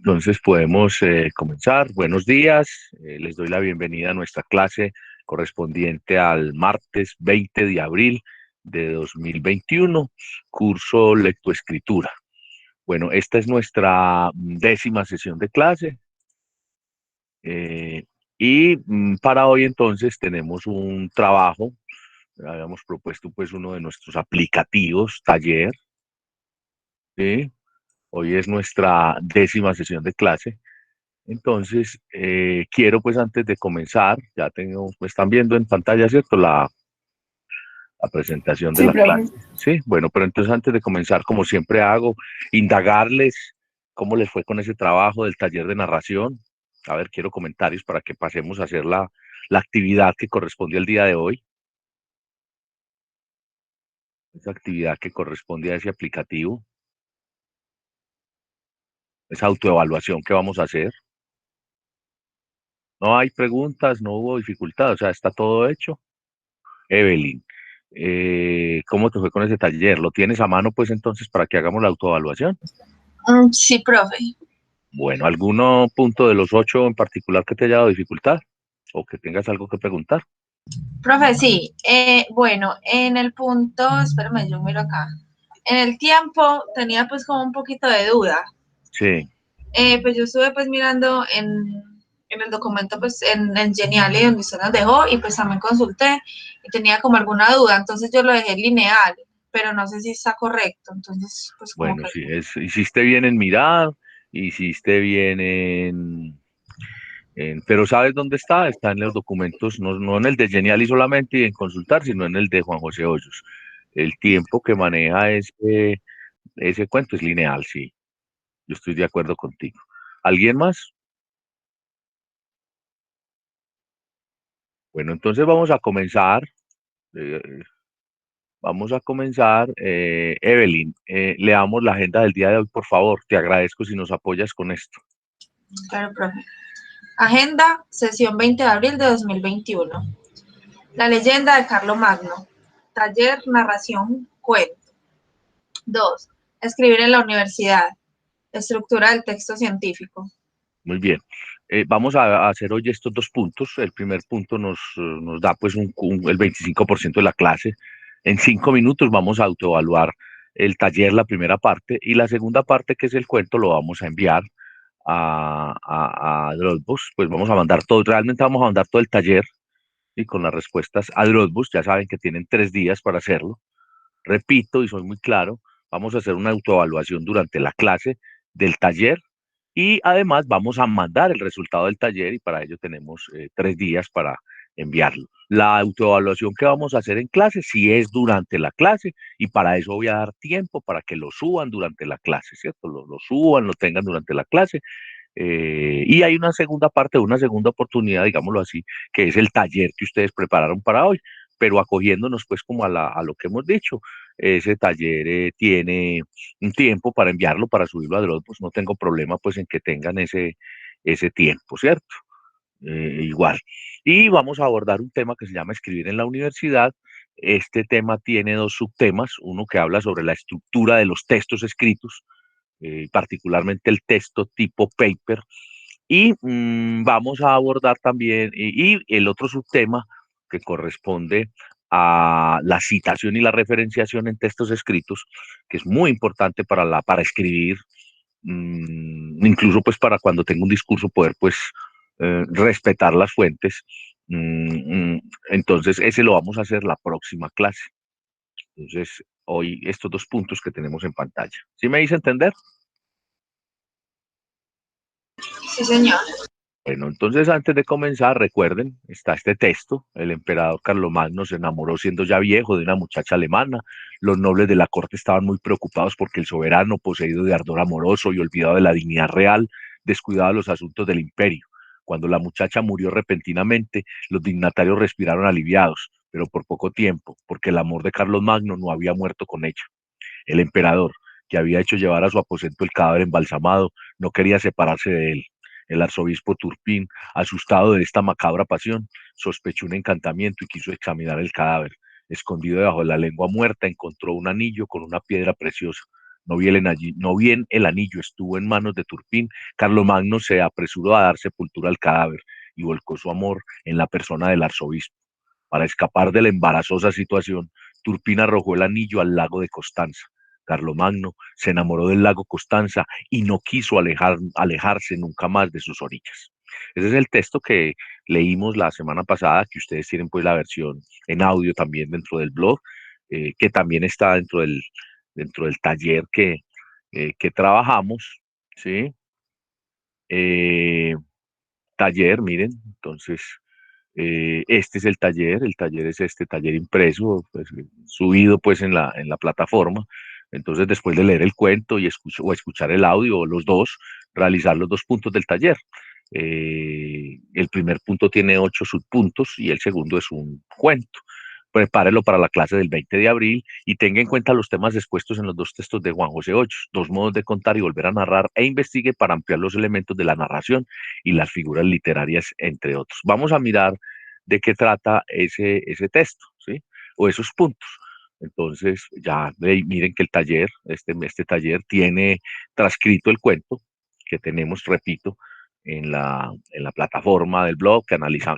Entonces podemos comenzar. Buenos días. Les doy la bienvenida a nuestra clase correspondiente al martes 20 de abril de 2021, curso lectoescritura. Bueno, esta es nuestra 10ª sesión de clase. Para hoy entonces tenemos un trabajo. Habíamos propuesto pues uno de nuestros aplicativos, taller. ¿Sí? Hoy es nuestra 10ª sesión de clase. Entonces, quiero pues antes de comenzar, ya tengo, pues están viendo en pantalla, ¿cierto? La presentación de Sí, la profe. clase. Sí, bueno, pero entonces antes de comenzar, como siempre hago, indagarles cómo les fue con ese trabajo del taller de narración. A ver, quiero comentarios para que pasemos a hacer la actividad que corresponde al día de hoy, esa actividad que corresponde a ese aplicativo, esa autoevaluación que vamos a hacer. No hay preguntas, no hubo dificultad, o sea, está todo hecho. Evelyn, ¿cómo te fue con ese taller? ¿Lo tienes a mano, pues, entonces, para que hagamos la autoevaluación? Sí, profe. Bueno, ¿alguno punto de los 8 en particular que te haya dado dificultad? ¿O que tengas algo que preguntar? Profe, sí. Bueno, en el punto, espérame, yo miro acá. En el tiempo tenía pues como un poquito de duda. Sí, Pues yo estuve pues mirando en el documento pues en Geniali donde usted nos dejó y pues también consulté y tenía como alguna duda. Entonces yo lo dejé lineal, pero no sé si está correcto. Entonces pues como bueno, que... sí, hiciste bien en mirar, hiciste bien pero ¿sabes dónde está? Está en los documentos, no en el de Geniali solamente y en consultar, sino en el de Juan José Hoyos. El tiempo que maneja ese cuento es lineal, sí. Yo estoy de acuerdo contigo. ¿Alguien más? Bueno, entonces vamos a comenzar. eh, Vamos a comenzar. Evelyn, leamos la agenda del día de hoy, por favor. Te agradezco si nos apoyas con esto. Claro, profe. Agenda, sesión 20 de abril de 2021. La leyenda de Carlomagno. Taller, narración, cuento. 2. Escribir en la universidad. Estructura del texto científico. Muy bien. Vamos a hacer hoy estos dos puntos. El primer punto nos da pues el 25% de la clase. En 5 minutos vamos a autoevaluar el taller, la primera parte, y la segunda parte, que es el cuento, lo vamos a enviar a Dropbox. Pues vamos a mandar todo, realmente vamos a mandar todo el taller y con las respuestas a Dropbox. Ya saben que tienen 3 días para hacerlo. Repito, y soy muy claro, vamos a hacer una autoevaluación durante la clase del taller y además vamos a mandar el resultado del taller y para ello tenemos 3 días para enviarlo. La autoevaluación que vamos a hacer en clase sí es durante la clase y para eso voy a dar tiempo para que lo suban durante la clase, ¿cierto? Lo suban, lo tengan durante la clase. Y hay una segunda parte, una segunda oportunidad, digámoslo así, que es el taller que ustedes prepararon para hoy, pero acogiéndonos pues como a lo que hemos dicho. Ese taller tiene un tiempo para enviarlo, para subirlo a Dropbox, no tengo problema pues en que tengan ese tiempo, ¿cierto? Igual. Y vamos a abordar un tema que se llama escribir en la universidad. Este tema tiene dos subtemas, uno que habla sobre la estructura de los textos escritos, particularmente el texto tipo paper, y vamos a abordar también, y el otro subtema que corresponde a la citación y la referenciación en textos escritos, que es muy importante para escribir, incluso pues para cuando tengo un discurso poder pues respetar las fuentes. Entonces ese lo vamos a hacer la próxima clase. Entonces hoy estos dos puntos que tenemos en pantalla. ¿Sí me hice entender? Sí, señor. Bueno, entonces antes de comenzar, recuerden, está este texto: el emperador Carlomagno se enamoró siendo ya viejo de una muchacha alemana. Los nobles de la corte estaban muy preocupados porque el soberano, poseído de ardor amoroso y olvidado de la dignidad real, descuidaba los asuntos del imperio. Cuando la muchacha murió repentinamente, los dignatarios respiraron aliviados, pero por poco tiempo, porque el amor de Carlomagno no había muerto con ella. El emperador, que había hecho llevar a su aposento el cadáver embalsamado, no quería separarse de él. El arzobispo Turpín, asustado de esta macabra pasión, sospechó un encantamiento y quiso examinar el cadáver. Escondido debajo de la lengua muerta, encontró un anillo con una piedra preciosa. No bien el anillo estuvo en manos de Turpín, Carlomagno se apresuró a dar sepultura al cadáver y volcó su amor en la persona del arzobispo. Para escapar de la embarazosa situación, Turpín arrojó el anillo al lago de Constanza. Carlomagno se enamoró del lago Constanza y no quiso alejarse nunca más de sus orillas. Ese es el texto que leímos la semana pasada, que ustedes tienen pues la versión en audio también dentro del blog, que también está dentro del taller que trabajamos, ¿sí? Eh, taller, miren, entonces este es el taller es este taller impreso, pues, subido pues en la plataforma. Entonces, después de leer el cuento o escuchar el audio, o los dos, realizar los dos puntos del taller. El primer punto tiene 8 subpuntos y el segundo es un cuento. Prepárelo para la clase del 20 de abril y tenga en cuenta los temas expuestos en los dos textos de Juan José Ochos, dos modos de contar y volver a narrar, e investigue para ampliar los elementos de la narración y las figuras literarias, entre otros. Vamos a mirar de qué trata ese texto, ¿sí? O esos puntos. Entonces, ya miren que el taller, este taller tiene transcrito el cuento que tenemos, repito, en la plataforma del blog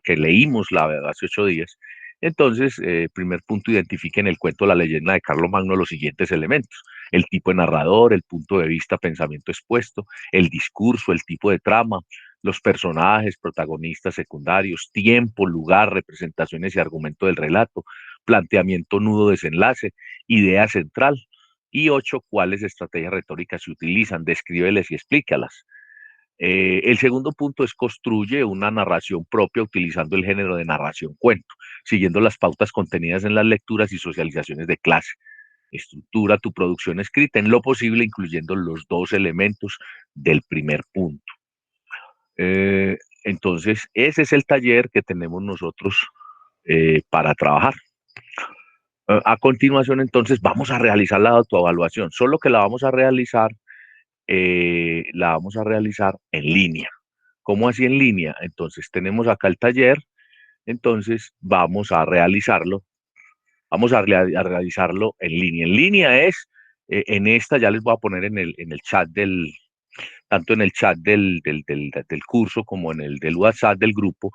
que leímos hace 8 días. Entonces, primer punto, identifique en el cuento La leyenda de Carlomagno los siguientes elementos: el tipo de narrador, el punto de vista, pensamiento expuesto, el discurso, el tipo de trama, los personajes, protagonistas secundarios, tiempo, lugar, representaciones y argumento del relato, planteamiento, nudo, desenlace, idea central. Y 8, cuáles estrategias retóricas se utilizan, descríbeles y explícalas. El segundo punto es construye una narración propia utilizando el género de narración cuento, siguiendo las pautas contenidas en las lecturas y socializaciones de clase. Estructura tu producción escrita en lo posible, incluyendo los dos elementos del primer punto. Eh, entonces, ese es el taller que tenemos nosotros para trabajar. A continuación, entonces, vamos a realizar la autoevaluación, solo que la vamos a realizar en línea. ¿Cómo así en línea? Entonces, tenemos acá el taller, entonces vamos a realizarlo en línea. En línea es, en esta ya les voy a poner en el chat tanto en el chat del curso como en el del WhatsApp del grupo,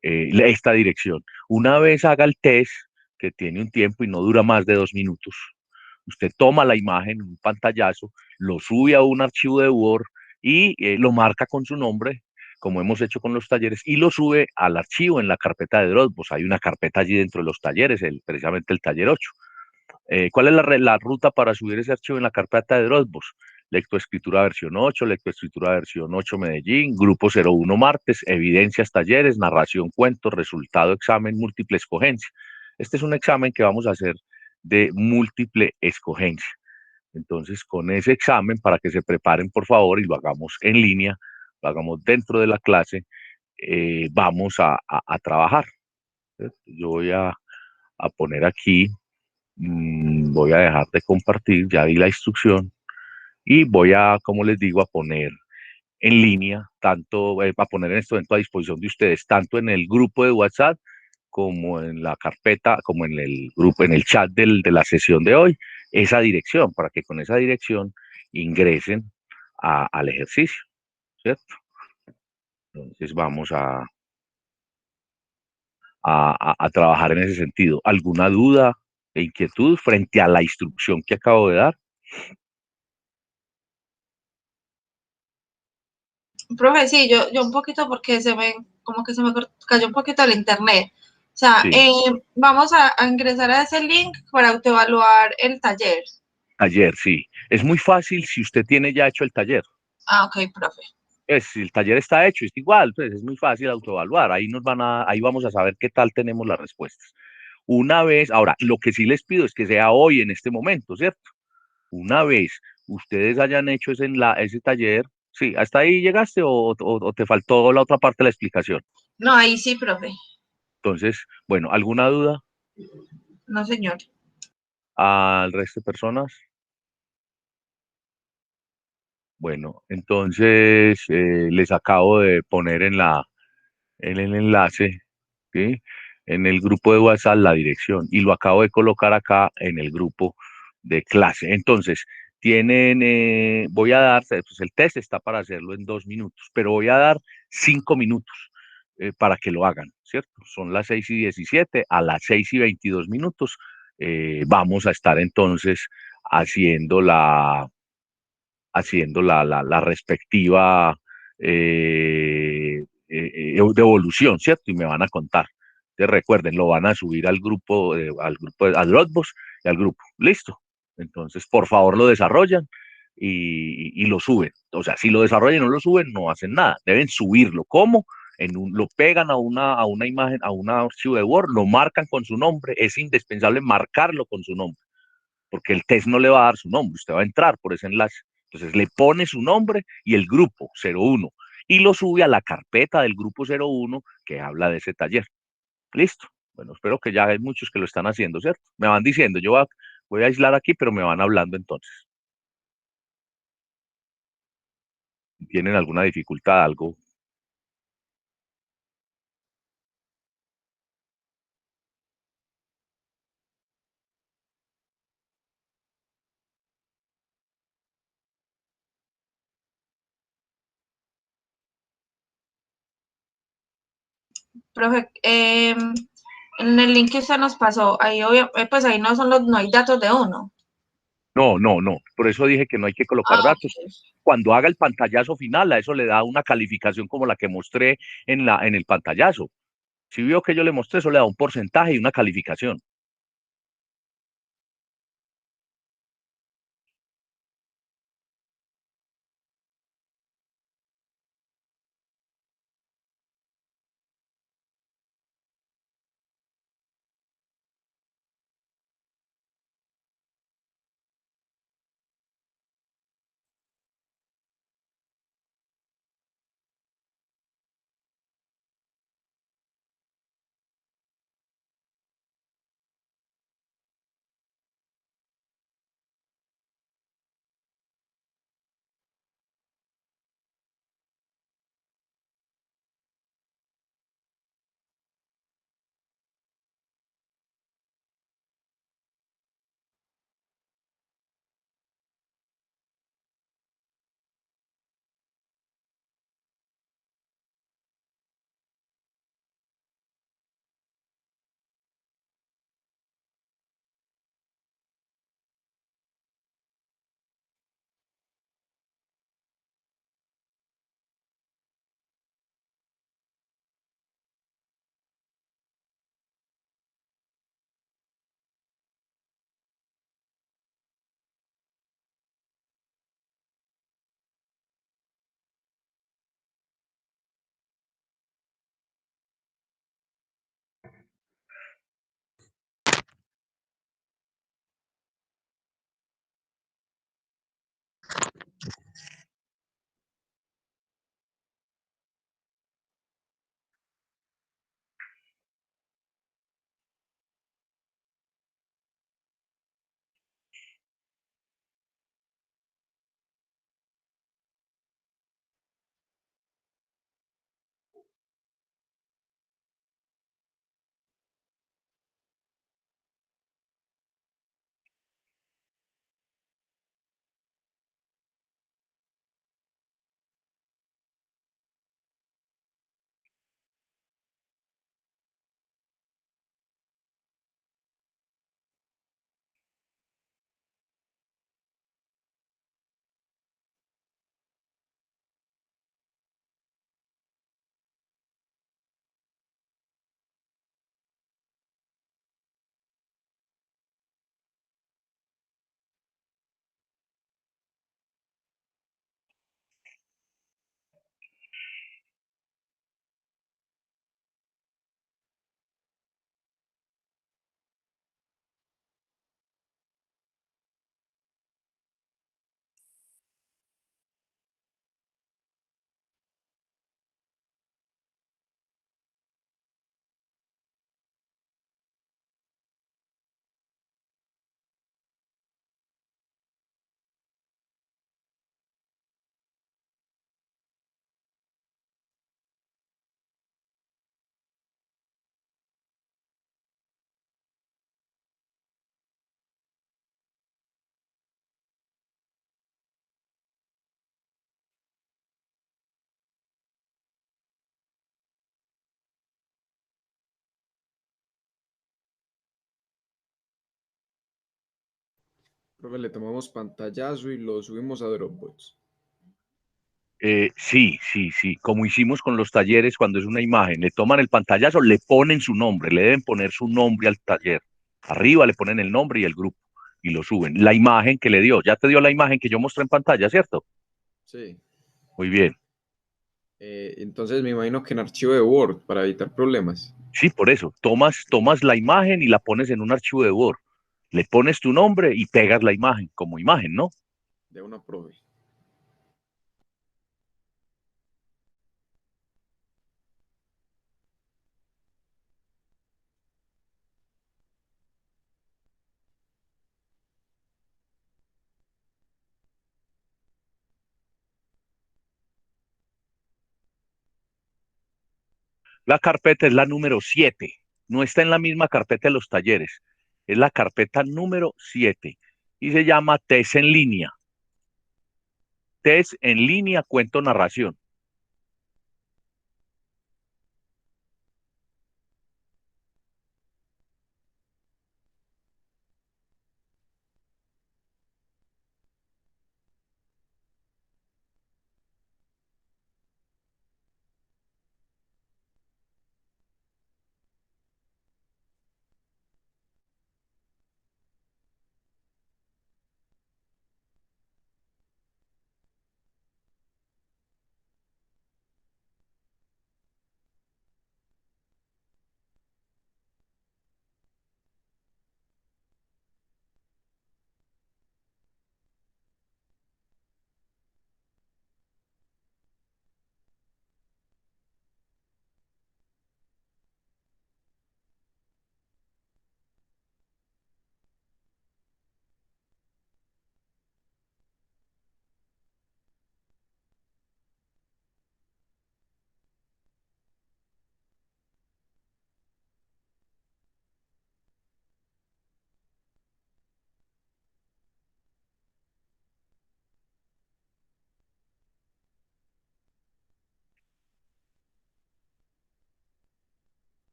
esta dirección. Una vez haga el test, que tiene un tiempo y no dura más de 2 minutos, usted toma la imagen, un pantallazo, lo sube a un archivo de Word y lo marca con su nombre, como hemos hecho con los talleres, y lo sube al archivo en la carpeta de Dropbox. Hay una carpeta allí dentro de los talleres, precisamente el taller 8. ¿Cuál es la ruta para subir ese archivo en la carpeta de Dropbox? Lectoescritura versión 8, lectoescritura versión 8 Medellín, grupo 01 martes, evidencias talleres, narración cuentos, resultado examen, múltiple escogencia. Este es un examen que vamos a hacer de múltiple escogencia. Entonces, con ese examen, para que se preparen, por favor, y lo hagamos en línea, lo hagamos dentro de la clase, vamos a trabajar. Yo voy a poner aquí, voy a dejar de compartir, ya di la instrucción, y voy a, como les digo, a poner en línea, a poner en este momento a disposición de ustedes, tanto en el grupo de WhatsApp como en la carpeta, como en el grupo, en el chat de la sesión de hoy, esa dirección, para que con esa dirección ingresen al ejercicio, ¿cierto? Entonces vamos a trabajar en ese sentido. ¿Alguna duda e inquietud frente a la instrucción que acabo de dar? Profe, sí, yo un poquito porque como que se me cayó un poquito el internet. O sea, Sí, vamos a ingresar a ese link para autoevaluar el taller. taller, sí. Es muy fácil si usted tiene ya hecho el taller. Ah, ok, profe. Si el taller está hecho, es igual, pues es muy fácil autoevaluar. Ahí vamos a saber qué tal tenemos las respuestas. Una vez, ahora, lo que sí les pido es que sea hoy, en este momento, ¿cierto? Una vez ustedes hayan hecho ese taller, sí, ¿hasta ahí llegaste o te faltó la otra parte de la explicación? No, ahí sí, profe. Entonces, bueno, ¿alguna duda No, señor. al resto de personas? Bueno, entonces les acabo de poner en el enlace, ¿sí? En el grupo de WhatsApp la dirección y lo acabo de colocar acá en el grupo de clase. Entonces, voy a dar, pues el test está para hacerlo en 2 minutos, pero voy a dar 5 minutos para que lo hagan, ¿cierto? Son las 6:17, a las 6:22 vamos a estar entonces haciendo la respectiva devolución, ¿cierto? Y me van a contar. Entonces recuerden, lo van a subir al grupo a Dropbox y al grupo. Listo. Entonces, por favor, lo desarrollan y lo suben. O sea, si lo desarrollan y no lo suben, no hacen nada. Deben subirlo. ¿Cómo? Lo pegan a una imagen, a un archivo de Word, lo marcan con su nombre. Es indispensable marcarlo con su nombre, porque el test no le va a dar su nombre. Usted va a entrar por ese enlace. Entonces le pone su nombre y el grupo 01 y lo sube a la carpeta del grupo 01 que habla de ese taller. Listo. Bueno, espero que ya hay muchos que lo están haciendo, ¿cierto? Me van diciendo, voy a aislar aquí, pero me van hablando entonces. ¿Tienen alguna dificultad, algo? Profe, en el link que usted nos pasó, ahí pues ahí no hay datos de uno. No, no, no. Por eso dije que no hay que colocar Ah, datos. ok. Cuando haga el pantallazo final, a eso le da una calificación como la que mostré en el pantallazo. Si vio que yo le mostré, eso le da un porcentaje y una calificación. Profe, le tomamos pantallazo y lo subimos a Dropbox. Sí, sí, sí, como hicimos con los talleres cuando es una imagen, le toman el pantallazo, le ponen su nombre, le deben poner su nombre al taller. Arriba le ponen el nombre y el grupo y lo suben. La imagen que le dio, ya te dio la imagen que yo mostré en pantalla, ¿cierto? Sí. Muy bien. Entonces me imagino que en archivo de Word para evitar problemas. Sí, por eso, tomas la imagen y la pones en un archivo de Word. Le pones tu nombre y pegas la imagen como imagen, ¿no? De una, profe. La carpeta es la número 7. No está en la misma carpeta de los talleres. Es la carpeta número 7 y se llama Test en línea. Test en línea, cuento narración.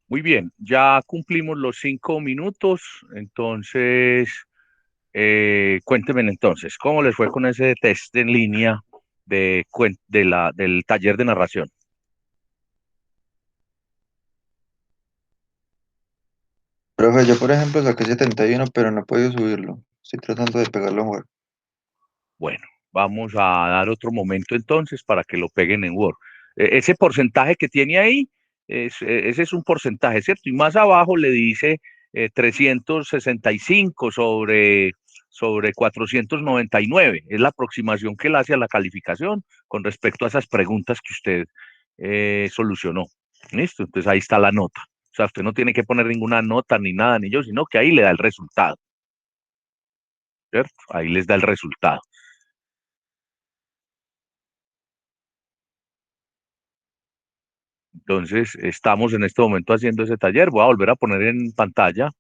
Muy bien, ya cumplimos los 5 minutos, entonces cuéntenme entonces, ¿cómo les fue con ese test en línea del taller de narración? Profe, yo por ejemplo saqué 71, pero no he podido subirlo. Estoy tratando de pegarlo en Word. Bueno, vamos a dar otro momento entonces para que lo peguen en Word. Ese porcentaje que tiene ahí, ese es un porcentaje, ¿cierto? Y más abajo le dice 365 sobre 499. Es la aproximación que él hace a la calificación con respecto a esas preguntas que usted solucionó. ¿Listo? Entonces ahí está la nota. O sea, usted no tiene que poner ninguna nota ni nada, ni yo, sino que ahí le da el resultado, ¿cierto? Ahí les da el resultado. Entonces, estamos en este momento haciendo ese taller. Voy a volver a poner en pantalla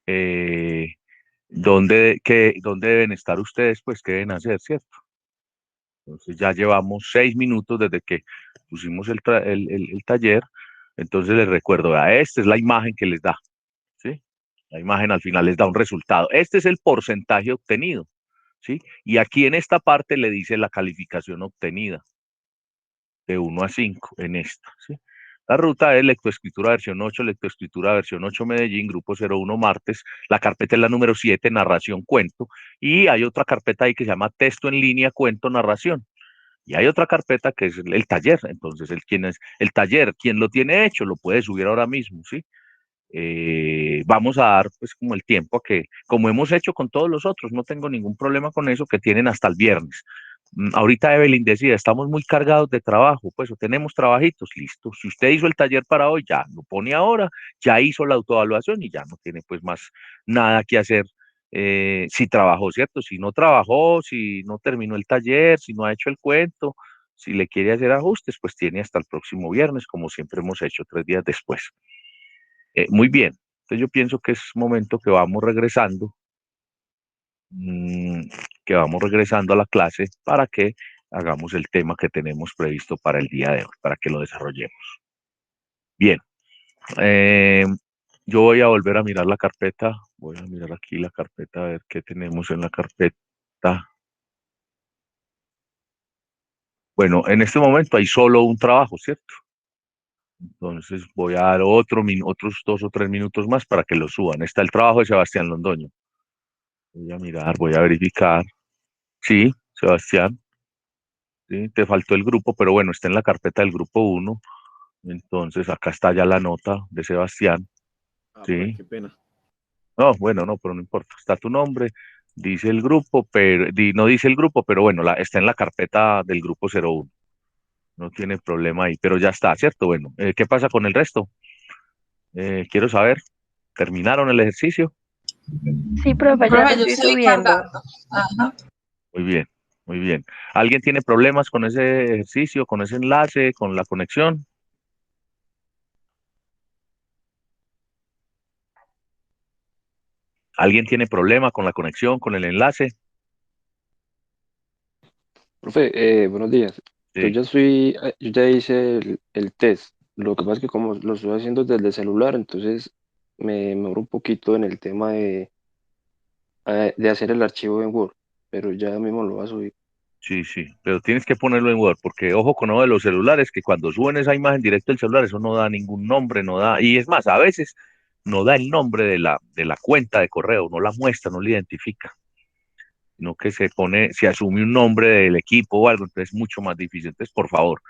eh, dónde deben estar ustedes, pues, qué deben hacer, ¿cierto? Entonces, ya llevamos 6 minutos desde que pusimos el taller. Entonces, les recuerdo, esta es la imagen que les da, ¿sí? La imagen al final les da un resultado. Este es el porcentaje obtenido, ¿sí? Y aquí en esta parte le dice la calificación obtenida de 1 a 5 en esta, ¿sí? La ruta es lectoescritura versión 8, lectoescritura versión 8 Medellín, grupo 01 martes. La carpeta es la número 7, narración, cuento. Y hay otra carpeta ahí que se llama texto en línea, cuento, narración. Y hay otra carpeta que es el taller. Entonces, el taller, quien lo tiene hecho, lo puede subir ahora mismo, ¿sí? Vamos a dar pues como el tiempo a que, como hemos hecho con todos los otros, no tengo ningún problema con eso, que tienen hasta el viernes. Ahorita Evelyn decía, estamos muy cargados de trabajo, pues o tenemos trabajitos, listo. Si usted hizo el taller para hoy, ya lo pone ahora, ya hizo la autoevaluación y ya no tiene pues más nada que hacer. Si trabajó, ¿cierto? Si no trabajó, si no terminó el taller, si no ha hecho el cuento, si le quiere hacer ajustes, pues tiene hasta el próximo viernes, como siempre hemos hecho 3 días después. Muy bien. Entonces yo pienso que es momento que vamos regresando, que vamos regresando a la clase para que hagamos el tema que tenemos previsto para el día de hoy, para que lo desarrollemos. Bien, eh, yo voy a volver a mirar la carpeta, voy a mirar aquí la carpeta a ver qué tenemos en la carpeta. Bueno, en este momento hay solo un trabajo, ¿cierto? Entonces voy a dar otros 2 o 3 minutos más para que lo suban. Está el trabajo de Sebastián Londoño. Voy a mirar, voy a verificar. Sí, Sebastián, sí, te faltó el grupo, pero bueno, está en la carpeta del grupo 1. Entonces acá está ya la nota de Sebastián. Ah, profe, Sí. qué pena. No, bueno, no, pero no importa. Está tu nombre, dice el grupo, pero no dice el grupo, pero bueno, está en la carpeta del grupo 01. No tiene problema ahí, pero ya está, ¿cierto? Bueno, ¿qué pasa con el resto? Quiero saber, ¿terminaron el ejercicio? Sí, profe, ya lo Profe, yo estoy estoy subiendo. cargando. Ajá. Muy bien, muy bien. ¿Alguien tiene problemas con ese ejercicio, con ese enlace, con la conexión? ¿Alguien tiene problema con la conexión, con el enlace? Profe, buenos días. Sí, Yo ya hice el test. Lo que pasa es que como lo estoy haciendo desde el celular, entonces me demoro un poquito en el tema de hacer el archivo en Word, pero ya mismo lo voy a subir. sí, sí, pero tienes que ponerlo en Word, porque ojo con lo de los celulares, que cuando suben esa imagen directo del celular, eso no da ningún nombre, no da, y es más, a veces no da el nombre de la cuenta de correo, no la muestra, no la identifica, sino que se asume un nombre del equipo o algo, entonces es mucho más difícil. Entonces, por favor,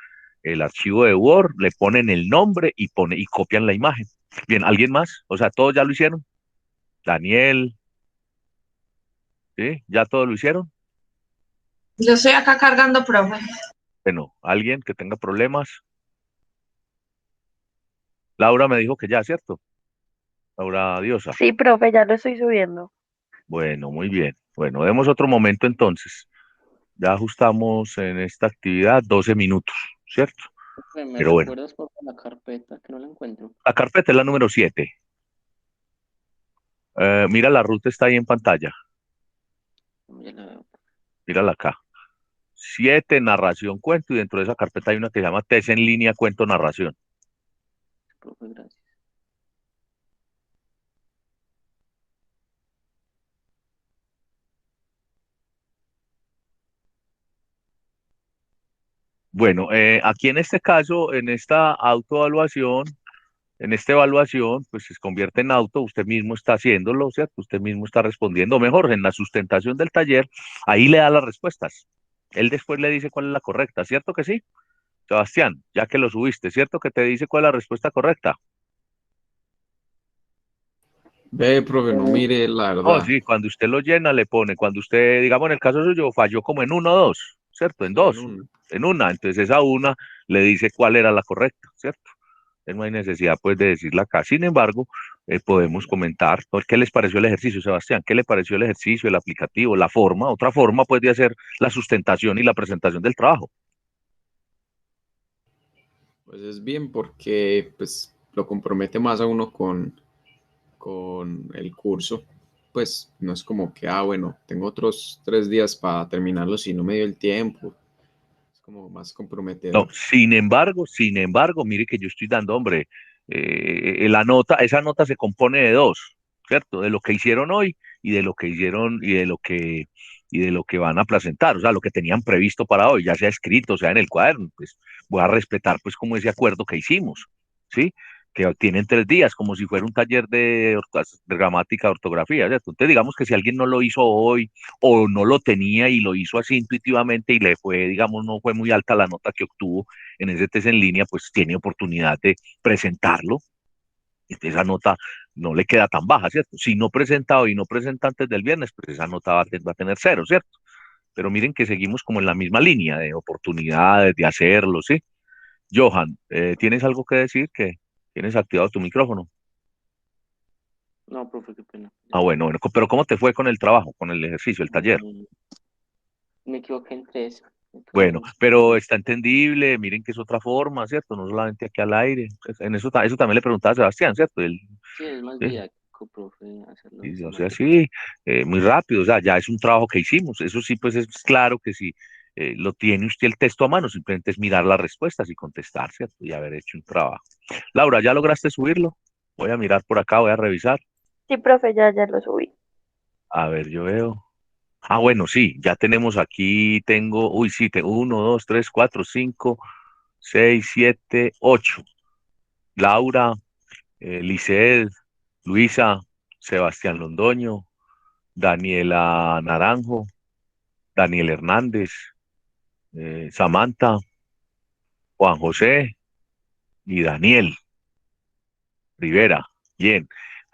el archivo de Word, le ponen el nombre y copian la imagen. Bien, ¿alguien más? O sea, ¿todos ya lo hicieron? Daniel, ¿sí? ¿Ya todos lo hicieron? Yo estoy acá cargando, profe. Bueno, ¿alguien que tenga problemas? Laura me dijo que ya, ¿cierto? Laura Diosa. Sí, profe, ya lo estoy subiendo. Bueno, muy bien. Bueno, demos otro momento entonces. Ya ajustamos en esta actividad 12 minutos, ¿cierto? ¿Me Pero bueno, recuerdas por la carpeta que no la encuentro? la carpeta es la número 7. Mira, la ruta está ahí en pantalla. Ya la veo, Mírala acá. 7, narración, cuento, y dentro de esa carpeta hay una que se llama Test en línea, cuento, narración. profe, gracias. Bueno, aquí en este caso, en esta autoevaluación, en esta evaluación, pues se convierte en auto, usted mismo está haciéndolo, ¿cierto? Usted mismo está respondiendo, mejor, en la sustentación del taller, ahí le da las respuestas. Él después le dice cuál es la correcta, ¿cierto que sí? Sebastián, ya que lo subiste, ¿cierto que te dice cuál es la respuesta correcta? Ve, profe, no mire, la Oh, verdad. sí, cuando usted lo llena, le pone, cuando usted, digamos, en el caso suyo, falló como en uno o dos, ¿cierto? En Sí, en dos, uno. en una. Entonces esa una le dice cuál era la correcta, ¿cierto? Entonces no hay necesidad, pues, de decirla acá. Sin embargo, podemos comentar, ¿qué les pareció el ejercicio, Sebastián? ¿Qué le pareció el ejercicio, el aplicativo, la forma? Otra forma, pues, de hacer la sustentación y la presentación del trabajo. Pues es bien porque pues lo compromete más a uno con el curso. Pues no es como que, bueno, tengo otros 3 días para terminarlo si no me dio el tiempo. Es como más No, comprometedor. sin embargo, mire que yo estoy dando, hombre, esa nota se compone de dos, ¿cierto? De lo que hicieron hoy y de lo que hicieron y de lo que van a presentar, o sea, lo que tenían previsto para hoy, ya sea escrito, sea en el cuaderno, pues voy a respetar pues como ese acuerdo que hicimos, ¿sí? Que tienen 3 días, como si fuera un taller de gramática, ortografía, ¿cierto? Entonces digamos que si alguien no lo hizo hoy o no lo tenía y lo hizo así intuitivamente y le fue, digamos, no fue muy alta la nota que obtuvo en ese test en línea, pues tiene oportunidad de presentarlo. Esa nota no le queda tan baja, ¿cierto? Si no presenta hoy y no presenta antes del viernes, pues esa nota va a tener 0, ¿cierto? Pero miren que seguimos como en la misma línea de oportunidades, de hacerlo, ¿sí? Johan, ¿tienes algo que decir? Que tienes activado tu micrófono. No, profe, qué pena. Ah, bueno, bueno, pero ¿cómo te fue con el trabajo, con el ejercicio, el taller? Mm, Me equivoqué en tres. Bueno, pero está entendible, miren que es otra forma, ¿cierto? No solamente aquí al aire. Pues, en eso, eso también le preguntaba a Sebastián, ¿cierto? Él, Sí, es más sí, didáctico, profe, hacerlo de sí, esta o sea, manera. sí, muy rápido, o sea, ya es un trabajo que hicimos. Eso sí, pues es claro que si lo tiene usted el texto a mano, simplemente es mirar las respuestas y contestar, ¿cierto? Y haber hecho un trabajo. Laura, ¿ya lograste subirlo? Voy a mirar por acá, voy a revisar. Sí, profe, ya lo subí. A ver, yo veo. Ah, bueno, sí, ya tenemos aquí, tengo, uy, sí, tengo 1, 2, 3, 4, 5, 6, 7, 8. Laura, Lisset, Luisa, Sebastián Londoño, Daniela Naranjo, Daniel Hernández, Samantha, Juan José y Daniel Rivera. Bien.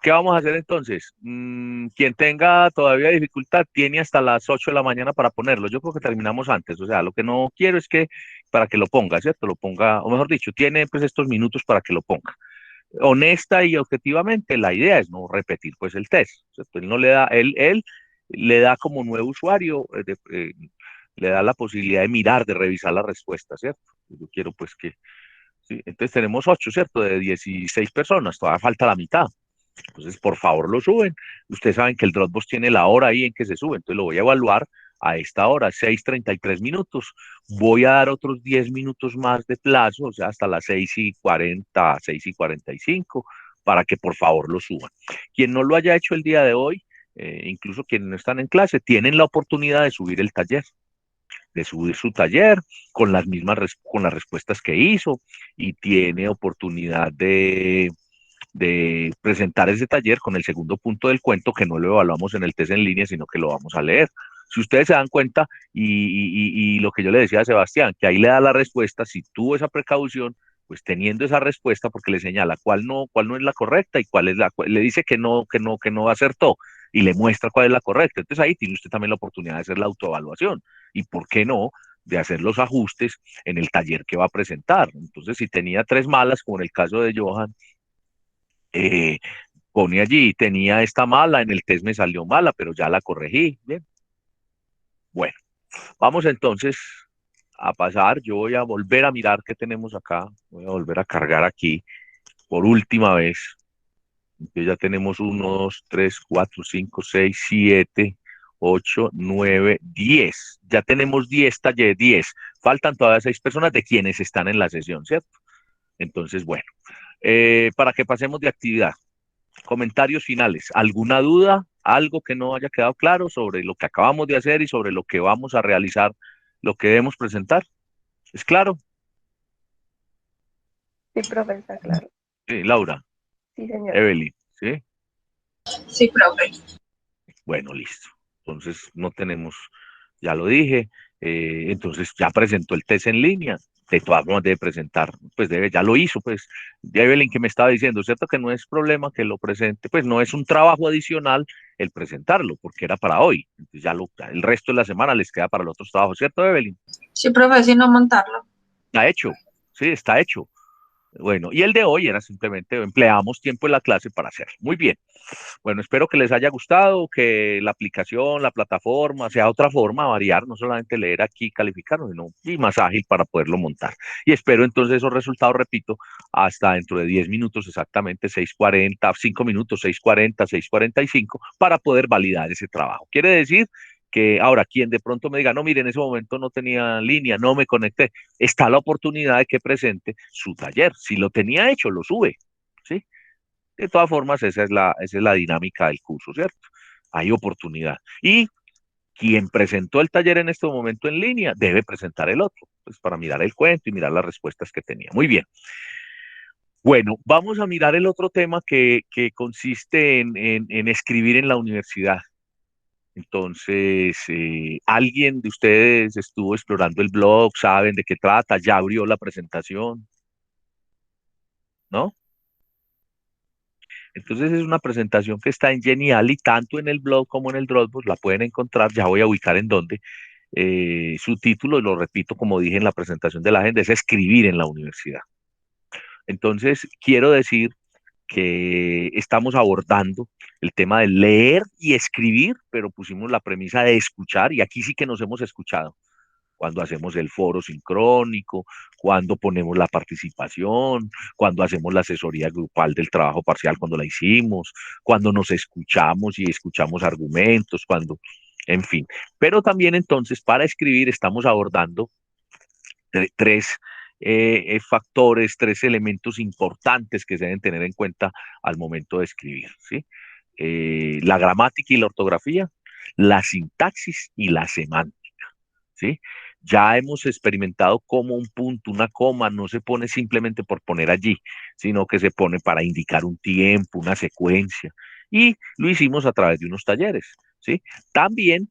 ¿Qué vamos a hacer entonces? Quien tenga todavía dificultad tiene hasta las 8 de la mañana para ponerlo. Yo creo que terminamos antes. O sea, lo que no quiero es que para que lo ponga, ¿cierto? Lo ponga, o mejor dicho, tiene pues estos minutos para que lo ponga. Honesta y objetivamente, la idea es no repetir pues el test, ¿cierto? Él no le da, él le da como nuevo usuario, le da la posibilidad de mirar, de revisar las respuestas, ¿cierto? Yo quiero pues que, sí, entonces tenemos 8, ¿cierto? De 16 personas, todavía falta la mitad. Entonces, por favor, lo suben. Ustedes saben que el Dropbox tiene la hora ahí en que se sube, entonces lo voy a evaluar a esta hora, 6:33. Voy a dar otros 10 minutos más de plazo, o sea, hasta las 6:40, 6:45, para que por favor lo suban. Quien no lo haya hecho el día de hoy, incluso quienes no están en clase, tienen la oportunidad de subir el taller, de subir su taller con las mismas con las respuestas que hizo, y tiene oportunidad de presentar ese taller con el segundo punto del cuento, que no lo evaluamos en el test en línea, sino que lo vamos a leer. Si ustedes se dan cuenta, y lo que yo le decía a Sebastián, que ahí le da la respuesta, si tuvo esa precaución, pues teniendo esa respuesta, porque le señala cuál no es la correcta y cuál es le dice que no acertó, y le muestra cuál es la correcta. Entonces ahí tiene usted también la oportunidad de hacer la autoevaluación. Y por qué no, de hacer los ajustes en el taller que va a presentar. Entonces, si tenía 3 malas, como en el caso de Johan, eh, pone allí, tenía esta mala, en el test me salió mala, pero ya la corregí. Bien. Bueno, vamos entonces a pasar. Yo voy a volver a mirar qué tenemos acá. Voy a volver a cargar aquí por última vez. Entonces ya tenemos 1, 2, 3, 4, 5, 6, 7, 8, 9, 10. Ya tenemos 10 talleres, 10. Faltan todavía 6 personas de quienes están en la sesión, ¿cierto? Entonces, bueno, para que pasemos de actividad. Comentarios finales. ¿Alguna duda? ¿Algo que no haya quedado claro sobre lo que acabamos de hacer y sobre lo que vamos a realizar, lo que debemos presentar? ¿Es claro? Sí, profe, está claro. Sí, Laura, Sí, señor. Evelyn, ¿sí? Sí, profe. Bueno, listo. Entonces no tenemos, ya lo dije, entonces ya presentó el test en línea. De todas formas debe presentar, pues debe, ya lo hizo, pues. Ya Evelyn que me estaba diciendo, ¿cierto? Que no es problema que lo presente, pues no es un trabajo adicional el presentarlo, porque era para hoy. Entonces ya el resto de la semana les queda para los otros trabajos, ¿cierto, Evelyn? Sí, profe, si no montarlo. Está hecho, sí, está hecho. Bueno, y el de hoy era simplemente empleamos tiempo en la clase para hacerlo. Muy bien. Bueno, espero que les haya gustado, que la aplicación, la plataforma sea otra forma, variar, no solamente leer aquí y calificar, sino y más ágil para poderlo montar. Y espero entonces esos resultados, repito, hasta dentro de 10 minutos exactamente, 6:40, 5 minutos, 6:40, 6:45, para poder validar ese trabajo. Quiere decir que ahora quien de pronto me diga, no, mire, en ese momento no tenía línea, no me conecté, está la oportunidad de que presente su taller. Si lo tenía hecho, lo sube, ¿sí? De todas formas, esa es la dinámica del curso, ¿cierto? Hay oportunidad. Y quien presentó el taller en este momento en línea debe presentar el otro, pues para mirar el cuento y mirar las respuestas que tenía. Muy bien. Bueno, vamos a mirar el otro tema que consiste en escribir en la universidad. Entonces, ¿alguien de ustedes estuvo explorando el blog? ¿Saben de qué trata? ¿Ya abrió la presentación? ¿No? Entonces es una presentación que está en Genial y tanto en el blog como en el Dropbox la pueden encontrar. Ya voy a ubicar en dónde. Su título, y lo repito como dije en la presentación de la agenda, es escribir en la universidad. Entonces quiero decir que estamos abordando el tema de leer y escribir, pero pusimos la premisa de escuchar y aquí sí que nos hemos escuchado. cuando hacemos el foro sincrónico, cuando ponemos la participación, cuando hacemos la asesoría grupal del trabajo parcial, cuando la hicimos, cuando nos escuchamos y escuchamos argumentos, cuando, en fin. Pero también entonces para escribir estamos abordando tres factores, tres elementos importantes que se deben tener en cuenta al momento de escribir, ¿sí? La gramática y la ortografía, la sintaxis y la semántica, ¿sí? Ya hemos experimentado cómo un punto, una coma, no se pone simplemente por poner allí, sino que se pone para indicar un tiempo, una secuencia, y lo hicimos a través de unos talleres, ¿sí? También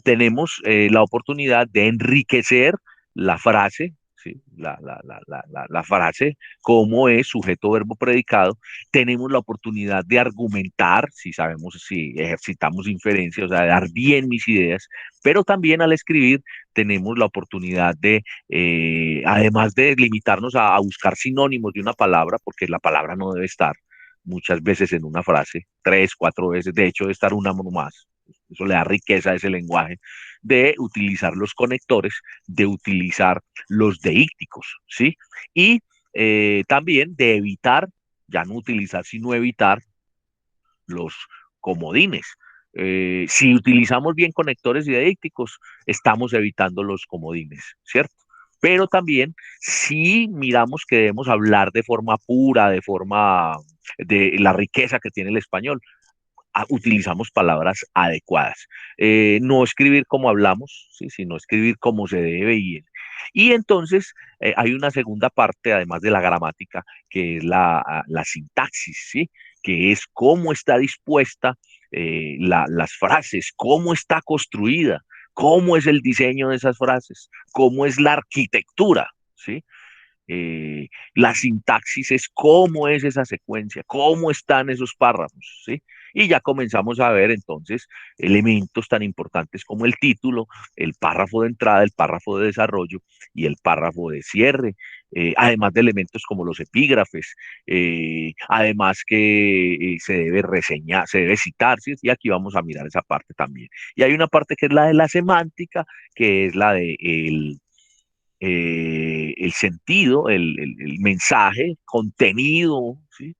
tenemos la oportunidad de enriquecer la frase, ¿sí? La frase, como es sujeto, verbo, predicado. Tenemos la oportunidad de argumentar, si sabemos, si ejercitamos inferencia, o sea, de dar bien mis ideas, pero también al escribir tenemos la oportunidad de, además de limitarnos a buscar sinónimos de una palabra, porque la palabra no debe estar muchas veces en una frase, tres, cuatro veces, de hecho debe estar una más, eso le da riqueza a ese lenguaje, de utilizar los conectores, de utilizar los deícticos, ¿sí? Y también de evitar, ya no utilizar, sino evitar los comodines. Si utilizamos bien conectores y deícticos, estamos evitando los comodines, ¿cierto? Pero también si miramos que debemos hablar de forma pura, de forma de la riqueza que tiene el español, utilizamos palabras adecuadas. No escribir como hablamos, ¿sí? Sino escribir como se debe. Y entonces hay una segunda parte, además de la gramática, que es la sintaxis, ¿sí? Que es cómo está dispuesta las frases, cómo está construida, cómo es el diseño de esas frases, cómo es la arquitectura, ¿sí? La sintaxis es cómo es esa secuencia, cómo están esos párrafos, ¿sí? Y ya comenzamos a ver entonces elementos tan importantes como el título, el párrafo de entrada, el párrafo de desarrollo y el párrafo de cierre, además de elementos como los epígrafes, además que se debe reseñar, se debe citar, ¿sí? Y aquí vamos a mirar esa parte también. Y hay una parte que es la de la semántica, que es la de el sentido, el mensaje, contenido, ¿sí?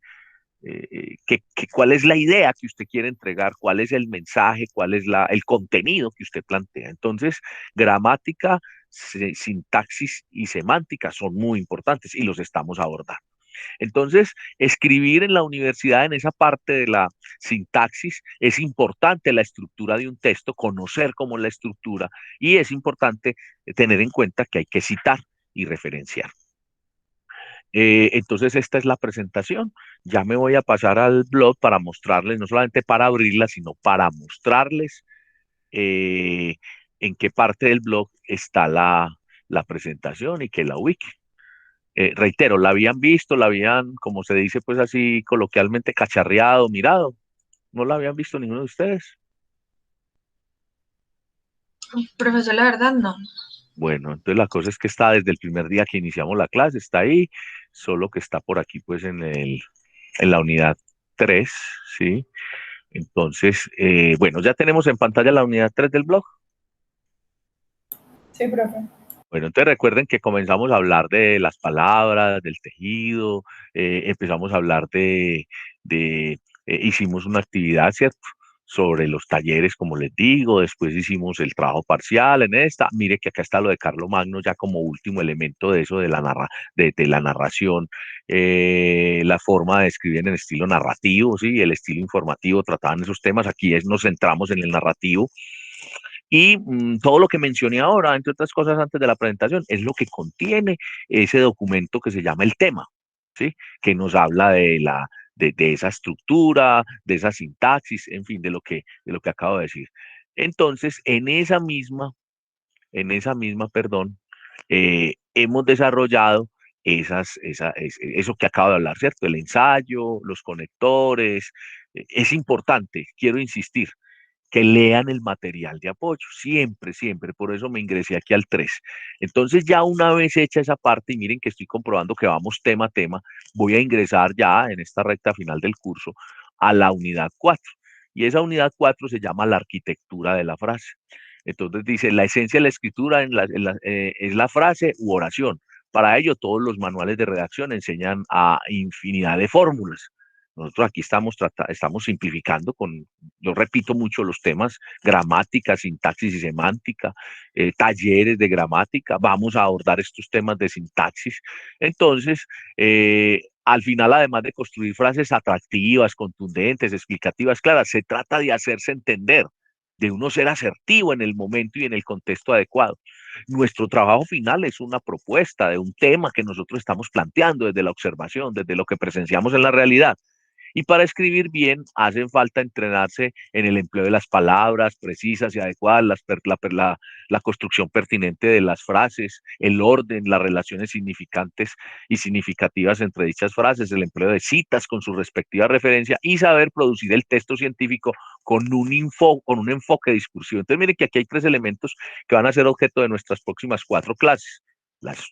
¿Cuál es la idea que usted quiere entregar? ¿Cuál es el mensaje? ¿Cuál es el contenido que usted plantea? Entonces, gramática, sintaxis y semántica son muy importantes y los estamos abordando. Entonces, escribir en la universidad en esa parte de la sintaxis es importante la estructura de un texto, conocer cómo es la estructura y es importante tener en cuenta que hay que citar y referenciar. Entonces, esta es la presentación. Ya me voy a pasar al blog para mostrarles, no solamente para abrirla, sino para mostrarles en qué parte del blog está la presentación y que la ubique. Reitero, la habían visto, la habían, como se dice, pues así coloquialmente, cacharreado, mirado. ¿No la habían visto ninguno de ustedes? Profesor, la verdad no. Bueno, entonces la cosa es que está desde el primer día que iniciamos la clase, está ahí, solo que está por aquí, pues en la unidad 3, ¿sí? Entonces, bueno, ya tenemos en pantalla la unidad 3 del blog. Sí, profe. Bueno, entonces recuerden que comenzamos a hablar de las palabras, del tejido, empezamos a hablar hicimos una actividad, ¿cierto? Sobre los talleres, como les digo, después hicimos el trabajo parcial en esta. Mire que acá está lo de Carlomagno ya como último elemento de eso, de la narración, la forma de escribir en el estilo narrativo, ¿sí? El estilo informativo, trataban esos temas. Aquí nos centramos en el narrativo. Y todo lo que mencioné ahora, entre otras cosas antes de la presentación, es lo que contiene ese documento que se llama el tema, ¿sí? Que nos habla de esa estructura, de esa sintaxis, en fin, de lo que acabo de decir. Entonces, perdón, hemos desarrollado eso que acabo de hablar, ¿cierto? El ensayo, los conectores. Es importante, quiero insistir, que lean el material de apoyo, siempre, siempre, por eso me ingresé aquí al 3. Entonces ya una vez hecha esa parte, y miren que estoy comprobando que vamos tema a tema, voy a ingresar ya en esta recta final del curso a la unidad 4, y esa unidad 4 se llama la arquitectura de la frase. Entonces dice, la esencia de la escritura es la frase u oración. Para ello, todos los manuales de redacción enseñan a infinidad de fórmulas. Nosotros aquí estamos simplificando yo repito mucho los temas, gramática, sintaxis y semántica, talleres de gramática, vamos a abordar estos temas de sintaxis. Entonces, al final, además de construir frases atractivas, contundentes, explicativas, claras, se trata de hacerse entender, de uno ser asertivo en el momento y en el contexto adecuado. Nuestro trabajo final es una propuesta de un tema que nosotros estamos planteando desde la observación, desde lo que presenciamos en la realidad. Y para escribir bien hacen falta entrenarse en el empleo de las palabras precisas y adecuadas, la construcción pertinente de las frases, el orden, las relaciones significantes y significativas entre dichas frases, el empleo de citas con su respectiva referencia y saber producir el texto científico con con un enfoque discursivo. Entonces, miren que aquí hay 3 elementos que van a ser objeto de nuestras próximas 4 clases.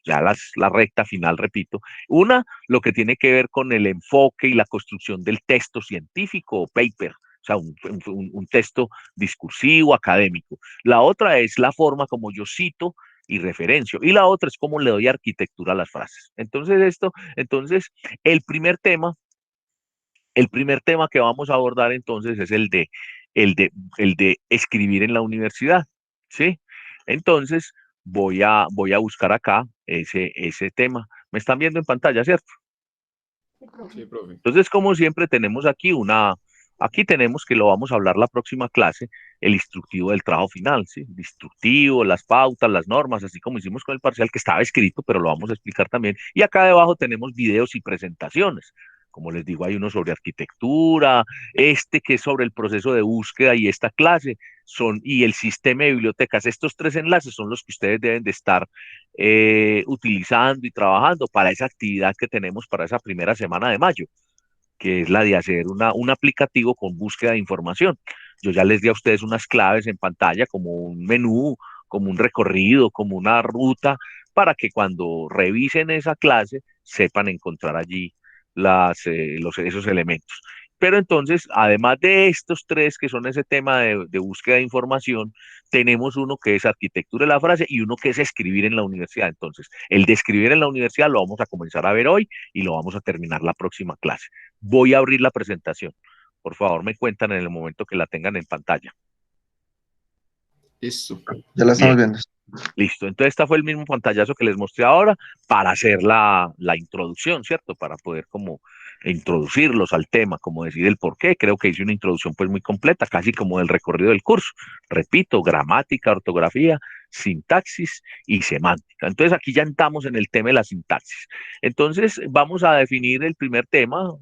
La recta final, repito. Una, lo que tiene que ver con el enfoque y la construcción del texto científico o paper, o sea, un texto discursivo, académico. La otra es la forma como yo cito y referencio. Y la otra es cómo le doy arquitectura a las frases. Entonces, el primer tema, que vamos a abordar entonces es el de, el de escribir en la universidad, ¿sí? Entonces, voy a buscar acá ese tema. Me están viendo en pantalla, ¿cierto? Sí, profe. Entonces, como siempre, aquí tenemos que lo vamos a hablar la próxima clase, el instructivo del trabajo final, ¿sí? El instructivo, las pautas, las normas, así como hicimos con el parcial que estaba escrito, pero lo vamos a explicar también. Y acá debajo tenemos videos y presentaciones. Como les digo, hay uno sobre arquitectura, que es sobre el proceso de búsqueda y esta clase y el sistema de bibliotecas. Estos 3 enlaces son los que ustedes deben de estar utilizando y trabajando para esa actividad que tenemos para esa primera semana de mayo, que es la de hacer un aplicativo con búsqueda de información. Yo ya les di a ustedes unas claves en pantalla, como un menú, como un recorrido, como una ruta, para que cuando revisen esa clase sepan encontrar allí esos elementos. Pero entonces, además de estos 3 que son ese tema de búsqueda de información, tenemos uno que es arquitectura de la frase y uno que es escribir en la universidad. Entonces, el de escribir en la universidad lo vamos a comenzar a ver hoy y lo vamos a terminar la próxima clase. Voy a abrir la presentación. Por favor, me cuentan en el momento que la tengan en pantalla. Listo. Ya la estamos Bien, viendo. listo. Entonces, esta fue el mismo pantallazo que les mostré ahora para hacer la introducción, ¿cierto? Para poder como introducirlos al tema, como decir el por qué. Creo que hice una introducción pues muy completa, casi como del recorrido del curso. Repito, gramática, ortografía, sintaxis y semántica. Entonces, aquí ya entramos en el tema de la sintaxis. Entonces, vamos a definir el primer tema,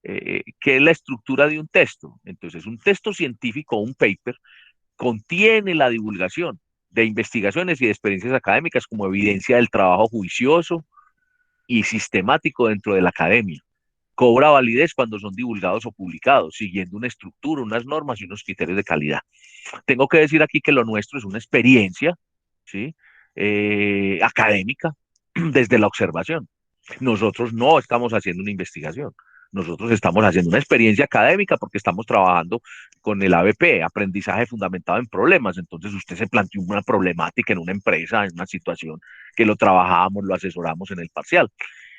que es la estructura de un texto. Entonces, un texto científico o un paper contiene la divulgación de investigaciones y de experiencias académicas como evidencia del trabajo juicioso y sistemático dentro de la academia. Cobra validez cuando son divulgados o publicados, siguiendo una estructura, unas normas y unos criterios de calidad. Tengo que decir aquí que lo nuestro es una experiencia, ¿sí? Académica desde la observación. Nosotros no estamos haciendo una investigación. Nosotros estamos haciendo una experiencia académica porque estamos trabajando con el ABP, aprendizaje fundamentado en problemas. Entonces usted se planteó una problemática en una empresa, en una situación que lo trabajamos, lo asesoramos en el parcial.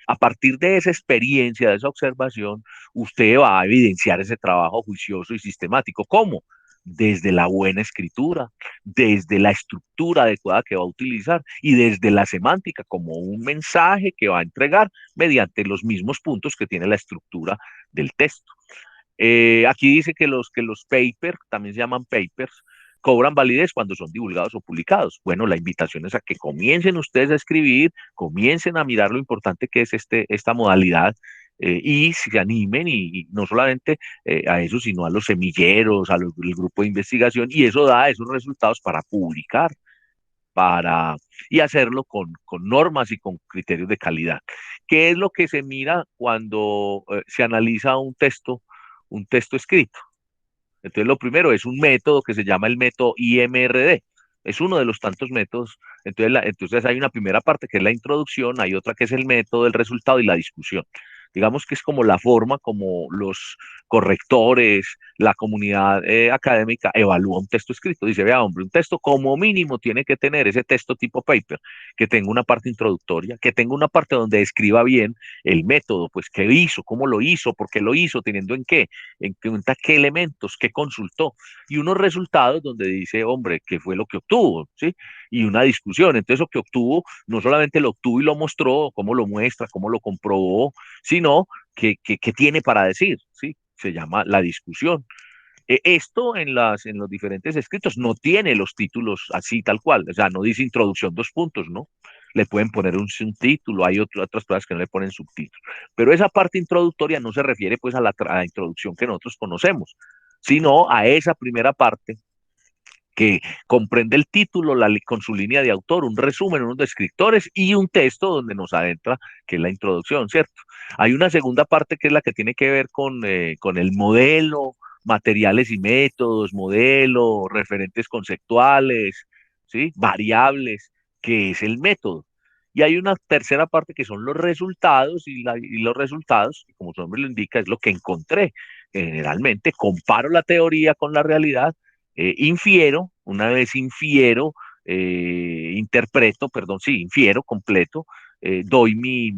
A partir de esa experiencia, de esa observación, usted va a evidenciar ese trabajo juicioso y sistemático. ¿Cómo? Desde la buena escritura, desde la estructura adecuada que va a utilizar y desde la semántica como un mensaje que va a entregar mediante los mismos puntos que tiene la estructura del texto. Aquí dice que los papers, también se llaman papers, cobran validez cuando son divulgados o publicados. Bueno, la invitación es a que comiencen ustedes a escribir, comiencen a mirar lo importante que es esta modalidad, y se animen y no solamente a eso, sino a los semilleros, al grupo de investigación, y eso da esos resultados para publicar, y hacerlo con normas y con criterios de calidad. ¿Qué es lo que se mira cuando se analiza un texto escrito? Entonces, lo primero es un método que se llama el método IMRD. Es uno de los tantos métodos. Entonces hay una primera parte que es la introducción, hay otra que es el método, el resultado y la discusión. Digamos que es como la forma como los correctores, la comunidad académica evalúa un texto escrito. Dice, vea, hombre, un texto como mínimo tiene que tener ese texto tipo paper, que tenga una parte introductoria, que tenga una parte donde describa bien el método, pues qué hizo, cómo lo hizo, por qué lo hizo, teniendo en cuenta qué elementos, qué consultó, y unos resultados donde dice, hombre, qué fue lo que obtuvo, ¿sí? Y una discusión. Entonces, lo que obtuvo, no solamente lo obtuvo y lo mostró, cómo lo muestra, cómo lo comprobó, sino que tiene para decir, ¿sí? Se llama la discusión. Esto en los diferentes escritos no tiene los títulos así tal cual, o sea, no dice introducción dos puntos, ¿no? Le pueden poner un subtítulo, hay otras cosas que no le ponen subtítulo, pero esa parte introductoria no se refiere pues a la introducción que nosotros conocemos, sino a esa primera parte que comprende el título con su línea de autor, un resumen, unos descriptores y un texto donde nos adentra, que es la introducción, ¿cierto? Hay una segunda parte que es la que tiene que ver con el modelo, materiales y métodos, modelo, referentes conceptuales, ¿sí? Variables, que es el método. Y hay una tercera parte que son los resultados, y los resultados, como su nombre lo indica, es lo que encontré. Generalmente comparo la teoría con la realidad, infiero, una vez infiero, interpreto, perdón, sí, infiero completo, doy mi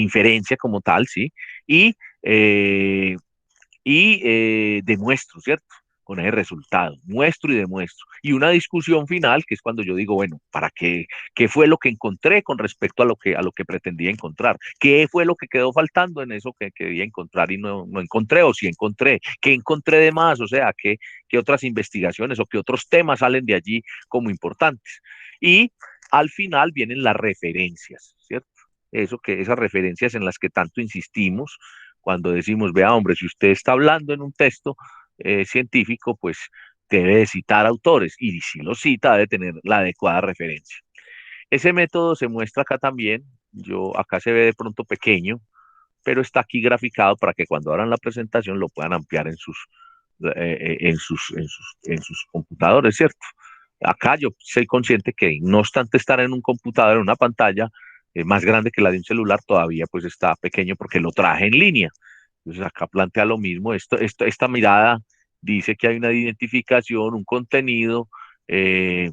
inferencia como tal, ¿sí? Y, eh, demuestro, ¿cierto? Con ese resultado, muestro y demuestro. Y una discusión final, que es cuando yo digo, bueno, ¿para qué? ¿Qué fue lo que encontré con respecto a lo que pretendía encontrar? ¿Qué fue lo que quedó faltando en eso que quería encontrar y no encontré? O si encontré, ¿qué encontré de más? O sea, ¿qué otras investigaciones o qué otros temas salen de allí como importantes? Y al final vienen las referencias, ¿cierto? Esas referencias en las que tanto insistimos cuando decimos, vea, hombre, si usted está hablando en un texto científico, pues debe de citar autores y si lo cita, debe tener la adecuada referencia. Ese método se muestra acá también. Acá se ve de pronto pequeño, pero está aquí graficado para que cuando abran la presentación lo puedan ampliar en sus computadores, ¿cierto? Acá yo soy consciente que no obstante estar en un computador, en una pantalla más grande que la de un celular, todavía pues está pequeño porque lo traje en línea. Entonces acá plantea lo mismo. Esta mirada dice que hay una identificación, un contenido eh,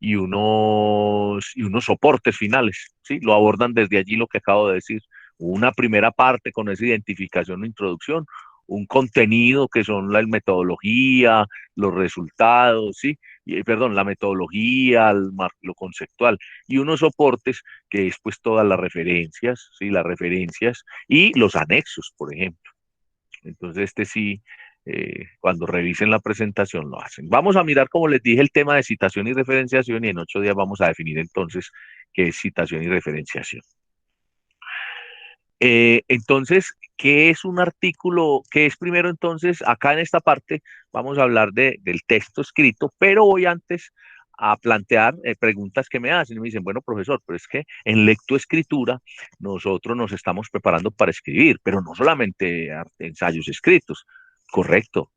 y unos soportes finales, ¿sí? Lo abordan desde allí lo que acabo de decir. Una primera parte con esa identificación o introducción, un contenido que son la metodología, los resultados, ¿sí? Perdón, la metodología, lo conceptual, y unos soportes que es pues todas las referencias, ¿sí? Las referencias y los anexos, por ejemplo. Entonces, sí, cuando revisen la presentación lo hacen. Vamos a mirar, como les dije, el tema de citación y referenciación y en 8 días vamos a definir entonces qué es citación y referenciación. Entonces, ¿qué es un artículo? ¿Qué es primero entonces? Acá en esta parte vamos a hablar del texto escrito, pero voy antes a plantear preguntas que me hacen y me dicen, bueno, profesor, pero es que en lectoescritura nosotros nos estamos preparando para escribir, pero no solamente ensayos escritos, correcto.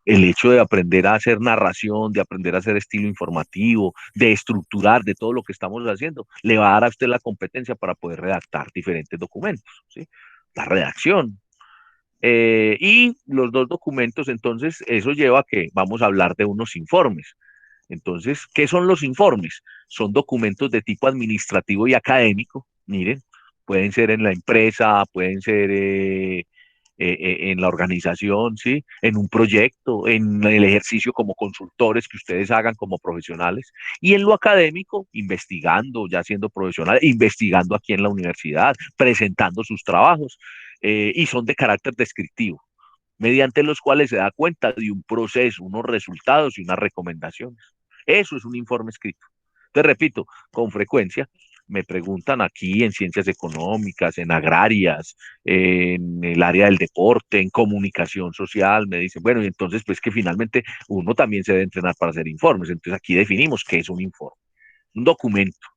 El hecho de aprender a hacer narración, de aprender a hacer estilo informativo, de estructurar, de todo lo que estamos haciendo, le va a dar a usted la competencia para poder redactar diferentes documentos, ¿sí? La redacción. Y los dos documentos, entonces, eso lleva a que vamos a hablar de unos informes. Entonces, ¿qué son los informes? Son documentos de tipo administrativo y académico, miren, pueden ser en la empresa, pueden ser en la organización, ¿sí? En un proyecto, en el ejercicio como consultores que ustedes hagan como profesionales, y en lo académico, investigando, ya siendo profesional, investigando aquí en la universidad, presentando sus trabajos, y son de carácter descriptivo, mediante los cuales se da cuenta de un proceso, unos resultados y unas recomendaciones. Eso es un informe escrito. Te repito, con frecuencia me preguntan aquí en ciencias económicas, en agrarias, en el área del deporte, en comunicación social, me dicen, bueno, y entonces pues que finalmente uno también se debe entrenar para hacer informes. Entonces aquí definimos qué es un informe, un documento.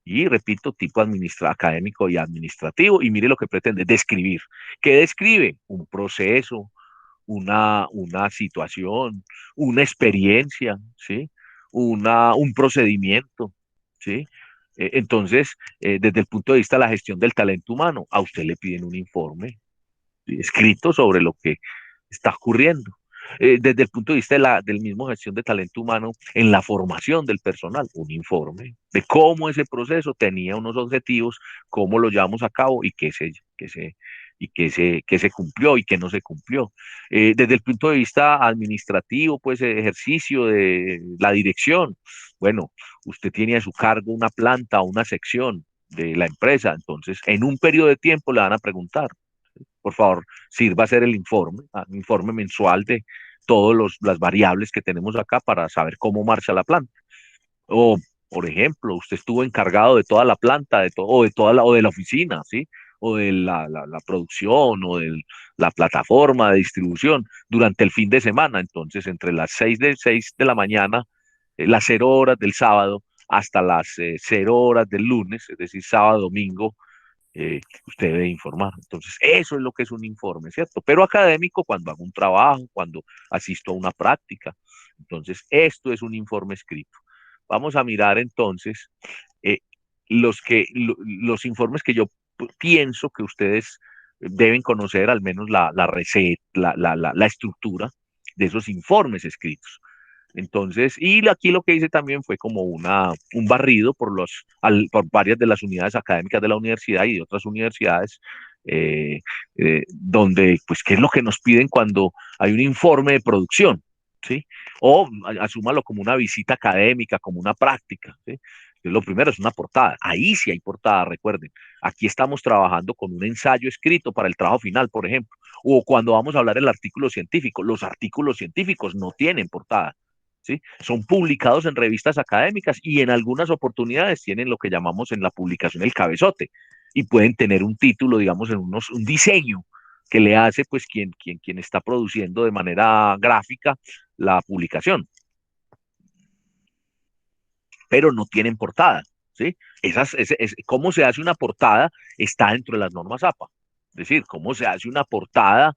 Y repito, tipo académico y administrativo, y mire lo que pretende, describir. ¿Qué describe? Un proceso, una situación, una experiencia, ¿sí? Un procedimiento, ¿sí? Entonces, desde el punto de vista de la gestión del talento humano, a usted le piden un informe escrito sobre lo que está ocurriendo. Desde el punto de vista de del mismo gestión de talento humano, en la formación del personal, un informe de cómo ese proceso tenía unos objetivos, cómo lo llevamos a cabo y qué se cumplió y qué no se cumplió. Desde el punto de vista administrativo, pues ejercicio de la dirección, bueno, usted tiene a su cargo una planta o una sección de la empresa, entonces en un periodo de tiempo le van a preguntar, por favor, sirva a hacer el informe, un informe mensual de todas las variables que tenemos acá para saber cómo marcha la planta. O, por ejemplo, usted estuvo encargado de toda la planta, o de la oficina, ¿sí? O de la producción, o de la plataforma de distribución durante el fin de semana. Entonces, entre las 6 de la mañana, las 0 horas del sábado, hasta las 0 horas del lunes, es decir, sábado, domingo, usted debe informar. Entonces, eso es lo que es un informe, ¿cierto? Pero académico cuando hago un trabajo, cuando asisto a una práctica. Entonces, esto es un informe escrito. Vamos a mirar entonces eh, los informes que yo pienso que ustedes deben conocer, al menos la receta, la estructura de esos informes escritos. Entonces, y aquí lo que hice también fue como un barrido por varias de las unidades académicas de la universidad y de otras universidades, donde, pues, ¿qué es lo que nos piden cuando hay un informe de producción? ¿Sí? O asúmalo como una visita académica, como una práctica, ¿sí? Lo primero es una portada. Ahí sí hay portada, recuerden. Aquí estamos trabajando con un ensayo escrito para el trabajo final, por ejemplo. O cuando vamos a hablar del artículo científico, los artículos científicos no tienen portada. ¿Sí? Son publicados en revistas académicas y en algunas oportunidades tienen lo que llamamos en la publicación el cabezote y pueden tener un título, digamos, un diseño que le hace pues quien está produciendo de manera gráfica la publicación, pero no tienen portada, ¿sí? Cómo se hace una portada está dentro de las normas APA, es decir, cómo se hace una portada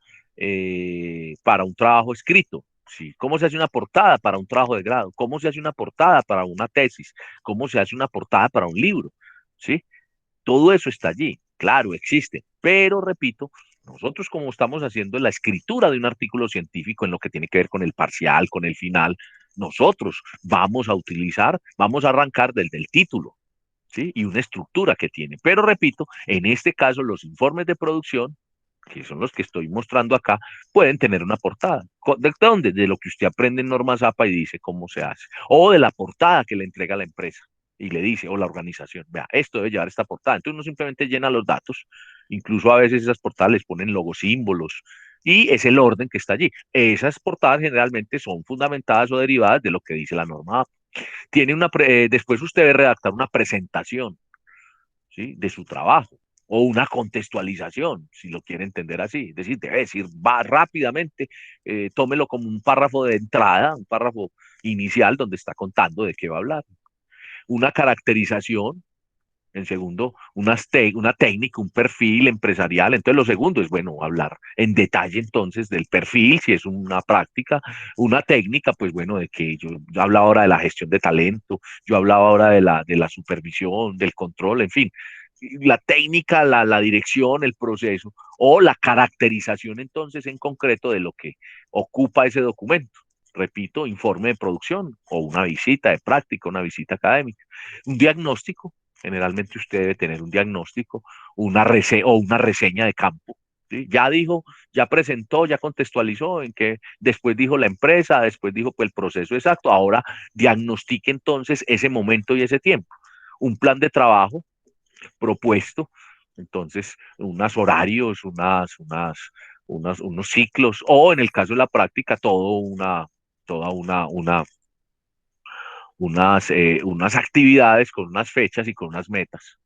para un trabajo escrito, ¿sí? ¿Cómo se hace una portada para un trabajo de grado? ¿Cómo se hace una portada para una tesis? ¿Cómo se hace una portada para un libro? ¿Sí? Todo eso está allí, claro, existe, pero repito, nosotros como estamos haciendo la escritura de un artículo científico en lo que tiene que ver con el parcial, con el final, nosotros vamos a arrancar del título, ¿sí? Y una estructura que tiene. Pero repito, en este caso los informes de producción, que son los que estoy mostrando acá, pueden tener una portada. ¿De dónde? De lo que usted aprende en normas APA y dice cómo se hace. O de la portada que le entrega la empresa y le dice, o la organización, vea, esto debe llevar esta portada. Entonces uno simplemente llena los datos, incluso a veces esas portadas les ponen logos, símbolos, y es el orden que está allí. Esas portadas generalmente son fundamentadas o derivadas de lo que dice la norma APA. Después usted debe redactar una presentación, ¿sí? De su trabajo o una contextualización, si lo quiere entender así. Es decir, debe decir, va rápidamente, tómelo como un párrafo de entrada, un párrafo inicial donde está contando de qué va a hablar. Una caracterización, en segundo, una técnica, un perfil empresarial. Entonces, lo segundo es, bueno, hablar en detalle entonces del perfil, si es una práctica, una técnica, pues bueno, de que yo hablaba ahora de la gestión de talento, yo hablaba ahora de la supervisión, del control, en fin, la técnica, la dirección, el proceso, o la caracterización entonces en concreto de lo que ocupa ese documento. Repito, informe de producción o una visita de práctica, una visita académica. Un diagnóstico, generalmente usted debe tener un diagnóstico, o una reseña de campo. ¿Sí? Ya dijo, ya presentó, ya contextualizó en que después dijo la empresa, después dijo pues, el proceso exacto, ahora diagnostique entonces ese momento y ese tiempo. Un plan de trabajo propuesto, entonces unos horarios, unos ciclos, o en el caso de la práctica, toda unas actividades con unas fechas y con unas metas.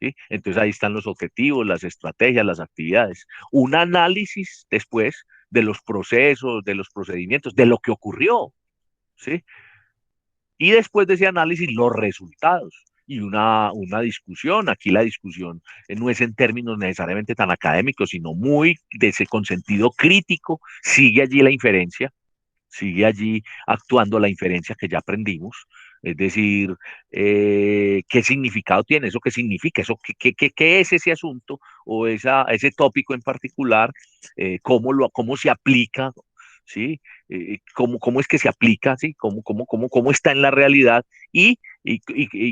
¿Sí? Entonces ahí están los objetivos, las estrategias, las actividades. Un análisis después de los procesos, de los procedimientos, de lo que ocurrió. ¿Sí? Y después de ese análisis, los resultados y una discusión. Aquí la discusión no es en términos necesariamente tan académicos, sino con sentido crítico. Sigue allí la inferencia, sigue allí actuando la inferencia que ya aprendimos. Es decir, ¿qué significado tiene? ¿Eso qué significa? ¿Eso qué es ese asunto o ese tópico en particular? ¿Cómo se aplica? ¿Sí? ¿Cómo es que se aplica? ¿Sí? ¿Cómo está en la realidad? Y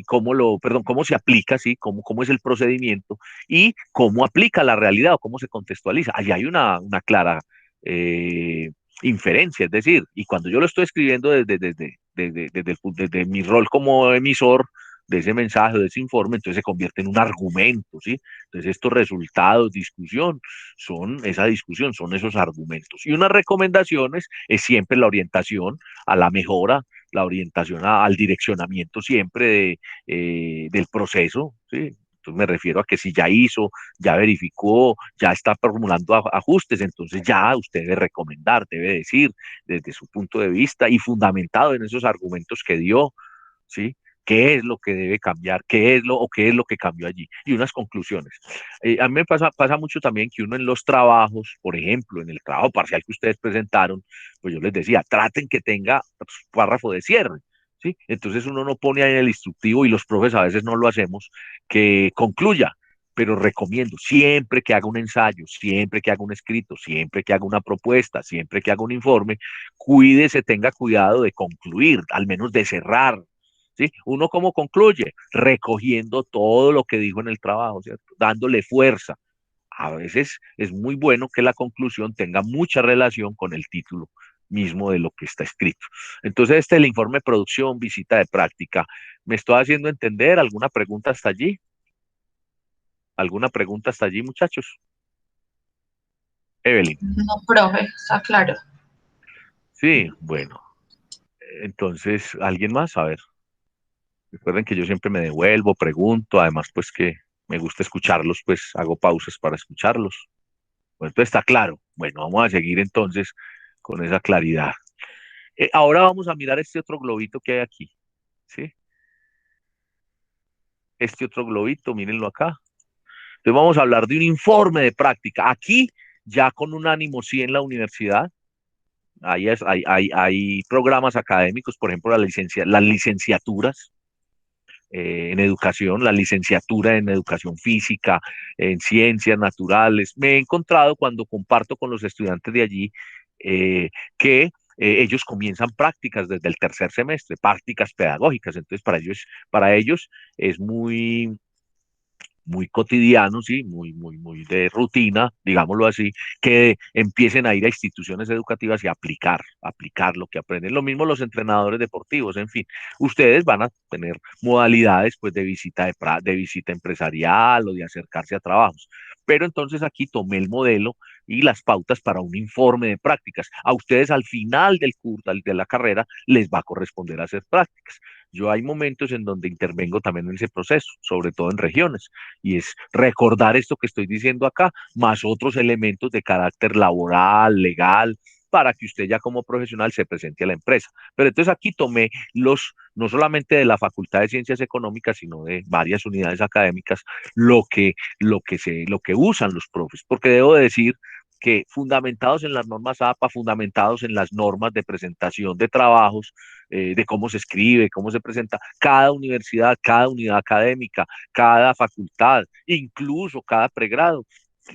cómo se aplica, ¿sí? ¿Cómo es el procedimiento? Y cómo aplica la realidad o cómo se contextualiza. Allí hay una clara eh, inferencia, es decir, y cuando yo lo estoy escribiendo desde mi rol como emisor de ese mensaje, de ese informe, entonces se convierte en un argumento, ¿sí? Entonces estos resultados, esa discusión, son esos argumentos. Y unas recomendaciones es siempre la orientación a la mejora, la orientación al direccionamiento siempre del proceso, ¿sí? Entonces me refiero a que si ya hizo, ya verificó, ya está formulando ajustes, entonces ya usted debe recomendar, debe decir desde su punto de vista y fundamentado en esos argumentos que dio, ¿sí? ¿Qué es lo que debe cambiar? ¿Qué es lo que cambió allí? Y unas conclusiones. A mí me pasa mucho también que uno en los trabajos, por ejemplo, en el trabajo parcial que ustedes presentaron, pues yo les decía, traten que tenga párrafo de cierre. ¿Sí? Entonces uno no pone ahí en el instructivo y los profes a veces no lo hacemos, que concluya, pero recomiendo siempre que haga un ensayo, siempre que haga un escrito, siempre que haga una propuesta, siempre que haga un informe, cuídese, tenga cuidado de concluir, al menos de cerrar. ¿Sí? Uno cómo concluye, recogiendo todo lo que dijo en el trabajo, ¿cierto? Dándole fuerza. A veces es muy bueno que la conclusión tenga mucha relación con el título mismo de lo que está escrito. Entonces, este es el informe de producción, visita de práctica. ¿Me estoy haciendo entender? ¿Alguna pregunta hasta allí? ¿Alguna pregunta hasta allí, muchachos? Evelyn. No, profe, está claro. Sí, bueno. Entonces, ¿alguien más? A ver. Recuerden que yo siempre me devuelvo, pregunto, además pues que me gusta escucharlos, pues hago pausas para escucharlos. Bueno, entonces está claro. Bueno, vamos a seguir entonces con esa claridad. Ahora vamos a mirar este otro globito que hay aquí, ¿sí? Este otro globito, mírenlo acá. Entonces vamos a hablar de un informe de práctica. Aquí, ya con un ánimo sí en la universidad, hay programas académicos, por ejemplo, las licenciaturas, en educación, la licenciatura en educación física, en ciencias naturales. Me he encontrado cuando comparto con los estudiantes de allí eh, que ellos comienzan prácticas desde el tercer semestre, prácticas pedagógicas. Entonces, para ellos es muy cotidianos, ¿sí? Muy de rutina, digámoslo así, que empiecen a ir a instituciones educativas y aplicar lo que aprenden. Lo mismo los entrenadores deportivos, en fin, ustedes van a tener modalidades pues de visita empresarial o de acercarse a trabajos. Pero entonces aquí tomé el modelo y las pautas para un informe de prácticas. A ustedes al final del curso, de la carrera, les va a corresponder hacer prácticas. Yo hay momentos en donde intervengo también en ese proceso, sobre todo en regiones, y es recordar esto que estoy diciendo acá, más otros elementos de carácter laboral, legal, para que usted ya como profesional se presente a la empresa. Pero entonces aquí tomé no solamente de la Facultad de Ciencias Económicas, sino de varias unidades académicas, lo que usan los profes, porque debo decir que fundamentados en las normas APA, fundamentados en las normas de presentación de trabajos, de cómo se escribe, cómo se presenta, cada universidad, cada unidad académica, cada facultad, incluso cada pregrado,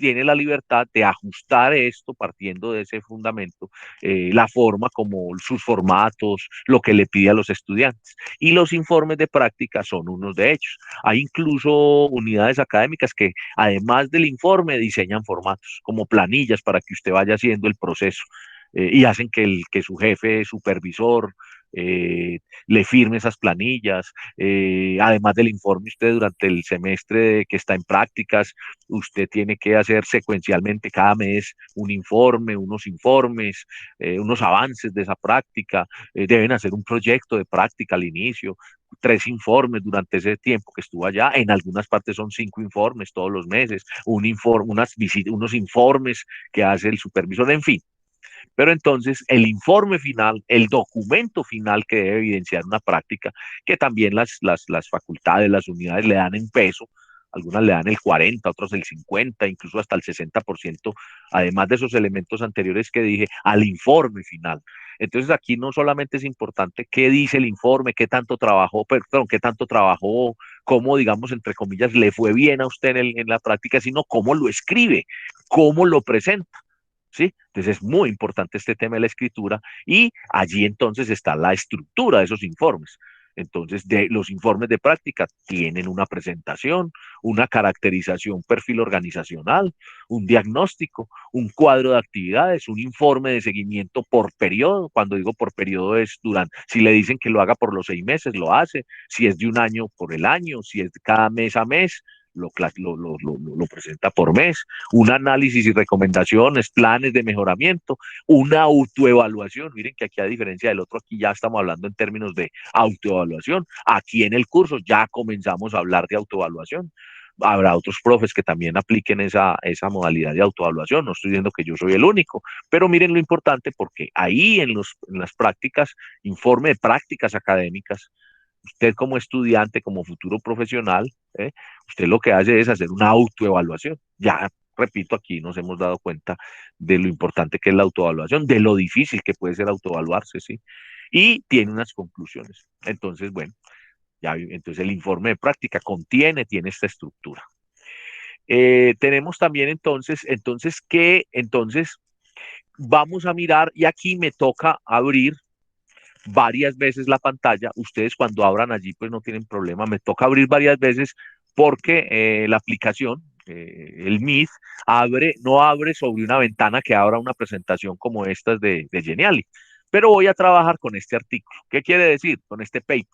tiene la libertad de ajustar esto partiendo de ese fundamento, la forma como sus formatos, lo que le pide a los estudiantes. Y los informes de práctica son unos de ellos. Hay incluso unidades académicas que, además del informe, diseñan formatos como planillas para que usted vaya haciendo el proceso. Y hacen que su jefe, supervisor, le firme esas planillas. Además del informe, usted durante el semestre que está en prácticas, usted tiene que hacer secuencialmente cada mes un informe, unos informes, unos avances de esa práctica. Deben hacer un proyecto de práctica al inicio, 3 informes durante ese tiempo que estuvo allá. En algunas partes son 5 informes todos los meses, unas visitas, unos informes que hace el supervisor, en fin. Pero entonces el informe final, el documento final que debe evidenciar una práctica, que también las facultades, las unidades le dan en peso algunas le dan el 40, otros el 50, incluso hasta el 60%, además de esos elementos anteriores que dije, al informe final. Entonces aquí no solamente es importante qué dice el informe, qué tanto trabajó, perdón, qué tanto trabajó, cómo, digamos, entre comillas, le fue bien a usted en la práctica, sino cómo lo escribe, cómo lo presenta. ¿Sí? Entonces es muy importante este tema de la escritura y allí entonces está la estructura de esos informes. Entonces, los informes de práctica tienen una presentación, una caracterización, perfil organizacional, un diagnóstico, un cuadro de actividades, un informe de seguimiento por periodo. Cuando digo por periodo es durante, si le dicen que lo haga por los 6 meses, lo hace. Si es de un año, por el año. Si es de cada mes a mes, lo presenta por mes, un análisis y recomendaciones, planes de mejoramiento, una autoevaluación. Miren que aquí, a diferencia del otro, aquí ya estamos hablando en términos de autoevaluación. Aquí en el curso ya comenzamos a hablar de autoevaluación. Habrá otros profes que también apliquen esa modalidad de autoevaluación. No estoy diciendo que yo soy el único, pero miren lo importante, porque ahí en las prácticas, informe de prácticas académicas, usted como estudiante, como futuro profesional, usted lo que hace es hacer una autoevaluación. Ya, repito, aquí nos hemos dado cuenta de lo importante que es la autoevaluación, de lo difícil que puede ser autoevaluarse, ¿sí? Y tiene unas conclusiones. Entonces, bueno, ya, entonces el informe de práctica tiene esta estructura. Tenemos también entonces vamos a mirar, y aquí me toca abrir varias veces la pantalla. Ustedes cuando abran allí pues no tienen problema, me toca abrir varias veces porque la aplicación, el Meet, no abre sobre una ventana que abra una presentación como estas de Geniali. Pero voy a trabajar con este artículo. ¿Qué quiere decir? Con este paper.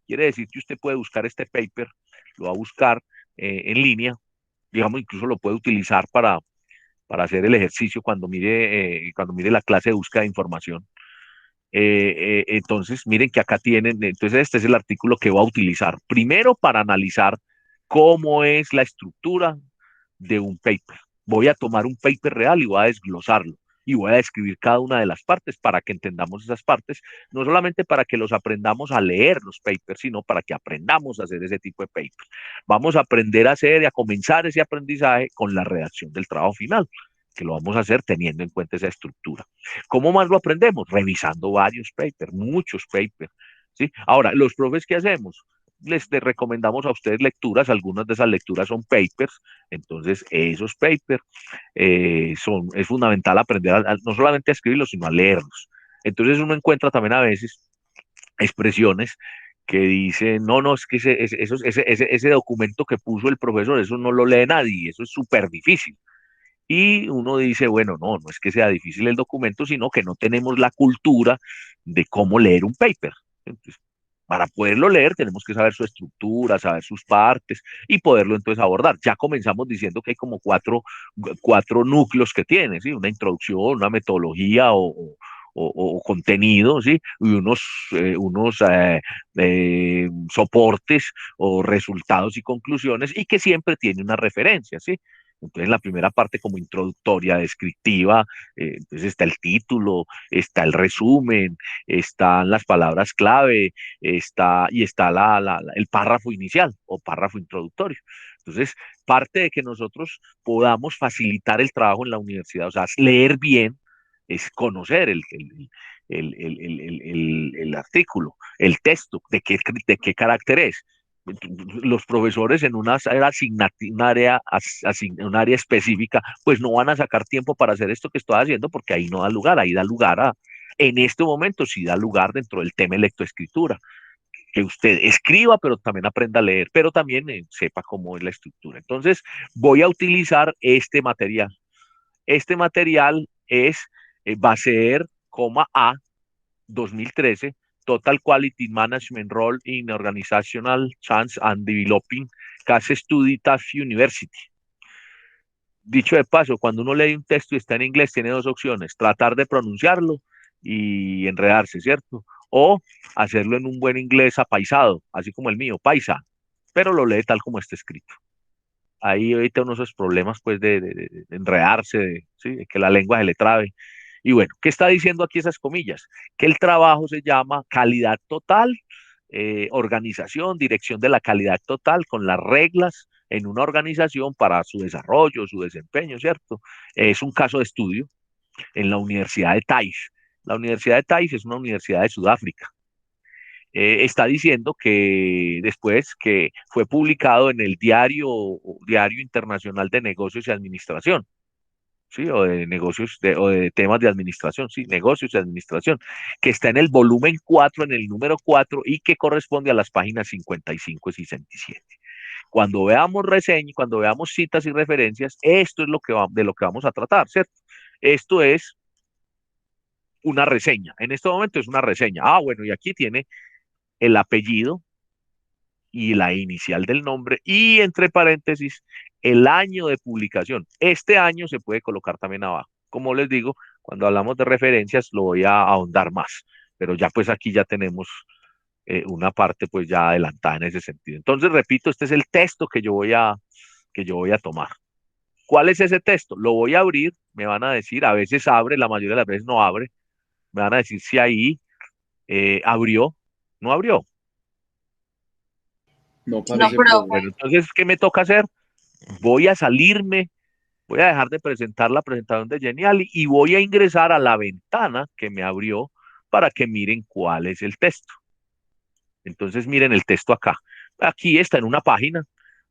Quiere decir que usted puede buscar este paper, lo va a buscar en línea, digamos, incluso lo puede utilizar para hacer el ejercicio cuando mire la clase de búsqueda de información. Entonces, miren que acá tienen, entonces este es el artículo que voy a utilizar primero para analizar cómo es la estructura de un paper. Voy a tomar un paper real y voy a desglosarlo y voy a describir cada una de las partes para que entendamos esas partes, no solamente para que los aprendamos a leer los papers, sino para que aprendamos a hacer ese tipo de papers. Vamos a aprender a hacer y a comenzar ese aprendizaje con la redacción del trabajo final, que lo vamos a hacer teniendo en cuenta esa estructura. ¿Cómo más lo aprendemos? Revisando varios papers, muchos papers, ¿sí? Ahora, los profes, ¿qué hacemos? Les recomendamos a ustedes lecturas, algunas de esas lecturas son papers, entonces esos papers es fundamental aprender no solamente a escribirlos, sino a leerlos. Entonces uno encuentra también a veces expresiones que dicen, no, no, es que ese documento que puso el profesor, eso no lo lee nadie, eso es súper difícil. Y uno dice, bueno, no es que sea difícil el documento, sino que no tenemos la cultura de cómo leer un paper. Entonces, para poderlo leer tenemos que saber su estructura, saber sus partes y poderlo entonces abordar. Ya comenzamos diciendo que hay como cuatro núcleos que tiene, ¿sí? Una introducción, una metodología o contenido, ¿sí? Y unos soportes o resultados y conclusiones, y que siempre tiene una referencia, ¿sí? Entonces, la primera parte como introductoria, descriptiva, entonces está el título, está el resumen, están las palabras clave, está el párrafo inicial o párrafo introductorio. Entonces, parte de que nosotros podamos facilitar el trabajo en la universidad, o sea, leer bien, es conocer el artículo, el texto, de qué carácter es. Los profesores en un área específica, pues no van a sacar tiempo para hacer esto que estoy haciendo, porque ahí no da lugar, ahí da lugar en este momento sí da lugar dentro del tema de lectoescritura, que usted escriba, pero también aprenda a leer, pero también sepa cómo es la estructura. Entonces, voy a utilizar este material. Este material va a ser, A, 2013, Total Quality Management Role in Organizational Change and Developing Case Study TAFE University. Dicho de paso, cuando uno lee un texto y está en inglés, tiene dos opciones: tratar de pronunciarlo y enredarse, ¿cierto? O hacerlo en un buen inglés apaisado, así como el mío, paisa, pero lo lee tal como está escrito. Ahí ahorita uno de esos problemas, pues, de enredarse, ¿sí? De que la lengua se le trabe. Y bueno, ¿qué está diciendo aquí esas comillas? Que el trabajo se llama calidad total, organización, dirección de la calidad total, con las reglas en una organización para su desarrollo, su desempeño, ¿cierto? Es un caso de estudio en la Universidad de Taif. La Universidad de Taif es una universidad de Sudáfrica. Está diciendo que después que fue publicado en el Diario Internacional de Negocios y Administración, ¿sí? O de negocios, o de temas de administración, sí, negocios y administración, que está en el volumen 4, en el número 4, y que corresponde a las páginas 55 y 67. Cuando veamos reseña, cuando veamos citas y referencias, esto es de lo que vamos a tratar, ¿cierto? Esto es una reseña. En este momento es una reseña. Ah, bueno, y aquí tiene el apellido y la inicial del nombre y entre paréntesis el año de publicación. Este año se puede colocar también abajo. Como les digo, cuando hablamos de referencias lo voy a ahondar más, pero ya pues aquí ya tenemos una parte pues ya adelantada en ese sentido. Entonces, repito, este es el texto que yo voy a tomar. ¿Cuál es ese texto? Lo voy a abrir, me van a decir, a veces abre, la mayoría de las veces no abre, me van a decir si ahí abrió, no abrió. No No, parece, profe. profe. Bueno, entonces, ¿qué me toca hacer? Voy a salirme, voy a dejar de presentar la presentación de Geniali y voy a ingresar a la ventana que me abrió para que miren cuál es el texto. Entonces, miren el texto acá. Aquí está en una página.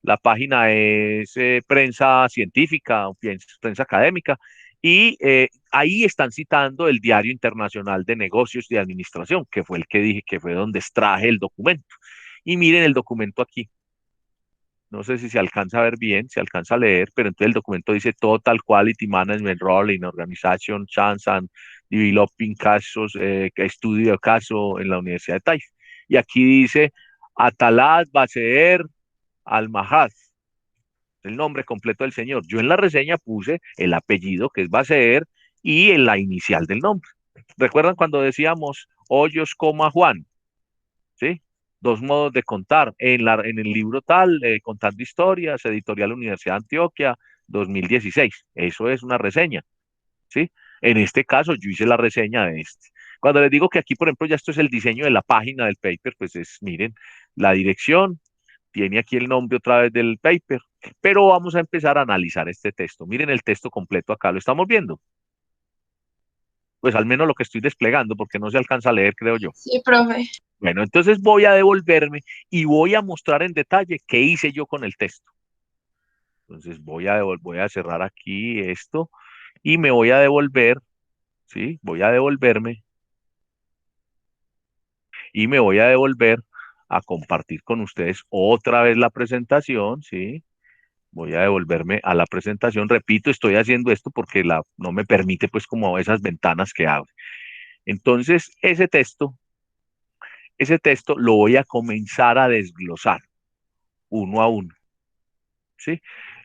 La página es prensa científica, prensa académica, y ahí están citando el Diario Internacional de Negocios y Administración, que fue el que dije que fue donde extraje el documento. Y miren el documento aquí. No sé si se alcanza a ver bien, se alcanza a leer, pero entonces el documento dice Total Quality Management Role in Organization, Chance and Developing Casos, estudio de caso en la Universidad de Taif. Y aquí dice Atalat Baseer Al-Mahad, el nombre completo del señor. Yo en la reseña puse el apellido, que es Baseer, y en la inicial del nombre. ¿Recuerdan cuando decíamos Hoyos, Juan? ¿Sí? Dos modos de contar. En el libro tal, Contando Historias, editorial Universidad de Antioquia, 2016. Eso es una reseña, ¿sí? En este caso, yo hice la reseña de este. Cuando les digo que aquí, por ejemplo, ya esto es el diseño de la página del paper, pues miren, la dirección, tiene aquí el nombre otra vez del paper, pero vamos a empezar a analizar este texto. Miren el texto completo acá, ¿lo estamos viendo? Pues al menos lo que estoy desplegando, porque no se alcanza a leer, creo yo. Sí, profe. Bueno, entonces voy a devolverme y voy a mostrar en detalle qué hice yo con el texto. Entonces voy a cerrar aquí esto y me voy a devolver, ¿sí? Voy a devolverme y me voy a devolver a compartir con ustedes otra vez la presentación, ¿sí? Voy a devolverme a la presentación. Repito, estoy haciendo esto porque no me permite pues como esas ventanas que abre. Entonces, ese texto lo voy a comenzar a desglosar uno a uno. ¿Sí?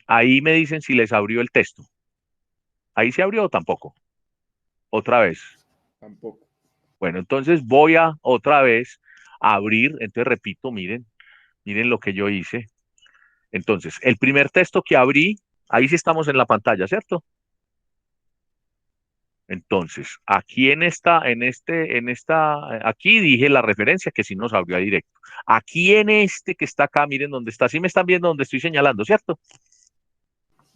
Ahí me dicen si les abrió el texto. ¿Ahí se abrió o tampoco? Otra vez. Tampoco. Bueno, entonces voy a otra vez a abrir. Entonces repito, miren lo que yo hice. Entonces, el primer texto que abrí, ahí sí estamos en la pantalla, ¿cierto? Entonces, aquí aquí dije la referencia que sí nos abrió a directo. Aquí en este que está acá, miren dónde está. Sí me están viendo donde estoy señalando, ¿cierto?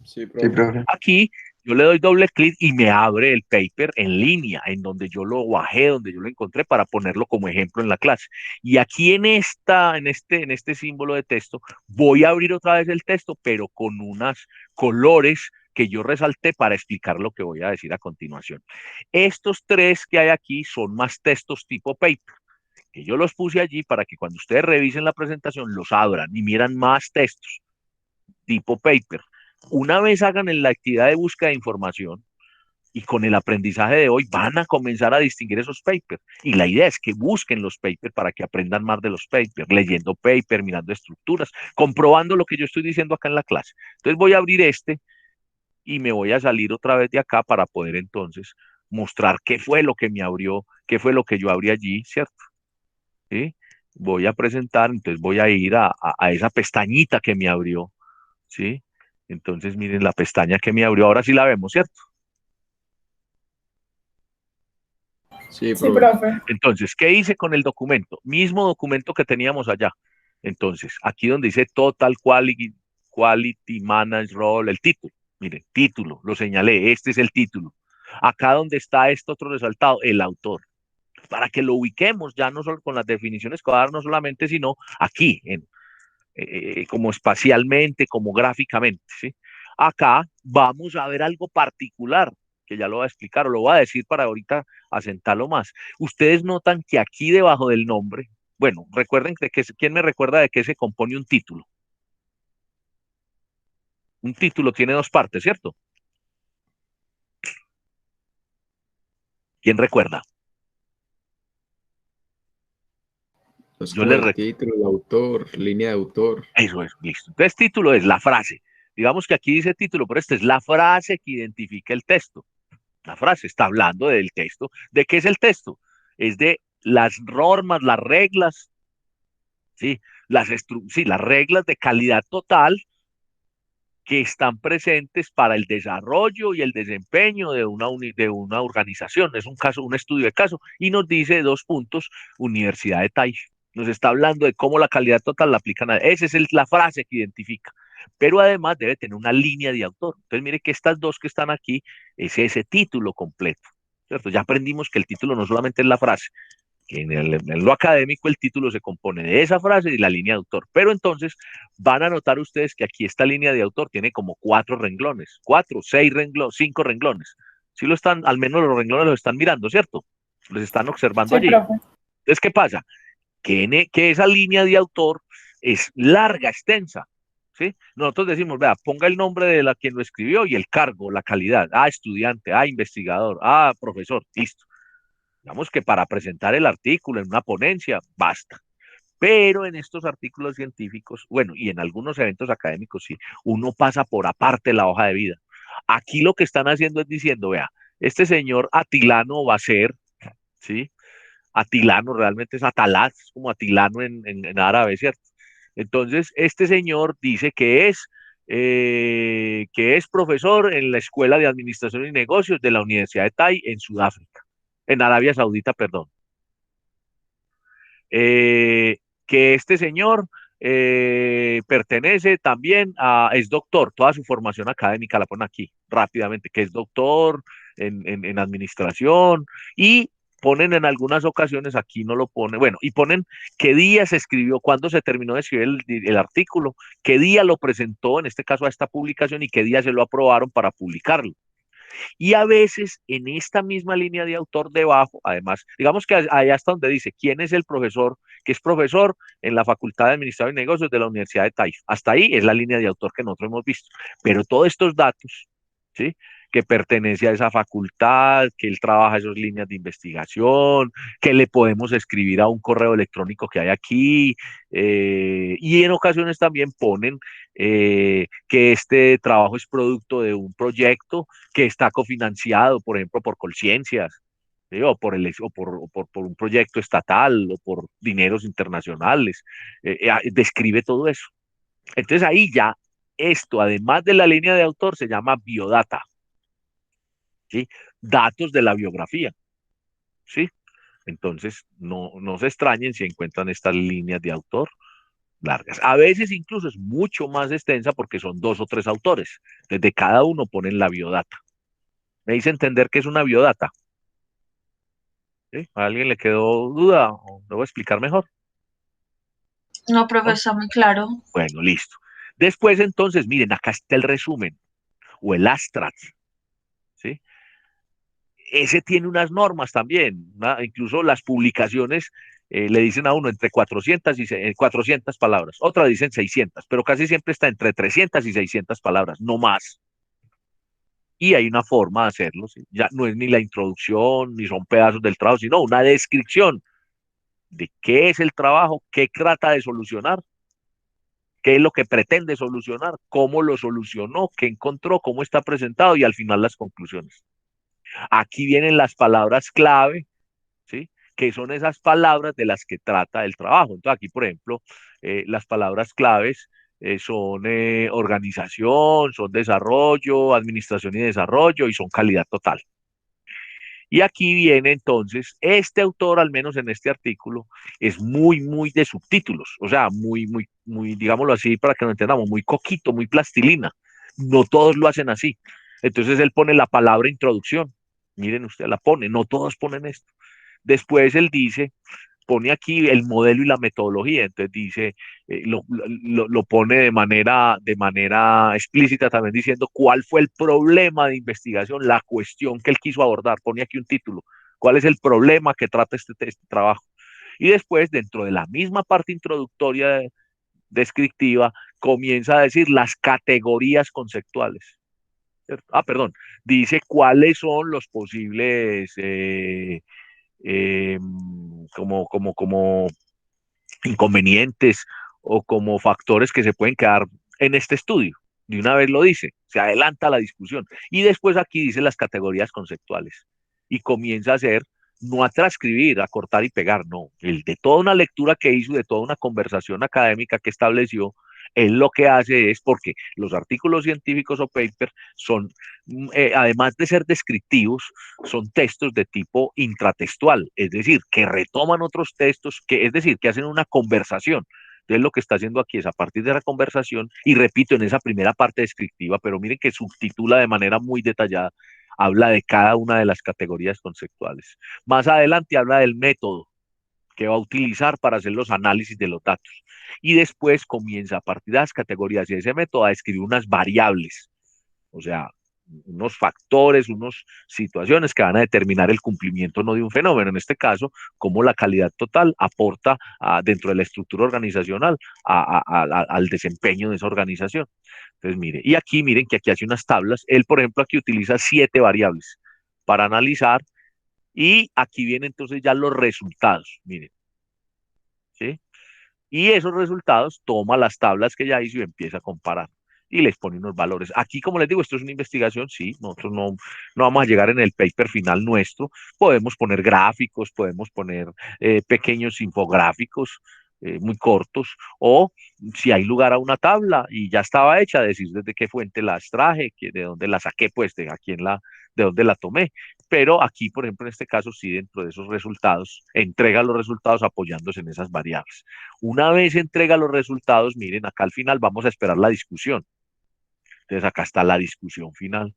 Sí, Sí, profe. profe. Aquí yo le doy doble clic y me abre el paper en línea, en donde yo lo bajé, donde yo lo encontré para ponerlo como ejemplo en la clase. Y aquí en este símbolo de texto, voy a abrir otra vez el texto, pero con unos colores que yo resalté para explicar lo que voy a decir a continuación. Estos tres que hay aquí son más textos tipo paper, que yo los puse allí para que cuando ustedes revisen la presentación los abran y miran más textos tipo paper. Una vez hagan la actividad de búsqueda de información y con el aprendizaje de hoy van a comenzar a distinguir esos papers. Y la idea es que busquen los papers para que aprendan más de los papers, leyendo papers, mirando estructuras, comprobando lo que yo estoy diciendo acá en la clase. Entonces voy a abrir este y me voy a salir otra vez de acá para poder entonces mostrar qué fue lo que me abrió, qué fue lo que yo abrí allí, ¿cierto? ¿Sí? Voy a presentar, entonces voy a ir a esa pestañita que me abrió, ¿sí? Entonces, miren la pestaña que me abrió, ahora sí la vemos, ¿cierto? Sí, Sí, profe. profe. Entonces, ¿qué hice con el documento? Mismo documento que teníamos allá. Entonces, aquí donde dice Total Quality Quality Management Role, el título. Miren, título, lo señalé, este es el título. Acá donde está esto otro resaltado, el autor. Para que lo ubiquemos ya no solo con las definiciones que va a dar, no solamente, sino aquí, como espacialmente, como gráficamente, ¿sí? Acá vamos a ver algo particular, que ya lo voy a explicar, o lo voy a decir para ahorita asentarlo más. Ustedes notan que aquí debajo del nombre, bueno, recuerden ¿quién me recuerda de qué se compone un título? Un título tiene dos partes, ¿cierto? ¿Quién recuerda? Es Yo como les el recuerdo. título, el autor, línea de autor. Eso es, listo. Entonces, título es la frase. Digamos que aquí dice título, pero esta es la frase que identifica el texto. La frase está hablando del texto. ¿De qué es el texto? Es de las normas, las reglas, ¿sí? Sí, las reglas de calidad total que están presentes para el desarrollo y el desempeño de de una organización. Es un caso, un estudio de caso, y nos dice dos puntos, Universidad de Taif. Nos está hablando de cómo la calidad total la aplican a... Esa es la frase que identifica. Pero además debe tener una línea de autor. Entonces, mire que estas dos que están aquí es ese título completo, ¿cierto? Ya aprendimos que el título no solamente es la frase, que en lo académico el título se compone de esa frase y la línea de autor. Pero entonces van a notar ustedes que aquí esta línea de autor tiene como 4 renglones, 6 renglones, 5 renglones. Si lo están, al menos los renglones los están mirando, ¿cierto? Los están observando Sí, allí. profe. Entonces, ¿qué pasa? Que esa línea de autor es larga, extensa. ¿Sí? Nosotros decimos, vea, ponga el nombre de quien lo escribió y el cargo, la calidad. Estudiante, investigador, profesor, listo. Digamos que para presentar el artículo en una ponencia, basta. Pero en estos artículos científicos, bueno, y en algunos eventos académicos, sí, uno pasa por aparte la hoja de vida. Aquí lo que están haciendo es diciendo, vea, este señor Atilano va a ser, ¿sí? Atilano realmente es Atalaz, es como Atilano en árabe, ¿cierto? Entonces, este señor dice que es profesor en la Escuela de Administración y Negocios de la Universidad de Tai en Sudáfrica, en Arabia Saudita, perdón. Eh, que este señor pertenece también es doctor, toda su formación académica la ponen aquí rápidamente, que es doctor en administración y ponen en algunas ocasiones, aquí no lo pone, bueno, y ponen qué día se escribió, cuándo se terminó de escribir el artículo, qué día lo presentó, en este caso a esta publicación, y qué día se lo aprobaron para publicarlo. Y a veces en esta misma línea de autor debajo, además, digamos que allá hasta donde dice quién es el profesor, que es profesor en la Facultad de Administración y Negocios de la Universidad de Taif. Hasta ahí es la línea de autor que nosotros hemos visto. Pero todos estos datos, ¿sí? Que pertenece a esa facultad, que él trabaja esas líneas de investigación, que le podemos escribir a un correo electrónico que hay aquí, y en ocasiones también ponen que este trabajo es producto de un proyecto que está cofinanciado, por ejemplo, por Colciencias, ¿sí? Por un proyecto estatal o por dineros internacionales. Describe todo eso. Entonces ahí ya esto, además de la línea de autor, se llama biodata, ¿sí? Datos de la biografía, ¿sí? Entonces no se extrañen si encuentran estas líneas de autor largas. A veces incluso es mucho más extensa porque son 2 o 3 autores. Desde cada uno ponen la biodata. Me dice entender que es una biodata. ¿Sí? ¿A alguien le quedó duda? ¿O debo explicar mejor? No, profe, ¿No? está muy claro. Bueno, listo. Después, entonces, miren, acá está el resumen o el abstract, ¿sí? Ese tiene unas normas también, incluso las publicaciones le dicen a uno entre 400 palabras, otra dicen 600, pero casi siempre está entre 300 y 600 palabras, no más. Y hay una forma de hacerlo, ¿sí? Ya no es ni la introducción, ni son pedazos del trabajo, sino una descripción de qué es el trabajo, qué trata de solucionar, qué es lo que pretende solucionar, cómo lo solucionó, qué encontró, cómo está presentado y al final las conclusiones. Aquí vienen las palabras clave, ¿sí? Que son esas palabras de las que trata el trabajo. Entonces aquí, por ejemplo, las palabras claves son organización, son desarrollo, administración y desarrollo y son calidad total. Y aquí viene entonces, este autor, al menos en este artículo, es muy de subtítulos, o sea, muy, digámoslo así, para que lo entendamos, muy coquito, muy plastilina. No todos lo hacen así. Entonces él pone la palabra introducción. Miren, usted la pone, no todos ponen esto. Después él dice, pone aquí el modelo y la metodología, entonces dice, lo pone de manera explícita también diciendo cuál fue el problema de investigación, la cuestión que él quiso abordar, pone aquí un título, cuál es el problema que trata este trabajo. Y después, dentro de la misma parte introductoria descriptiva, comienza a decir las categorías conceptuales. ¿Cierto? Perdón, dice cuáles son los posibles eh, como inconvenientes o como factores que se pueden quedar en este estudio. De una vez lo dice, se adelanta la discusión. Y después aquí dice las categorías conceptuales. Y comienza a hacer, no a transcribir, a cortar y pegar, no. El de toda una lectura que hizo, de toda una conversación académica que estableció, él lo que hace es, porque los artículos científicos o papers son, además de ser descriptivos, son textos de tipo intratextual, es decir, que retoman otros textos, es decir, que hacen una conversación. Entonces lo que está haciendo aquí es a partir de la conversación, y repito, en esa primera parte descriptiva, pero miren que subtitula de manera muy detallada, habla de cada una de las categorías conceptuales. Más adelante habla del método que va a utilizar para hacer los análisis de los datos. Y después comienza a partir de las categorías y de ese método a describir unas variables, o sea, unos factores, unas situaciones que van a determinar el cumplimiento no de un fenómeno, en este caso, cómo la calidad total aporta dentro de la estructura organizacional al desempeño de esa organización. Entonces, mire, y aquí miren que aquí hace unas tablas, él, por ejemplo, aquí utiliza 7 variables para analizar, y aquí vienen entonces ya los resultados, miren, ¿sí? Y esos resultados toma las tablas que ya hizo y empieza a comparar y les pone unos valores. Aquí, como les digo, esto es una investigación, sí, nosotros no vamos a llegar en el paper final nuestro, podemos poner gráficos, podemos poner pequeños infográficos muy cortos, o si hay lugar a una tabla y ya estaba hecha, decir desde qué fuente la extraje, de dónde la saqué, pues de dónde la tomé. Pero aquí, por ejemplo, en este caso, sí, dentro de esos resultados, entrega los resultados apoyándose en esas variables. Una vez entrega los resultados, miren, acá al final vamos a esperar la discusión. Entonces acá está la discusión final.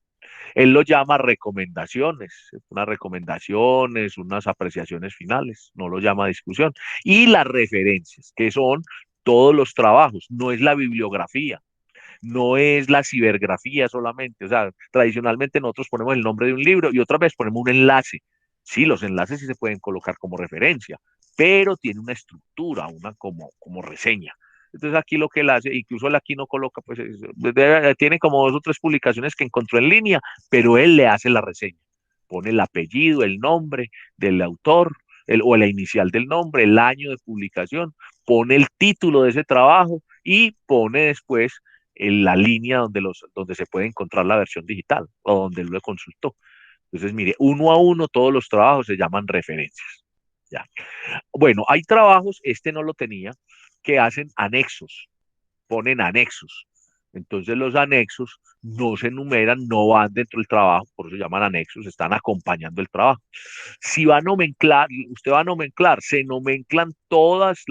Él lo llama recomendaciones, unas recomendaciones, unas apreciaciones finales, no lo llama discusión. Y las referencias, que son todos los trabajos, no es la bibliografía, no es la cibergrafía solamente. O sea, tradicionalmente nosotros ponemos el nombre de un libro y otra vez ponemos un enlace. Sí, los enlaces sí se pueden colocar como referencia, pero tiene una estructura, una como reseña. Entonces aquí lo que él hace, incluso él aquí no coloca, pues tiene como 2 o 3 publicaciones que encontró en línea, pero él le hace la reseña. Pone el apellido, el nombre del autor, o la inicial del nombre, el año de publicación, pone el título de ese trabajo y pone después en la línea donde se puede encontrar la versión digital o donde lo consultó. Entonces, mire, uno a uno todos los trabajos se llaman referencias. Ya. Bueno, hay trabajos, este no lo tenía, que hacen anexos, ponen anexos. Entonces los anexos no se enumeran, no van dentro del trabajo, por eso se llaman anexos, están acompañando el trabajo. Si va a nomenclar, usted va a nomenclar, se nomenclan todas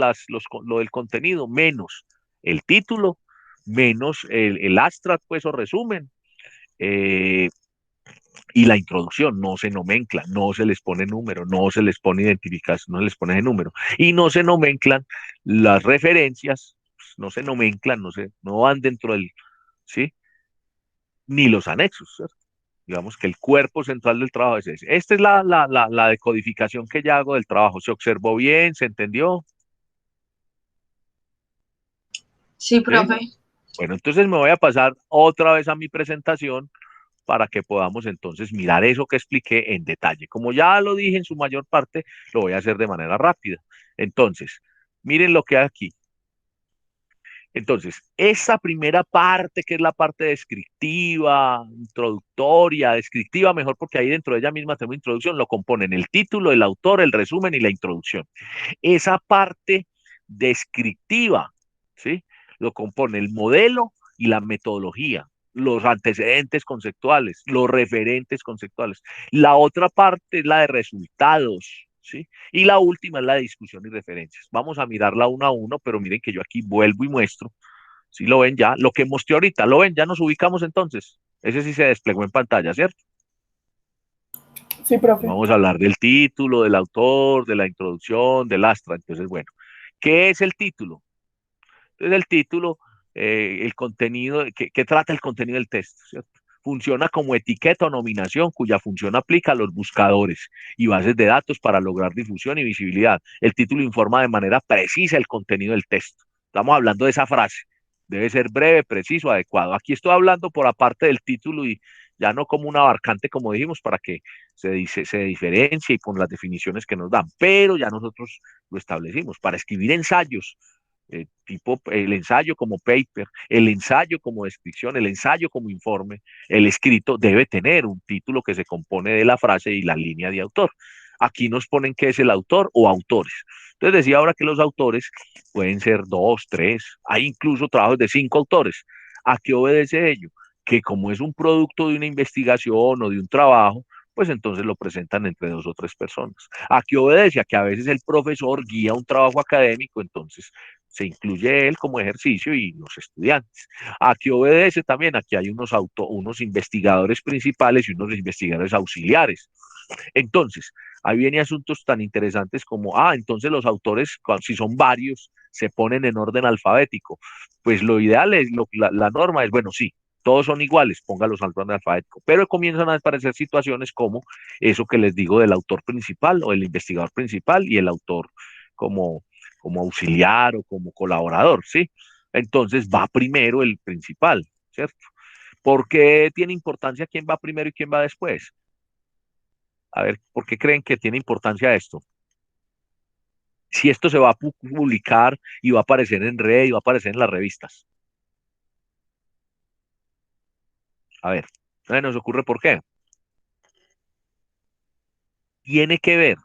lo del contenido, menos el título, menos el abstract, pues, o resumen, eh, y la introducción. No se nomencla, no se les pone número, no se les pone identificación, no se les pone ese número. Y no se nomenclan las referencias, no se nomenclan, no van dentro del, ¿sí? Ni los anexos, ¿cierto? Digamos que el cuerpo central del trabajo es ese. Esta es la decodificación que ya hago del trabajo. ¿Se observó bien? ¿Se entendió? Sí, ¿Sí? profe. Bueno, entonces me voy a pasar otra vez a mi presentación para que podamos entonces mirar eso que expliqué en detalle. Como ya lo dije en su mayor parte, lo voy a hacer de manera rápida. Entonces, miren lo que hay aquí. Entonces, esa primera parte, que es la parte descriptiva, introductoria, descriptiva mejor, porque ahí dentro de ella misma tenemos introducción, lo componen el título, el autor, el resumen y la introducción. Esa parte descriptiva, ¿sí? Lo compone el modelo y la metodología. los antecedentes conceptuales, los referentes conceptuales. La otra parte es la de resultados, ¿sí? Y la última es la de discusión y referencias. Vamos a mirarla uno a uno, pero miren que yo aquí vuelvo y muestro. Si lo ven ya, lo que mostré ahorita, lo ven, ya nos ubicamos entonces. Ese sí se desplegó en pantalla, ¿cierto? Sí, profe. Vamos a hablar del título, del autor, de la introducción, del astra. Entonces, bueno, ¿qué es el título? Entonces, el título, el contenido, ¿qué trata el contenido del texto? ¿Cierto? Funciona como etiqueta o nominación cuya función aplica a los buscadores y bases de datos para lograr difusión y visibilidad. El título informa de manera precisa el contenido del texto. Estamos hablando de esa frase. Debe ser breve, preciso, adecuado. Aquí estoy hablando por aparte del título y ya no como un abarcante, como dijimos, para que se diferencie y con las definiciones que nos dan. Pero ya nosotros lo establecimos. Para escribir ensayos, tipo el ensayo como paper, el ensayo como descripción, el ensayo como informe, el escrito debe tener un título que se compone de la frase y la línea de autor. Aquí nos ponen qué es el autor o autores. Entonces decía ahora que los autores pueden ser dos, tres, hay incluso trabajos de 5 autores. ¿A qué obedece ello? Que como es un producto de una investigación o de un trabajo, pues entonces lo presentan entre 2 o 3 personas. ¿A qué obedece? A que a veces el profesor guía un trabajo académico, entonces se incluye él como ejercicio y los estudiantes. ¿A qué obedece también? Aquí hay unos investigadores principales y unos investigadores auxiliares. Entonces, ahí viene asuntos tan interesantes como, entonces los autores, si son varios, se ponen en orden alfabético. Pues lo ideal es, la norma es, bueno, sí, todos son iguales, póngalos al orden alfabético, pero comienzan a aparecer situaciones como eso que les digo del autor principal o el investigador principal y el autor como, como auxiliar o como colaborador, ¿sí? Entonces va primero el principal, ¿cierto? ¿Por qué tiene importancia quién va primero y quién va después? A ver, ¿por qué creen que tiene importancia esto? Si esto se va a publicar y va a aparecer en red y va a aparecer en las revistas. A ver, ¿no nos ocurre por qué? Tiene que ver,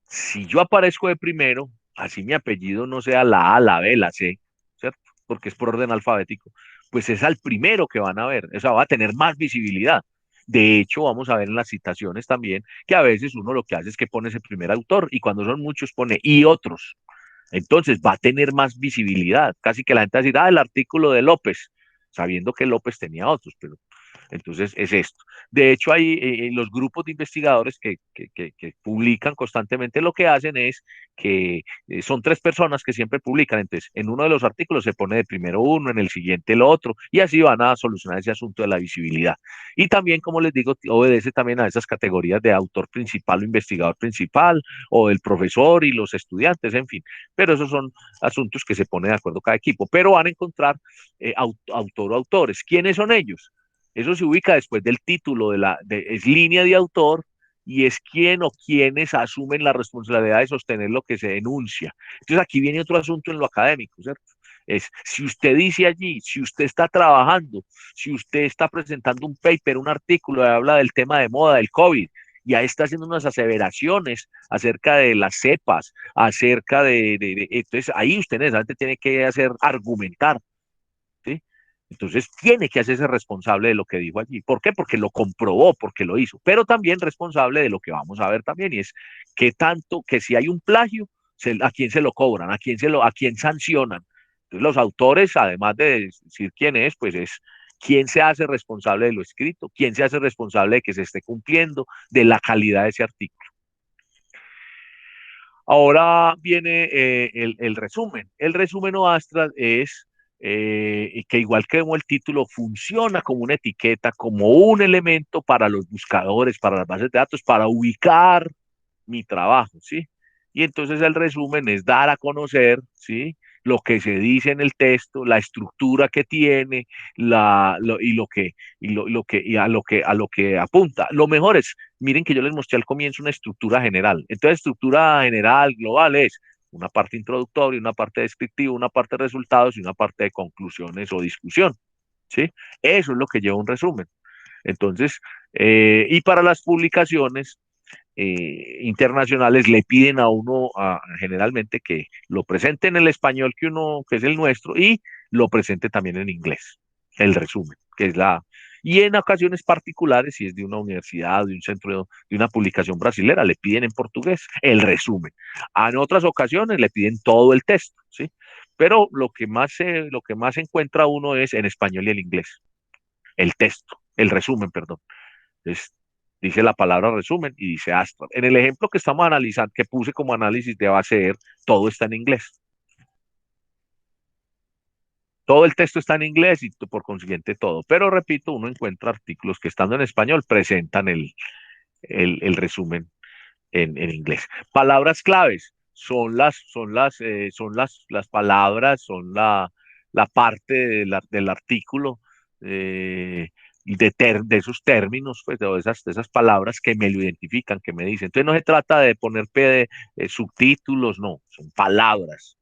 si yo aparezco de primero, así mi apellido no sea la A, la B, la C, ¿cierto? Porque es por orden alfabético, pues es al primero que van a ver, o sea, va a tener más visibilidad. De hecho, vamos a ver en las citaciones también que a veces uno lo que hace es que pone ese primer autor y cuando son muchos pone y otros. Entonces va a tener más visibilidad. Casi que la gente va a decir, el artículo de López, sabiendo que López tenía otros, pero entonces es esto. De hecho, hay los grupos de investigadores que publican constantemente lo que hacen es que son 3 personas que siempre publican. Entonces, en uno de los artículos se pone de primero uno, en el siguiente el otro, y así van a solucionar ese asunto de la visibilidad. Y también, como les digo, obedece también a esas categorías de autor principal o investigador principal, o del profesor y los estudiantes, en fin. Pero esos son asuntos que se pone de acuerdo cada equipo. Pero van a encontrar autor o autores. ¿Quiénes son ellos? Eso se ubica después del título, es línea de autor y es quién o quienes asumen la responsabilidad de sostener lo que se denuncia. Entonces aquí viene otro asunto en lo académico, ¿cierto? Es si usted dice allí, si usted está trabajando, si usted está presentando un paper, un artículo que habla del tema de moda, del COVID, y ahí está haciendo unas aseveraciones acerca de las cepas, acerca entonces ahí usted necesariamente tiene que hacer argumentar, ¿sí? Entonces tiene que hacerse responsable de lo que dijo allí. ¿Por qué? Porque lo comprobó, porque lo hizo, pero también responsable de lo que vamos a ver también, y es que tanto, que si hay un plagio, a quién se lo cobran, a quién sancionan. Entonces los autores, además de decir quién es, pues es quién se hace responsable de lo escrito, quién se hace responsable de que se esté cumpliendo, de la calidad de ese artículo. Ahora viene el resumen. El resumen o Astra es que igual que como el título, funciona como una etiqueta, como un elemento para los buscadores, para las bases de datos, para ubicar mi trabajo, ¿sí? Y entonces el resumen es dar a conocer, ¿sí? Lo que se dice en el texto, la estructura que tiene, y lo que, y a lo que apunta. Lo mejor es, miren que yo les mostré al comienzo una estructura general. Entonces, estructura general, global es una parte introductoria, una parte descriptiva, una parte de resultados y una parte de conclusiones o discusión, ¿sí? Eso es lo que lleva un resumen. Entonces, y para las publicaciones, internacionales le piden a uno generalmente que lo presente en el español que es el nuestro y lo presente también en inglés, el resumen. que es la... Y en ocasiones particulares, si es de una universidad, de un centro, de una publicación brasilera, le piden en portugués el resumen. En otras ocasiones le piden todo el texto, ¿sí? Pero lo que más se encuentra uno es en español y en inglés, el texto, el resumen, perdón. Entonces, dice la palabra resumen y dice Astra. En el ejemplo que estamos analizando, que puse como análisis de base, todo está en inglés. Todo el texto está en inglés y por consiguiente todo. Pero repito, uno encuentra artículos que estando en español presentan el resumen en inglés. Palabras claves son las palabras, son la parte del artículo de esos términos, pues, de esas palabras que me lo identifican, que me dicen. Entonces no se trata de poner subtítulos, no, son palabras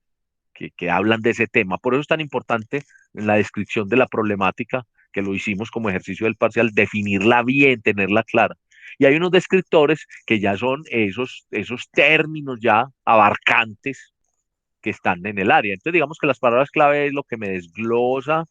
que hablan de ese tema. Por eso es tan importante en la descripción de la problemática, que lo hicimos como ejercicio del parcial, definirla bien, tenerla clara. Y hay unos descriptores que ya son esos términos ya abarcantes que están en el área. Entonces, digamos que las palabras clave es lo que me desglosa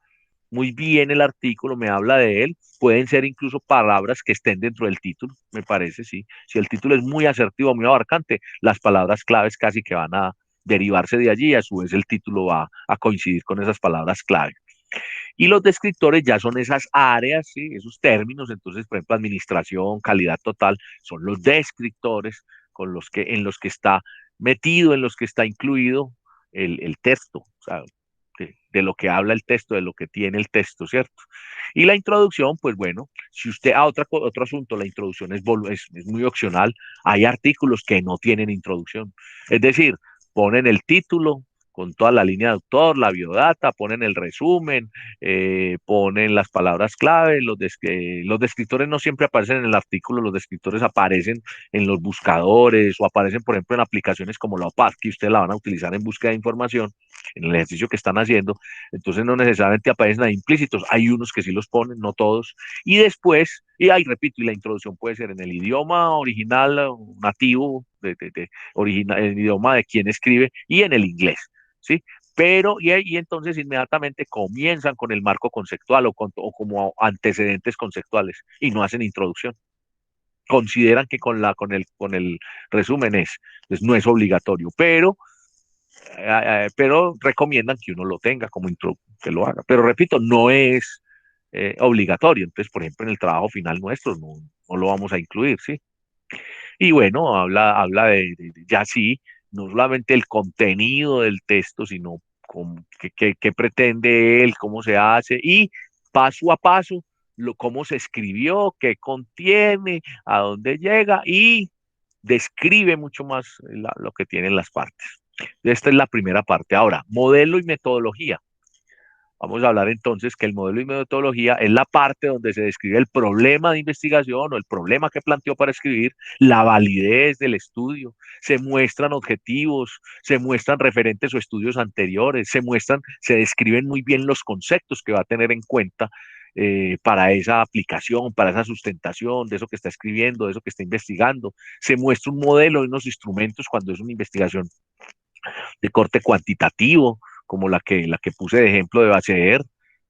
muy bien el artículo, me habla de él. Pueden ser incluso palabras que estén dentro del título, me parece, sí. Si el título es muy asertivo, muy abarcante, las palabras claves casi que van a derivarse de allí y a su vez el título va a coincidir con esas palabras clave. Y los descriptores ya son esas áreas, ¿sí? Esos términos. Entonces, por ejemplo, administración, calidad total, son los descriptores en los que está metido, en los que está incluido el texto, o sea, de lo que habla el texto, de lo que tiene el texto, ¿cierto? Y la introducción, pues bueno, si usted, otro asunto, la introducción es muy opcional. Hay artículos que no tienen introducción. Es decir, ponen el título con toda la línea de autor, la biodata, ponen el resumen, ponen las palabras clave. Los descriptores no siempre aparecen en el artículo, los descriptores aparecen en los buscadores o aparecen, por ejemplo, en aplicaciones como la OPAD, que ustedes la van a utilizar en búsqueda de información, en el ejercicio que están haciendo. Entonces no necesariamente aparecen ahí implícitos, hay unos que sí los ponen, no todos. Y después, y ahí repito, y la introducción puede ser en el idioma original, nativo, el idioma de quien escribe, y en el inglés, ¿sí? Pero, y entonces inmediatamente comienzan con el marco conceptual o como antecedentes conceptuales y no hacen introducción. Consideran que con el resumen pues no es obligatorio, pero recomiendan que uno lo tenga como intro, que lo haga. Pero repito, no es obligatorio. Entonces, por ejemplo, en el trabajo final nuestro no lo vamos a incluir, ¿sí? Y bueno, habla ya sí, no solamente el contenido del texto, sino qué pretende él, cómo se hace y paso a paso, cómo se escribió, qué contiene, a dónde llega y describe mucho más lo que tienen las partes. Esta es la primera parte. Ahora, modelo y metodología. Vamos a hablar entonces que el modelo y metodología es la parte donde se describe el problema de investigación o el problema que planteó para escribir, la validez del estudio, se muestran objetivos, se muestran referentes o estudios anteriores, se describen muy bien los conceptos que va a tener en cuenta para esa aplicación, para esa sustentación de eso que está escribiendo, de eso que está investigando. Se muestra un modelo y unos instrumentos cuando es una investigación de corte cuantitativo, como la que puse de ejemplo de Bacheer.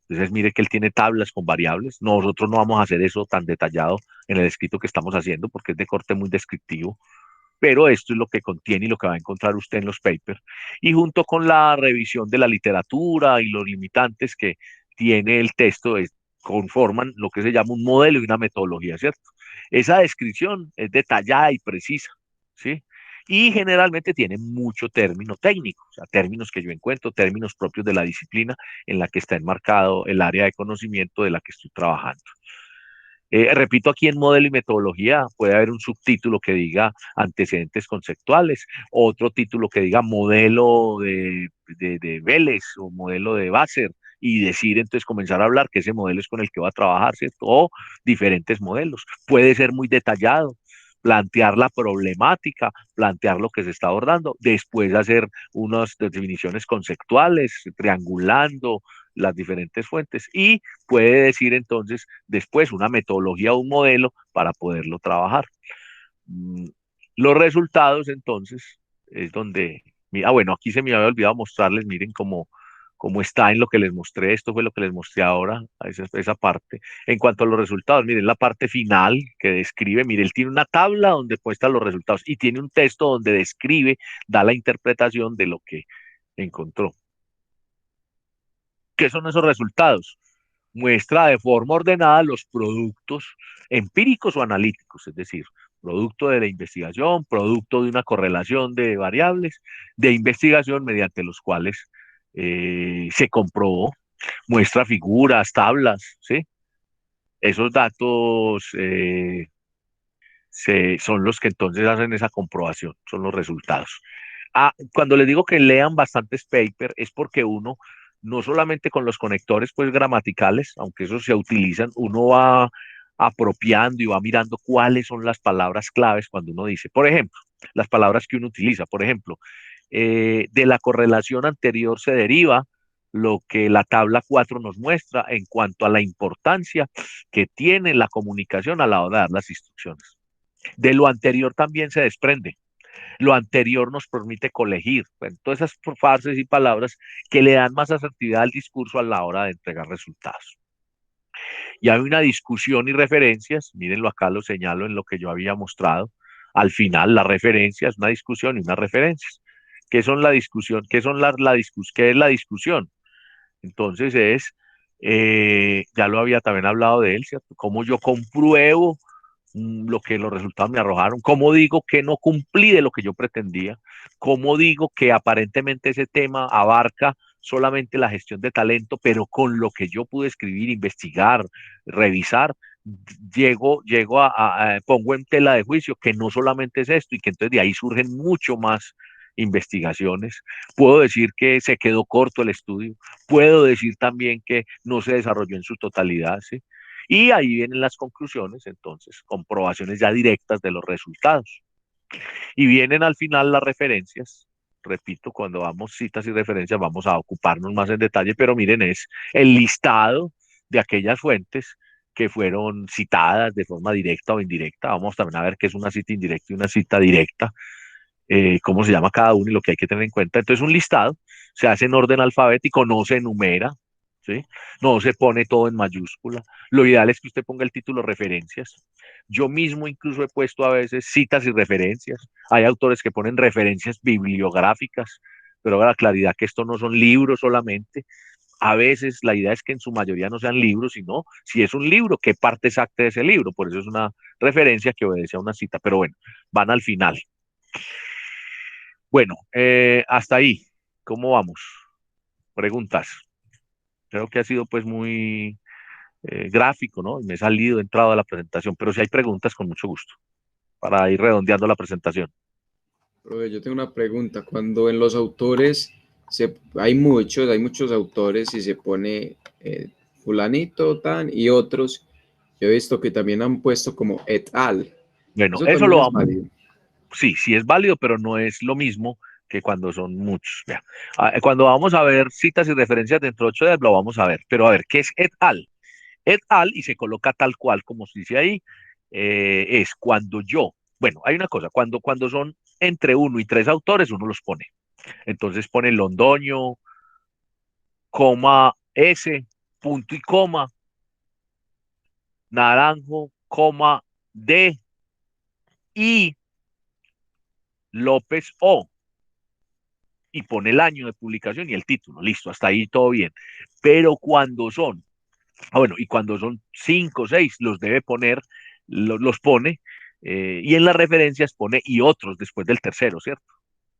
Entonces, mire que él tiene tablas con variables. Nosotros no vamos a hacer eso tan detallado en el escrito que estamos haciendo porque es de corte muy descriptivo, pero esto es lo que contiene y lo que va a encontrar usted en los papers. Y junto con la revisión de la literatura y los limitantes que tiene el texto, conforman lo que se llama un modelo y una metodología, ¿cierto? Esa descripción es detallada y precisa, ¿sí? Y generalmente tiene mucho término técnico, o sea, términos que yo encuentro, términos propios de la disciplina en la que está enmarcado el área de conocimiento de la que estoy trabajando. Repito, aquí en modelo y metodología puede haber un subtítulo que diga antecedentes conceptuales, otro título que diga modelo de Vélez o modelo de Basser, y decir entonces comenzar a hablar que ese modelo es con el que va a trabajar, ¿cierto? O diferentes modelos. Puede ser muy detallado, plantear la problemática, plantear lo que se está abordando, después hacer unas definiciones conceptuales, triangulando las diferentes fuentes y puede decir entonces después una metodología o un modelo para poderlo trabajar. Mm, Los resultados entonces es donde, bueno, aquí se me había olvidado mostrarles, miren como está en lo que les mostré, esto fue lo que les mostré ahora, esa parte. En cuanto a los resultados, miren la parte final que describe, mire, él tiene una tabla donde muestra los resultados y tiene un texto donde describe, da la interpretación de lo que encontró. ¿Qué son esos resultados? Muestra de forma ordenada los productos empíricos o analíticos, es decir, producto de la investigación, producto de una correlación de variables de investigación mediante los cuales se comprobó, muestra figuras, tablas, ¿sí? Esos datos son los que entonces hacen esa comprobación, son los resultados. Cuando les digo que lean bastantes papers es porque uno, no solamente con los conectores pues gramaticales, aunque esos se utilizan, uno va apropiando y va mirando cuáles son las palabras claves cuando uno dice, por ejemplo, las palabras que uno utiliza, por ejemplo, de la correlación anterior se deriva lo que la tabla 4 nos muestra en cuanto a la importancia que tiene la comunicación a la hora de dar las instrucciones. De lo anterior también se desprende. Lo anterior nos permite colegir, bueno, todas esas frases y palabras que le dan más asertividad al discurso a la hora de entregar resultados. Y hay una discusión y referencias, mírenlo acá, lo señalo en lo que yo había mostrado. Al final, la referencia es una discusión y unas referencias. ¿Qué son la discusión? ¿Qué son qué es la discusión? Entonces ya lo había también hablado de él, ¿cierto? Cómo yo compruebo lo que los resultados me arrojaron, cómo digo que no cumplí de lo que yo pretendía, cómo digo que aparentemente ese tema abarca solamente la gestión de talento, pero con lo que yo pude escribir, investigar, revisar, pongo en tela de juicio que no solamente es esto y que entonces de ahí surgen mucho más investigaciones. Puedo decir que se quedó corto el estudio, puedo decir también que no se desarrolló en su totalidad, ¿sí? Y ahí vienen las conclusiones, entonces, comprobaciones ya directas de los resultados. Y vienen al final las referencias. Repito, cuando vamos citas y referencias vamos a ocuparnos más en detalle, pero miren, es el listado de aquellas fuentes que fueron citadas de forma directa o indirecta. Vamos también a ver qué es una cita indirecta y una cita directa, cómo se llama cada uno y lo que hay que tener en cuenta. Entonces, un listado se hace en orden alfabético, no se enumera, ¿sí? No se pone todo en mayúscula. Lo ideal es que usted ponga el título referencias. Yo mismo incluso he puesto a veces citas y referencias. Hay autores que ponen referencias bibliográficas, pero haga la claridad que esto no son libros solamente. A veces la idea es que en su mayoría no sean libros, sino si es un libro, qué parte exacta de ese libro. Por eso es una referencia que obedece a una cita. Pero bueno, van al final. Bueno, hasta ahí. ¿Cómo vamos? Preguntas. Creo que ha sido pues muy gráfico, ¿no? Me he salido, he entrado a la presentación, pero si hay preguntas, con mucho gusto, para ir redondeando la presentación. Profe, yo tengo una pregunta. Cuando en los autores hay muchos autores y se pone fulanito, tan y otros, yo he visto que también han puesto como et al. Bueno, Eso eso también lo es vamos. válido. Sí, sí es válido, pero no es lo mismo que cuando son muchos. Vea, cuando vamos a ver citas y referencias dentro de 8D, lo vamos a ver. Pero a ver, ¿qué es et al? Et al, y se coloca tal cual como se dice ahí, es cuando yo, bueno, hay una cosa, cuando son entre 1 y 3 autores, uno los pone. Entonces pone Londoño, coma S, punto y coma, Naranjo, coma D y López O. Y pone el año de publicación y el título. Listo, hasta ahí todo bien. Pero cuando son, bueno, y cuando son 5 o 6, los debe poner, los pone, y en las referencias pone y otros después del tercero, ¿cierto?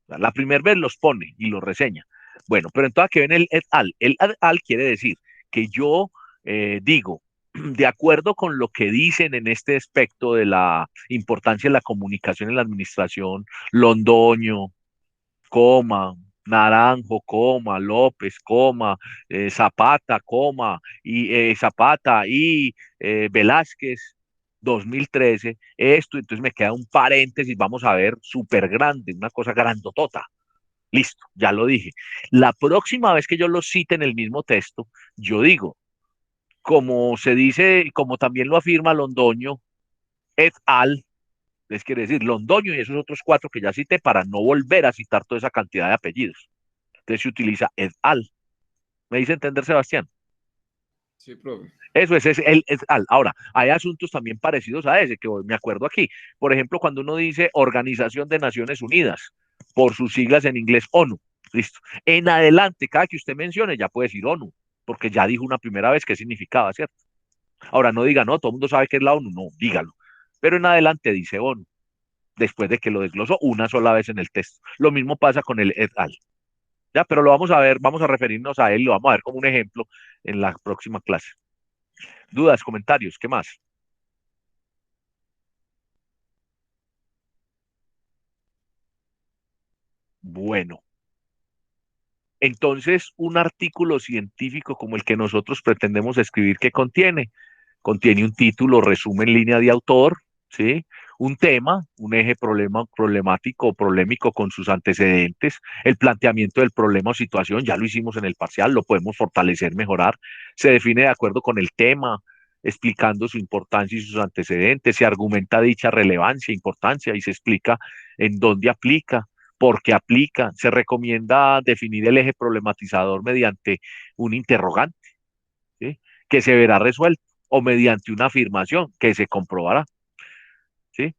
La primera vez los pone y los reseña. Bueno, pero entonces que ven el et al. El et al quiere decir que yo digo, de acuerdo con lo que dicen en este aspecto de la importancia de la comunicación en la administración, Londoño, coma, Naranjo, coma, López, coma, Zapata, coma, y Zapata y Velázquez, 2013, esto, entonces me queda un paréntesis, vamos a ver, súper grande, una cosa grandotota. Listo, ya lo dije. La próxima vez que yo lo cite en el mismo texto, yo digo, como se dice, como también lo afirma Londoño et al, es quiere decir Londoño y esos otros 4 que ya cité para no volver a citar toda esa cantidad de apellidos. Entonces se utiliza et al. ¿Me dice entender, Sebastián? Sí, profe. Eso ahora, hay asuntos también parecidos a ese, que me acuerdo aquí. Por ejemplo, cuando uno dice Organización de Naciones Unidas, por sus siglas en inglés, ONU. Listo. En adelante, cada que usted mencione, ya puede decir ONU, porque ya dijo una primera vez qué significaba, ¿cierto? Ahora no diga, no, todo el mundo sabe qué es la ONU, no, dígalo. Pero en adelante dice ONU, después de que lo desglosó una sola vez en el texto. Lo mismo pasa con el et al. Ya, pero lo vamos a ver, vamos a referirnos a él, lo vamos a ver como un ejemplo en la próxima clase. Dudas, comentarios, ¿qué más? Bueno, entonces un artículo científico como el que nosotros pretendemos escribir, ¿qué contiene? Contiene un título, resumen, línea de autor, ¿sí? Un tema, un eje problemático o polémico con sus antecedentes, el planteamiento del problema o situación, ya lo hicimos en el parcial, lo podemos fortalecer, mejorar, se define de acuerdo con el tema, explicando su importancia y sus antecedentes, se argumenta dicha relevancia, importancia y se explica en dónde aplica, por qué aplica, se recomienda definir el eje problematizador mediante un interrogante, ¿sí? Que se verá resuelto o mediante una afirmación que se comprobará, ¿sí?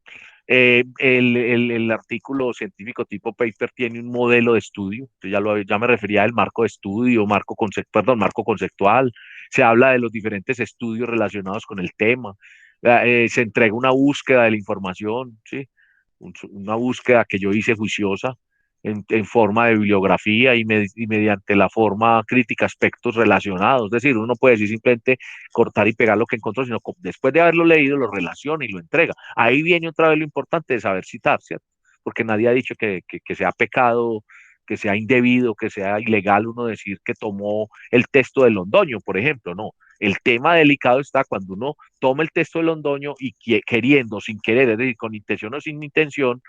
El artículo científico tipo paper tiene un modelo de estudio, ya me refería al marco de estudio, marco conceptual, se habla de los diferentes estudios relacionados con el tema, se entrega una búsqueda de la información, ¿sí? Una búsqueda que yo hice juiciosa en forma de bibliografía y mediante la forma crítica aspectos relacionados. Es decir, uno no puede decir simplemente cortar y pegar lo que encontró, sino que después de haberlo leído lo relaciona y lo entrega. Ahí viene otra vez lo importante de saber citar, ¿cierto? Porque nadie ha dicho que sea pecado, que sea indebido, que sea ilegal uno decir que tomó el texto de Londoño, por ejemplo, no. El tema delicado está cuando uno toma el texto de Londoño y queriendo, sin querer, es decir, con intención o sin intención,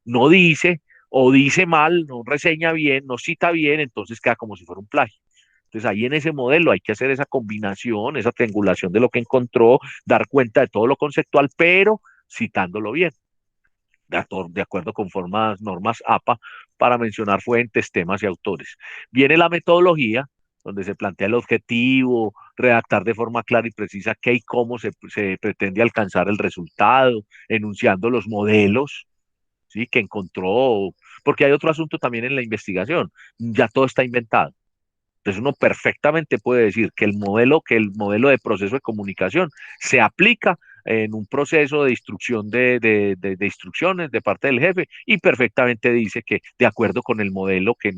no dice o dice mal, no reseña bien, no cita bien, entonces queda como si fuera un plagio. Entonces ahí en ese modelo hay que hacer esa combinación, esa triangulación de lo que encontró, dar cuenta de todo lo conceptual, pero citándolo bien, de acuerdo con normas APA, para mencionar fuentes, temas y autores. Viene la metodología, donde se plantea el objetivo, redactar de forma clara y precisa qué y cómo se pretende alcanzar el resultado, enunciando los modelos, ¿sí? Que encontró, porque hay otro asunto también en la investigación, ya todo está inventado. Entonces uno perfectamente puede decir que el modelo de proceso de comunicación se aplica en un proceso de instrucción de instrucciones de parte del jefe y perfectamente dice que de acuerdo con el modelo que,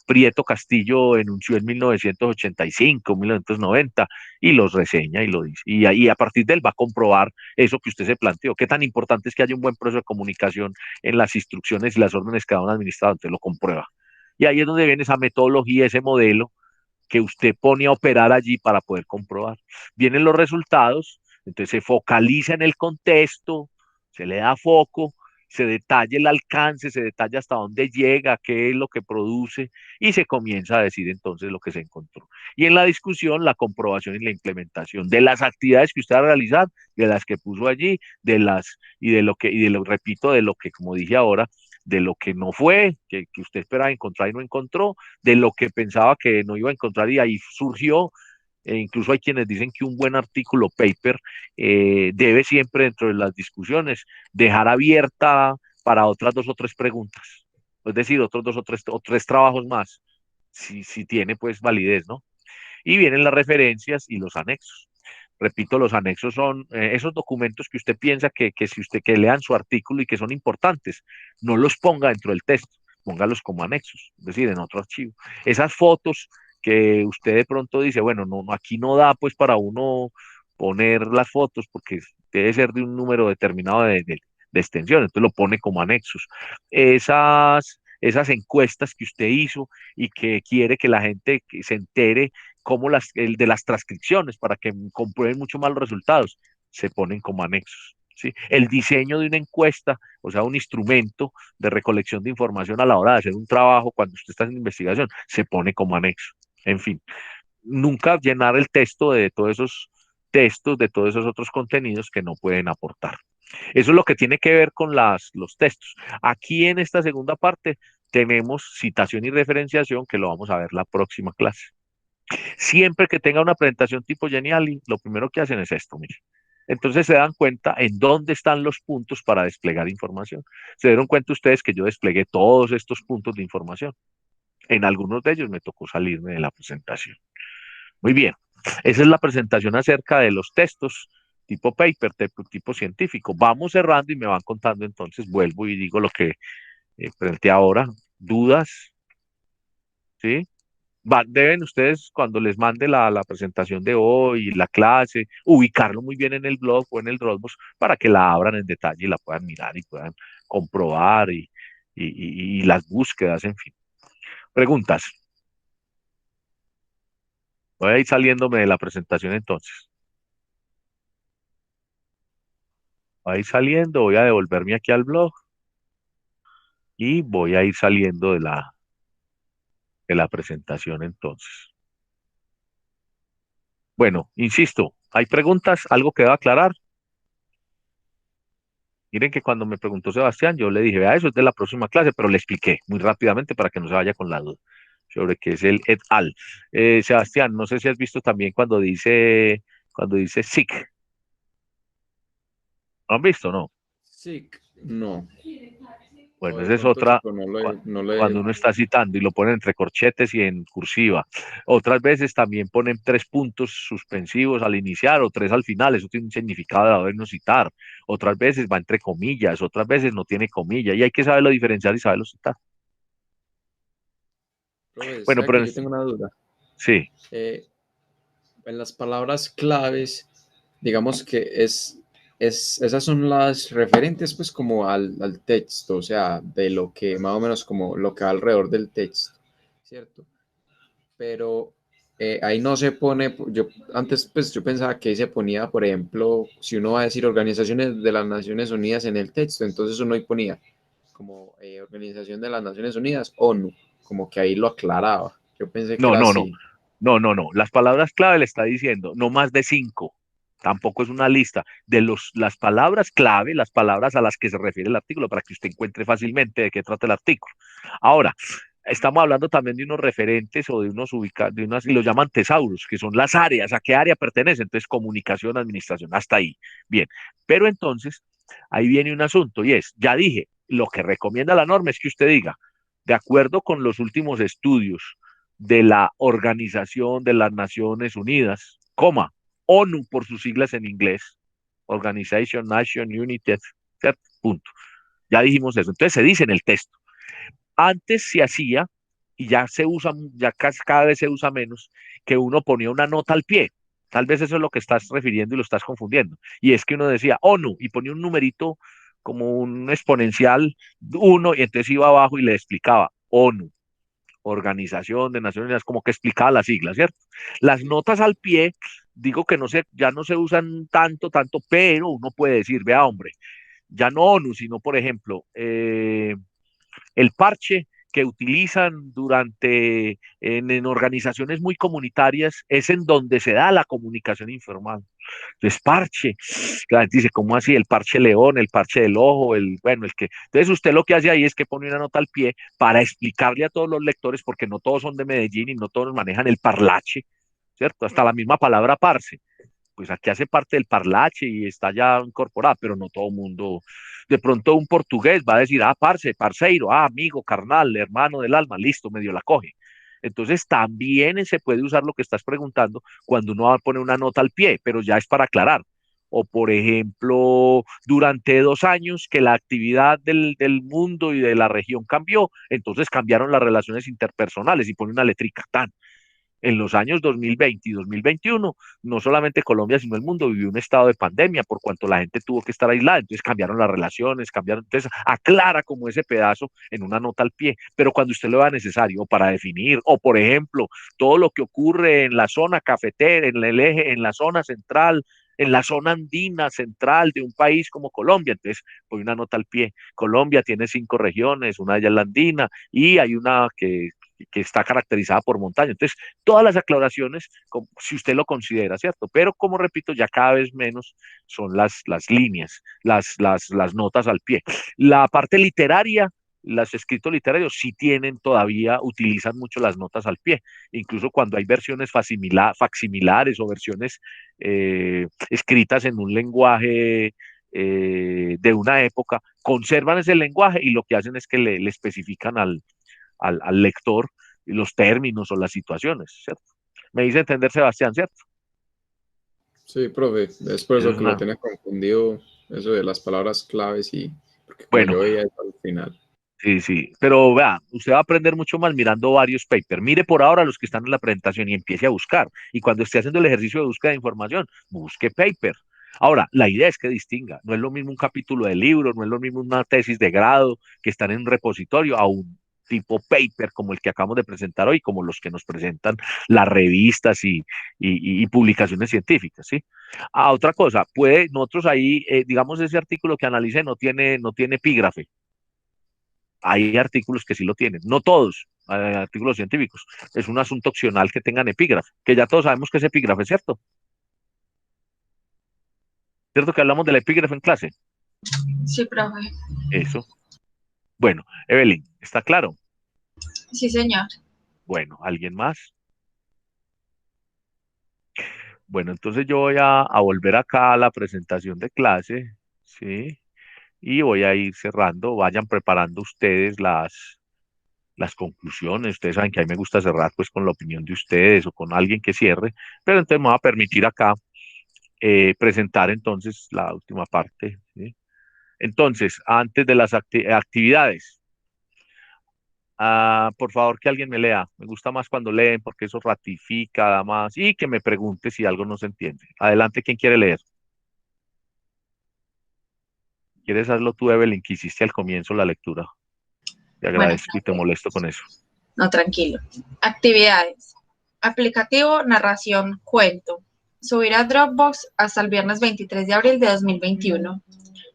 Prieto Castillo enunció en 1985, 1990 y los reseña y lo dice. Y ahí a partir de él va a comprobar eso que usted se planteó. Qué tan importante es que haya un buen proceso de comunicación en las instrucciones y las órdenes que da un administrador, entonces lo comprueba. Y ahí es donde viene esa metodología, ese modelo que usted pone a operar allí para poder comprobar. Vienen los resultados, entonces se focaliza en el contexto, se le da foco, se detalla el alcance, se detalla hasta dónde llega, qué es lo que produce y se comienza a decir entonces lo que se encontró. Y en la discusión, la comprobación y la implementación de las actividades que usted va a realizar, de las que puso allí, repito, de lo que, como dije ahora, de lo que no fue, que usted esperaba encontrar y no encontró, de lo que pensaba que no iba a encontrar y ahí surgió. Incluso hay quienes dicen que un buen artículo paper debe siempre dentro de las discusiones dejar abierta para otras dos o tres preguntas, es decir, otros dos o tres trabajos más, si tiene pues validez, ¿no? Y vienen las referencias y los anexos. Repito, los anexos son esos documentos que usted piensa que si usted que lean su artículo y que son importantes, no los ponga dentro del texto, póngalos como anexos, es decir, en otro archivo. Esas fotos que usted de pronto dice, bueno, aquí no da pues para uno poner las fotos porque debe ser de un número determinado de extensión, entonces lo pone como anexos. Esas encuestas que usted hizo y que quiere que la gente se entere como el de las transcripciones para que comprueben mucho más los resultados, se ponen como anexos. ¿Sí? El diseño de una encuesta, o sea, un instrumento de recolección de información a la hora de hacer un trabajo cuando usted está en investigación, se pone como anexo. En fin, nunca llenar el texto de todos esos textos, de todos esos otros contenidos que no pueden aportar. Eso es lo que tiene que ver con los textos. Aquí en esta segunda parte tenemos citación y referenciación, que lo vamos a ver la próxima clase. Siempre que tenga una presentación tipo Geniali, lo primero que hacen es esto, mire. Entonces se dan cuenta en dónde están los puntos para desplegar información. Se dieron cuenta ustedes que yo desplegué todos estos puntos de información. En algunos de ellos me tocó salirme de la presentación. Muy bien, esa es la presentación acerca de los textos tipo paper, tipo científico. Vamos cerrando y me van contando entonces, vuelvo y digo lo que presenté ahora. ¿Dudas? ¿Sí? Deben ustedes, cuando les mande la presentación de hoy, la clase, ubicarlo muy bien en el blog o en el Dropbox para que la abran en detalle y la puedan mirar y puedan comprobar y las búsquedas, en fin. Preguntas. Voy a ir saliéndome de la presentación entonces. Voy a ir saliendo, voy a devolverme aquí al blog y voy a ir saliendo de la presentación entonces. Bueno, insisto, ¿hay preguntas? ¿Algo que deba aclarar? Miren que cuando me preguntó Sebastián, yo le dije, vea, eso es de la próxima clase, pero le expliqué muy rápidamente para que no se vaya con la duda sobre qué es el et al. Sebastián, no sé si has visto también cuando dice SIC. ¿Lo han visto, no? Sí, no. O Bueno, de esa es pronto sí, otra, pero no cuando uno está citando y lo ponen entre corchetes y en cursiva. Otras veces también ponen 3 puntos suspensivos al iniciar o 3 al final, eso tiene un significado de habernos citar. Otras veces va entre comillas, otras veces no tiene comillas y hay que saberlo diferenciar y saberlo citar. Profe, Bueno, ¿sabe pero que yo tengo una duda? sí, En las palabras claves, digamos que esas son las referentes pues como al texto, o sea, de lo que más o menos como lo que va alrededor del texto, ¿cierto? Pero ahí no se pone, yo antes pues yo pensaba que ahí se ponía, por ejemplo, si uno va a decir organizaciones de las Naciones Unidas en el texto, entonces uno ahí ponía como Organización de las Naciones Unidas, ONU, como que ahí lo aclaraba. Yo pensé que no, era no, no, así. no. Las palabras clave le está diciendo, no más de 5. Tampoco es una lista de las palabras clave, las palabras a las que se refiere el artículo, para que usted encuentre fácilmente de qué trata el artículo. Ahora, estamos hablando también de unos referentes o de unos ubicados, y los llaman tesauros, que son las áreas, a qué área pertenece. Entonces, comunicación, administración, hasta ahí. Bien, pero entonces, ahí viene un asunto y es, ya dije, lo que recomienda la norma es que usted diga, de acuerdo con los últimos estudios de la Organización de las Naciones Unidas, coma, ONU por sus siglas en inglés, Organization Nation United, ¿cierto? Punto. Ya dijimos eso. Entonces se dice en el texto. Antes se hacía, y ya se usa, ya cada vez se usa menos, que uno ponía una nota al pie. Tal vez eso es lo que estás refiriendo y lo estás confundiendo. Y es que uno decía ONU y ponía un numerito como un exponencial 1 y entonces iba abajo y le explicaba ONU, Organización de Naciones Unidas, como que explicaba las siglas, ¿cierto? Las notas al pie, digo que ya no se usan tanto, pero uno puede decir, vea hombre, ya no ONU, sino por ejemplo, el parche que utilizan en organizaciones muy comunitarias es en donde se da la comunicación informal. Entonces, parche, la gente dice, ¿cómo así? El parche león, el parche del ojo, bueno, el que. Entonces, usted lo que hace ahí es que pone una nota al pie para explicarle a todos los lectores, porque no todos son de Medellín y no todos manejan el parlache, ¿cierto? Hasta la misma palabra parce pues aquí hace parte del parlache y está ya incorporada, pero no todo el mundo. De pronto un portugués va a decir, parce, parceiro, amigo, carnal, hermano del alma, listo, medio la coge. Entonces también se puede usar lo que estás preguntando cuando uno va a poner una nota al pie, pero ya es para aclarar. O por ejemplo, durante 2 años que la actividad del mundo y de la región cambió, entonces cambiaron las relaciones interpersonales y pone una letrica tan en los años 2020 y 2021, no solamente Colombia, sino el mundo vivió un estado de pandemia por cuanto la gente tuvo que estar aislada, entonces cambiaron las relaciones, entonces aclara como ese pedazo en una nota al pie, pero cuando usted lo vea necesario para definir, o por ejemplo, todo lo que ocurre en la zona cafetera, en el eje, en la zona central, en la zona andina central de un país como Colombia. Entonces, voy una nota al pie. Colombia tiene 5 regiones, una de ellas la andina, y hay una que está caracterizada por montaña. Entonces, todas las aclaraciones, si usted lo considera, ¿cierto? Pero como repito, ya cada vez menos son las líneas, las notas al pie. La parte literaria los escritos literarios sí tienen todavía, utilizan mucho las notas al pie, incluso cuando hay versiones facsimilares o versiones escritas en un lenguaje de una época, conservan ese lenguaje y lo que hacen es que le especifican al lector los términos o las situaciones, ¿cierto? Me dice entender Sebastián, ¿cierto? Sí, profe, es por Eso eso es que lo tenía confundido, eso de las palabras claves y porque como Bueno, yo veía eso al final. sí, pero vea, usted va a aprender mucho más mirando varios papers. Mire por ahora los que están en la presentación y empiece a buscar. Y cuando esté haciendo el ejercicio de búsqueda de información, busque paper. Ahora, la idea es que distinga. No es lo mismo un capítulo de libro, no es lo mismo una tesis de grado que están en un repositorio a un tipo paper como el que acabamos de presentar hoy, como los que nos presentan las revistas y publicaciones científicas, ¿sí? Otra cosa, nosotros ahí, digamos, ese artículo que analicé no tiene epígrafe. Hay artículos que sí lo tienen, no todos, artículos científicos. Es un asunto opcional que tengan epígrafe, que ya todos sabemos que es epígrafe, ¿cierto? ¿Cierto que hablamos del epígrafe en clase? Sí, profe. Eso. Bueno, Evelyn, ¿está claro? Sí, señor. Bueno, ¿alguien más? Bueno, entonces yo voy a volver acá a la presentación de clase, ¿sí? Y voy a ir cerrando. Vayan preparando ustedes las conclusiones. Ustedes saben que a mí me gusta cerrar pues con la opinión de ustedes o con alguien que cierre, pero entonces me va a permitir acá presentar entonces la última parte, ¿sí? Entonces, antes de las actividades, por favor que alguien me lea. Me gusta más cuando leen porque eso ratifica, da más y que me pregunte si algo no se entiende. Adelante, ¿quién quiere leer? ¿Quieres hacerlo tú, Evelyn, que hiciste al comienzo la lectura? Te Bueno, agradezco y te molesto con eso. no, tranquilo. Actividades. Aplicativo, narración, cuento. Subir a Dropbox hasta el viernes 23 de abril de 2021.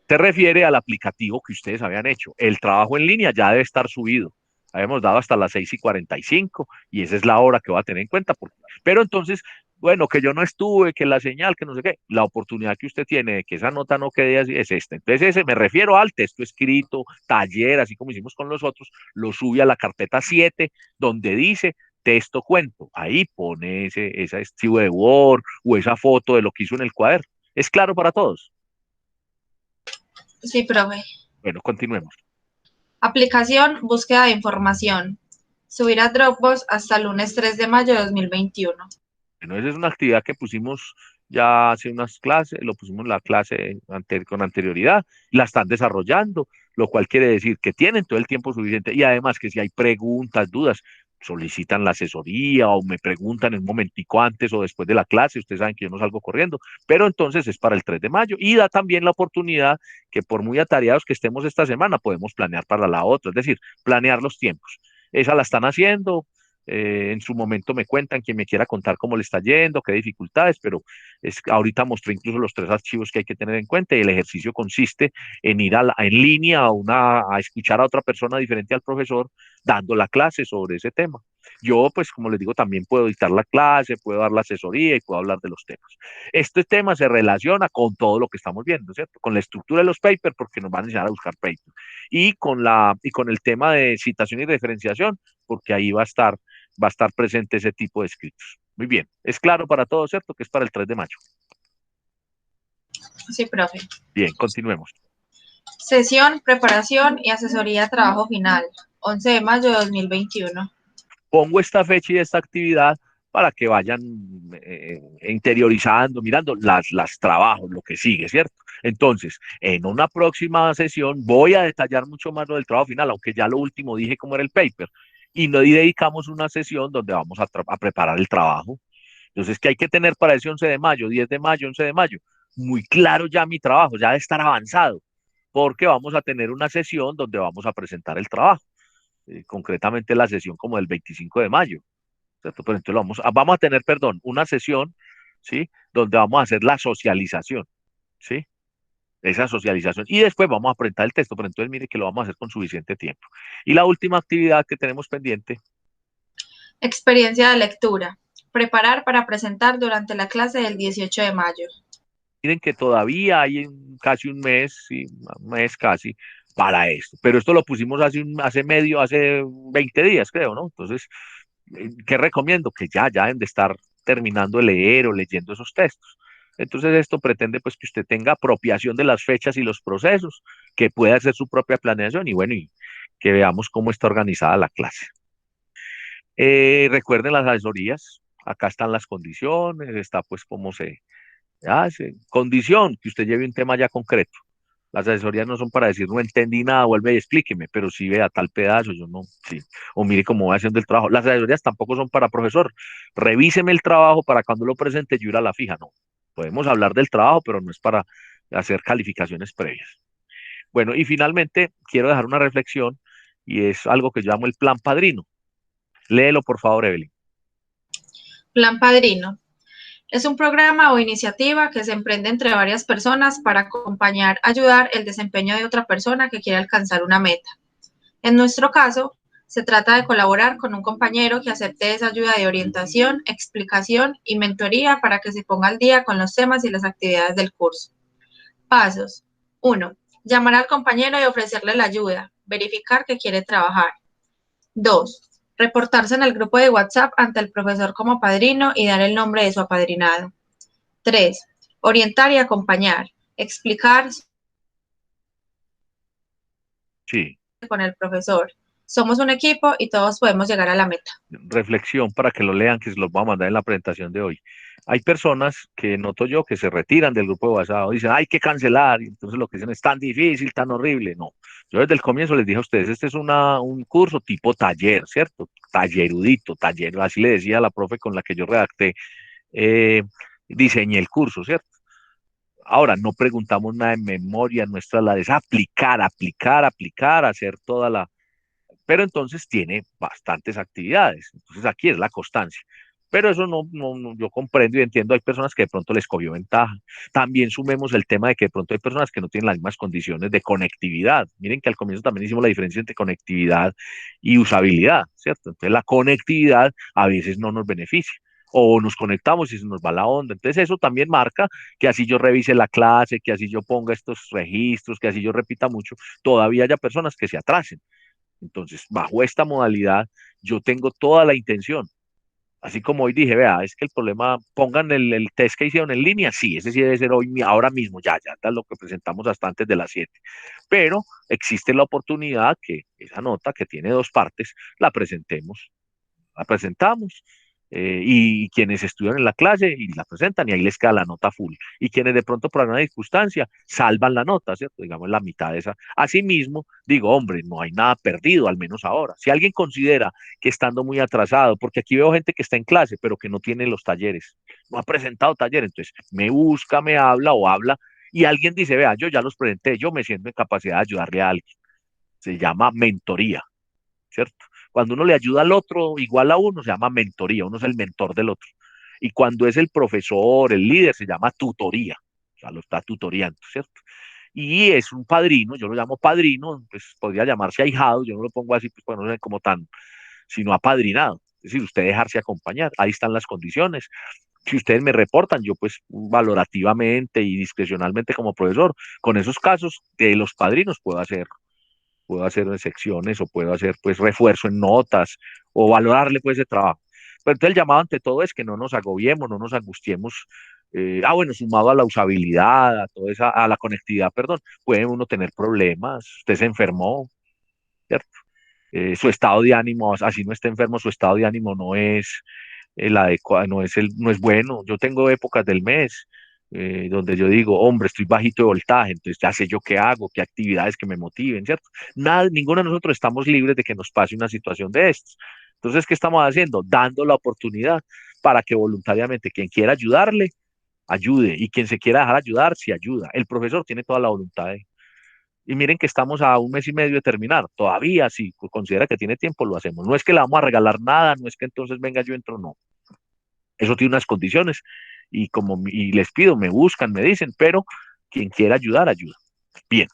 Se refiere al aplicativo que ustedes habían hecho. El trabajo en línea ya debe estar subido. Habíamos dado hasta las 6:45 y esa es la hora que va a tener en cuenta. Pero entonces, bueno, que yo no estuve, que la señal, que no sé qué, la oportunidad que usted tiene de que esa nota no quede así es esta. Entonces, me refiero al texto escrito, taller, así como hicimos con los otros, lo sube a la carpeta 7, donde dice texto cuento. Ahí pone ese archivo de Word o esa foto de lo que hizo en el cuaderno. ¿Es claro para todos? Sí, profe. Bueno, continuemos. Aplicación, búsqueda de información. Subir a Dropbox hasta el lunes 3 de mayo de 2021. Bueno, esa es una actividad que pusimos ya hace unas clases, lo pusimos en la clase con anterioridad, la están desarrollando, lo cual quiere decir que tienen todo el tiempo suficiente y además que si hay preguntas, dudas, solicitan la asesoría o me preguntan en un momentico antes o después de la clase, ustedes saben que yo no salgo corriendo, pero entonces es para el 3 de mayo y da también la oportunidad que por muy atareados que estemos esta semana, podemos planear para la otra, es decir, planear los tiempos. Esa la están haciendo, en su momento me cuentan, quien me quiera contar cómo le está yendo, qué dificultades, pero ahorita mostré incluso los 3 archivos que hay que tener en cuenta y el ejercicio consiste en ir en línea a escuchar a otra persona diferente al profesor dando la clase sobre ese tema. Yo, pues, como les digo, también puedo dictar la clase, puedo dar la asesoría y puedo hablar de los temas. Este tema se relaciona con todo lo que estamos viendo, ¿cierto? Con la estructura de los papers, porque nos van a enseñar a buscar papers, y con el tema de citación y referenciación, porque ahí va a estar presente ese tipo de escritos. Muy bien, es claro para todos, ¿cierto? Que es para el 3 de mayo. Sí, profe. Bien, continuemos. Sesión, preparación y asesoría de trabajo final. 11 de mayo de 2021. Pongo esta fecha y esta actividad para que vayan interiorizando, mirando las trabajos, lo que sigue, ¿cierto? Entonces, en una próxima sesión voy a detallar mucho más lo del trabajo final, aunque ya lo último dije cómo era el paper, y no dedicamos una sesión donde vamos a preparar el trabajo. Entonces, ¿qué hay que tener para ese 11 de mayo, 10 de mayo, 11 de mayo? Muy claro ya mi trabajo, ya de estar avanzado, porque vamos a tener una sesión donde vamos a presentar el trabajo, concretamente la sesión como del 25 de mayo, ¿cierto? Pero entonces vamos a tener, perdón, una sesión, ¿sí? Donde vamos a hacer la socialización, ¿sí? Esa socialización. Y después vamos a presentar el texto, pero entonces mire que lo vamos a hacer con suficiente tiempo. Y la última actividad que tenemos pendiente. Experiencia de lectura. Preparar para presentar durante la clase del 18 de mayo. Miren que todavía hay casi un mes, sí, un mes casi, para esto. Pero esto lo pusimos hace 20 días, creo, ¿no? Entonces, ¿qué recomiendo? Que ya deben de estar terminando de leer o leyendo esos textos. Entonces, esto pretende pues que usted tenga apropiación de las fechas y los procesos, que pueda hacer su propia planeación y bueno, y que veamos cómo está organizada la clase. Recuerden las asesorías, acá están las condiciones, está pues cómo se hace. Condición, que usted lleve un tema ya concreto. Las asesorías no son para decir, no entendí nada, vuelve y explíqueme, pero sí vea tal pedazo, yo no, sí. O mire cómo va haciendo el trabajo. Las asesorías tampoco son para profesor. Revíseme el trabajo para cuando lo presente yo ir a la fija, no. Podemos hablar del trabajo, pero no es para hacer calificaciones previas. Bueno, y finalmente quiero dejar una reflexión y es algo que yo llamo el plan padrino. Léelo, por favor, Evelyn. Plan Padrino. Es un programa o iniciativa que se emprende entre varias personas para acompañar, ayudar el desempeño de otra persona que quiere alcanzar una meta. En nuestro caso, se trata de colaborar con un compañero que acepte esa ayuda de orientación, explicación y mentoría para que se ponga al día con los temas y las actividades del curso. Pasos. 1. Llamar al compañero y ofrecerle la ayuda. Verificar que quiere trabajar. 2. Reportarse en el grupo de WhatsApp ante el profesor como padrino y dar el nombre de su apadrinado. 3. Orientar y acompañar. Explicar Sí. con el profesor. Somos un equipo y todos podemos llegar a la meta. Reflexión para que lo lean, que se los voy a mandar en la presentación de hoy. Hay personas que noto yo que se retiran del grupo de WhatsApp, dicen, hay que cancelar, y entonces lo que dicen es tan difícil, tan horrible. No, yo desde el comienzo les dije a ustedes, este es un curso tipo taller, ¿cierto? Tallerudito, taller, así le decía a la profe con la que yo redacté, diseñé el curso, ¿cierto? Ahora, no preguntamos nada en memoria, nuestra la es aplicar, aplicar, aplicar, hacer toda la, pero entonces tiene bastantes actividades. Entonces aquí es la constancia. Pero eso yo comprendo y entiendo, hay personas que de pronto les cogió ventaja. También sumemos el tema de que de pronto hay personas que no tienen las mismas condiciones de conectividad. Miren que al comienzo también hicimos la diferencia entre conectividad y usabilidad, ¿cierto? Entonces la conectividad a veces no nos beneficia. O nos conectamos y se nos va la onda. Entonces eso también marca que así yo revise la clase, que así yo ponga estos registros, que así yo repita mucho, todavía haya personas que se atrasen. Entonces, bajo esta modalidad, yo tengo toda la intención. Así como hoy dije, vea, es que el problema, pongan el test que hicieron en línea, sí, ese sí debe ser hoy, ahora mismo, ya, tal lo que presentamos hasta antes de las 7. Pero existe la oportunidad que esa nota, que tiene dos partes, la presentemos, la presentamos. Y quienes estudian en la clase y la presentan y ahí les queda la nota full. Y quienes de pronto por alguna circunstancia salvan la nota, ¿cierto? Digamos la mitad de esa. Asimismo, digo, hombre, no hay nada perdido, al menos ahora. Si alguien considera que estando muy atrasado, porque aquí veo gente que está en clase, pero que no tiene los talleres, no ha presentado taller, entonces me busca, me habla o habla y alguien dice, vea, yo ya los presenté, yo me siento en capacidad de ayudarle a alguien. Se llama mentoría, ¿cierto? Cuando uno le ayuda al otro igual a uno, se llama mentoría, uno es el mentor del otro. Y cuando es el profesor, el líder, se llama tutoría, o sea, lo está tutoriando, ¿cierto? Y es un padrino, yo lo llamo padrino, pues podría llamarse ahijado, yo no lo pongo así, pues bueno, no sé como tan, sino apadrinado. Es decir, usted dejarse acompañar, ahí están las condiciones. Si ustedes me reportan, yo pues valorativamente y discrecionalmente como profesor, con esos casos de los padrinos puedo hacer secciones o puedo hacer pues refuerzo en notas o valorarle pues ese trabajo. Pero entonces el llamado ante todo es que no nos agobiemos, no nos angustiemos. Bueno, sumado a la usabilidad, a toda esa, a la conectividad, perdón, puede uno tener problemas, usted se enfermó, ¿cierto? Su estado de ánimo, así no esté enfermo, su estado de ánimo no es el adecuado, no es bueno. Yo tengo épocas del mes donde yo digo, hombre, estoy bajito de voltaje, entonces ya sé yo qué hago, qué actividades que me motiven, ¿cierto? Nada, ninguno de nosotros estamos libres de que nos pase una situación de estas. Entonces, ¿qué estamos haciendo? Dando la oportunidad para que voluntariamente quien quiera ayudarle, ayude, y quien se quiera dejar ayudar, se ayuda. El profesor tiene toda la voluntad de... Y miren que estamos a un mes y medio de terminar. Todavía, si considera que tiene tiempo, lo hacemos. No es que le vamos a regalar nada, no es que entonces venga yo entro, no. Eso tiene unas condiciones y les pido, me buscan, me dicen, pero quien quiera ayudar, ayuda. Bien.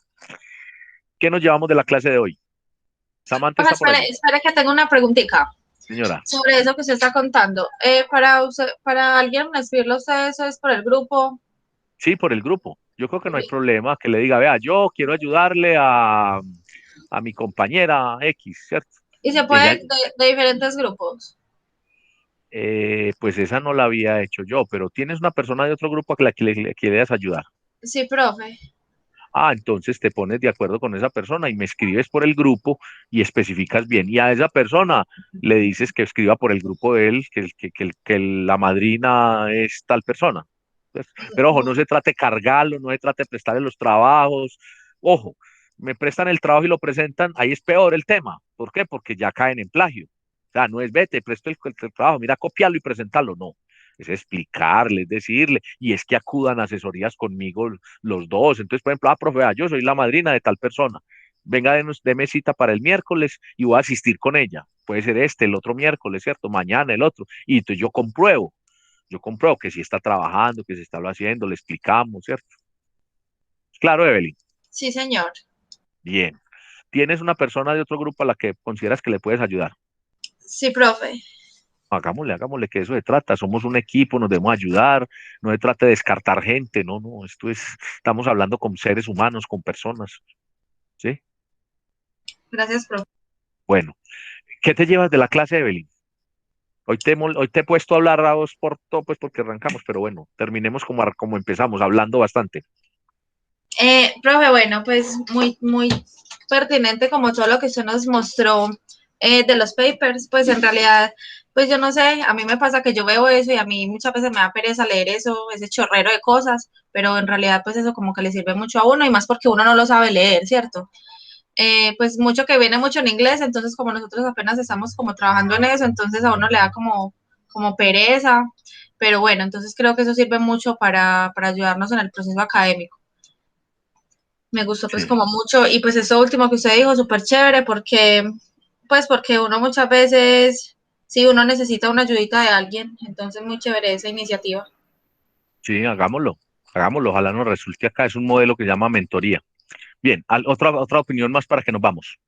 ¿Qué nos llevamos de la clase de hoy? Samantha está por ahí. Espera que tengo una preguntita. Señora. Sobre eso que usted está contando. Para alguien escribirlo a usted, ¿eso es por el grupo? Sí, por el grupo. Yo creo que no hay problema que le diga, vea, yo quiero ayudarle a mi compañera X, ¿cierto? Y se Ella, puede de diferentes grupos. pues esa no la había hecho yo, pero tienes una persona de otro grupo a la que le quieras ayudar. Sí, profe. Ah, entonces te pones de acuerdo con esa persona y me escribes por el grupo y especificas bien. Y a esa persona le dices que escriba por el grupo de él, que la madrina es tal persona. ¿Ves? Pero ojo, no se trate de cargarlo, no se trate de prestarle los trabajos. Ojo, me prestan el trabajo y lo presentan, ahí es peor el tema. ¿Por qué? Porque ya caen en plagio. O sea, no es vete, presto el trabajo, mira, copiarlo y presentarlo. No, es explicarle, es decirle, y es que acudan a asesorías conmigo los dos. Entonces, por ejemplo, profe, yo soy la madrina de tal persona. Venga, deme cita para el miércoles y voy a asistir con ella. Puede ser el otro miércoles, ¿cierto? Mañana, el otro. Y entonces yo compruebo que si está trabajando, que se está lo haciendo, le explicamos, ¿cierto? Claro, Evelyn. Sí, señor. Bien. ¿Tienes una persona de otro grupo a la que consideras que le puedes ayudar? Sí, profe. Hagámosle que eso se trata. Somos un equipo, nos debemos ayudar. No se trata de descartar gente, no, no. Estamos hablando con seres humanos, con personas, ¿sí? Gracias, profe. Bueno, ¿qué te llevas de la clase, Evelyn? Hoy te he puesto a hablar a vos por todo, pues porque arrancamos, pero bueno, terminemos como empezamos, hablando bastante. Profe, bueno, pues muy pertinente como todo lo que usted nos mostró de los papers, pues en realidad, pues yo no sé, a mí me pasa que yo veo eso y a mí muchas veces me da pereza leer eso, ese chorrero de cosas, pero en realidad pues eso como que le sirve mucho a uno y más porque uno no lo sabe leer, ¿cierto? Pues mucho que viene mucho en inglés, entonces como nosotros apenas estamos como trabajando en eso, entonces a uno le da como pereza, pero bueno, entonces creo que eso sirve mucho para ayudarnos en el proceso académico. Me gustó pues Sí, como mucho y pues eso último que usted dijo, súper chévere porque uno muchas veces, sí, uno necesita una ayudita de alguien, entonces muy chévere esa iniciativa. sí, hagámoslo, ojalá nos resulte acá, es un modelo que se llama mentoría. Bien, otra opinión más para que nos vamos.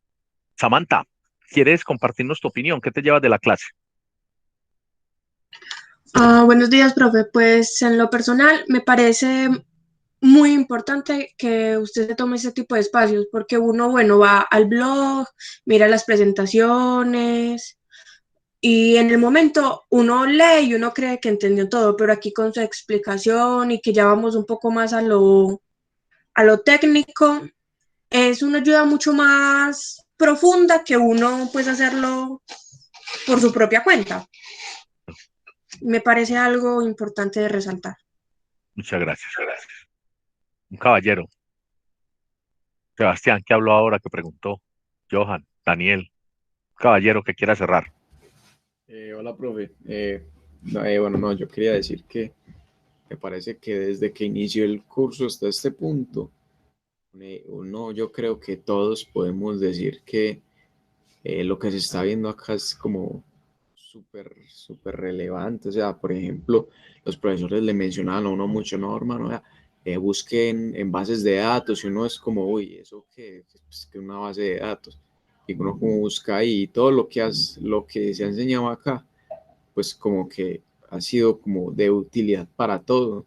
Samantha, ¿quieres compartirnos tu opinión? ¿Qué te llevas de la clase? Buenos días, profe. Pues en lo personal me parece muy importante que usted se tome ese tipo de espacios porque uno, bueno, va al blog, mira las presentaciones y en el momento uno lee y uno cree que entendió todo, pero aquí con su explicación y que ya vamos un poco más a lo técnico, es una ayuda mucho más profunda que uno puede hacerlo por su propia cuenta. Me parece algo importante de resaltar. Muchas gracias. Un caballero, Sebastián, que habló ahora, que preguntó, Johan, Daniel, un caballero que quiera cerrar. Hola, profe. Bueno, no, yo quería decir que me parece que desde que inició el curso hasta este punto, yo creo que todos podemos decir que lo que se está viendo acá es como súper relevante. O sea, por ejemplo, los profesores le mencionaban a uno mucho, no, hermano, busquen en bases de datos y uno es como, uy, ¿eso qué? Pues que una base de datos. Y uno como busca ahí y todo lo que se ha enseñado acá, pues como que ha sido como de utilidad para todo.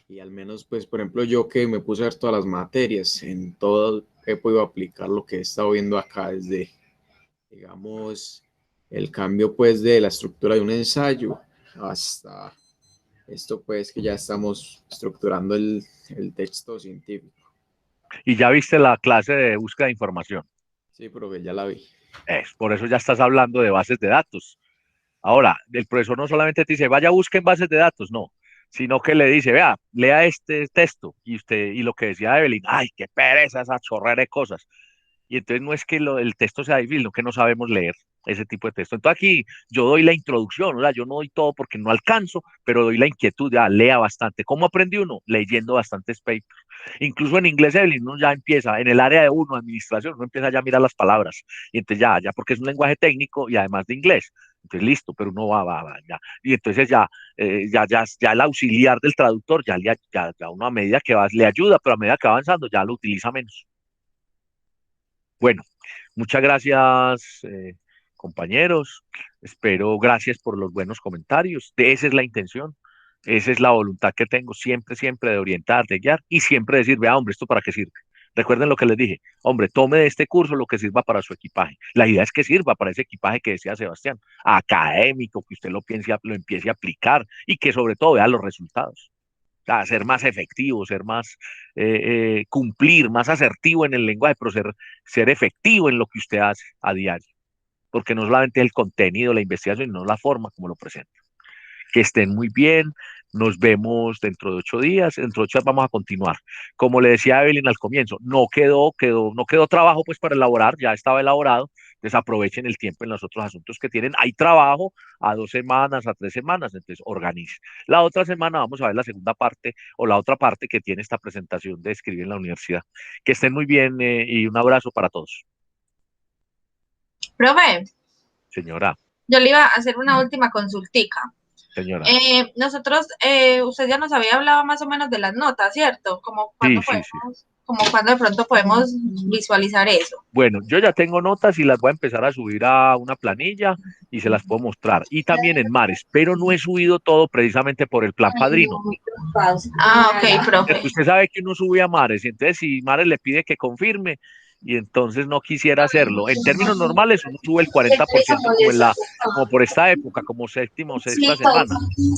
Y al menos, pues, por ejemplo, yo que me puse a ver todas las materias, en todo he podido aplicar lo que he estado viendo acá desde, digamos, el cambio, pues, de la estructura de un ensayo hasta esto, pues, que ya estamos estructurando el texto científico. Y ya viste la clase de búsqueda de información. Sí, profe, ya la vi. Por eso ya estás hablando de bases de datos. Ahora, el profesor no solamente te dice, vaya, busquen bases de datos, no, sino que le dice, vea, lea este texto y lo que decía Evelyn, ay, qué pereza esa chorrera de cosas. Y entonces no es que el texto sea difícil, no que no sabemos leer ese tipo de texto. Entonces aquí yo doy la introducción, ¿verdad? Yo no doy todo porque no alcanzo, pero doy la inquietud, ya lea bastante. ¿Cómo aprende uno? Leyendo bastantes papers. Incluso en inglés, Evelyn, uno ya empieza, en el área de administración, uno empieza ya a mirar las palabras. Y entonces ya, porque es un lenguaje técnico y además de inglés. Entonces listo, pero uno va, ya. Y entonces ya el auxiliar del traductor, ya uno a medida que va, le ayuda, pero a medida que va avanzando, ya lo utiliza menos. Bueno, muchas gracias, compañeros. Espero, gracias por los buenos comentarios. Esa es la intención. Esa es la voluntad que tengo siempre, siempre de orientar, de guiar y siempre decir, vea, hombre, ¿esto para qué sirve? Recuerden lo que les dije, hombre, tome de este curso lo que sirva para su equipaje. La idea es que sirva para ese equipaje que decía Sebastián, académico, que usted lo piense, lo empiece a aplicar y que sobre todo vea los resultados. O sea, ser más efectivo, ser más, cumplir, más asertivo en el lenguaje, pero ser efectivo en lo que usted hace a diario. Porque no solamente es el contenido, la investigación, sino la forma como lo presenta. Que estén muy bien. Nos vemos dentro de 8 días. Dentro de 8 días vamos a continuar. Como le decía a Evelyn al comienzo, no quedó trabajo pues para elaborar, ya estaba elaborado. Entonces aprovechen el tiempo en los otros asuntos que tienen. Hay trabajo a 2 semanas, a 3 semanas, entonces organice. La otra semana vamos a ver la segunda parte o la otra parte que tiene esta presentación de escribir en la universidad. Que estén muy bien y un abrazo para todos. Profe, Señora, yo le iba a hacer una última consultica. señora. Nosotros, usted ya nos había hablado más o menos de las notas, ¿cierto? Como cuando Sí, sí. como cuando de pronto podemos visualizar eso. Bueno, yo ya tengo notas y las voy a empezar a subir a una planilla y se las puedo mostrar. Y también en Mares, pero no he subido todo precisamente por el plan Padrino. Ah, ok, profe. Usted sabe que uno sube a Mares y entonces si Mares le pide que confirme y entonces no quisiera hacerlo. En términos normales uno sube el 40% como por esta época, como séptima o sexta semana.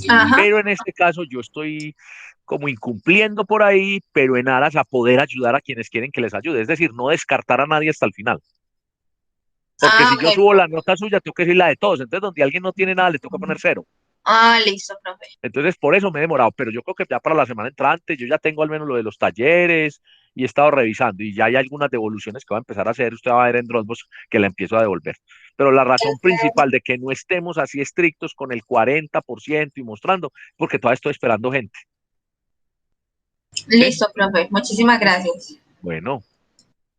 Ajá. Pero en este caso yo estoy como incumpliendo por ahí, pero en aras a poder ayudar a quienes quieren que les ayude. Es decir, no descartar a nadie hasta el final. Porque si yo Ok. subo la nota suya, tengo que decir la de todos. Entonces, donde alguien no tiene nada, le toca poner 0. Ah, listo, profe. Entonces, por eso me he demorado. Pero yo creo que ya para la semana entrante, yo ya tengo al menos lo de los talleres y he estado revisando. Y ya hay algunas devoluciones que va a empezar a hacer. Usted va a ver en Dropbox que la empiezo a devolver. Pero la razón principal de que no estemos así estrictos con el 40% y mostrando, porque todavía estoy esperando gente. Listo, profe. Muchísimas gracias. Bueno,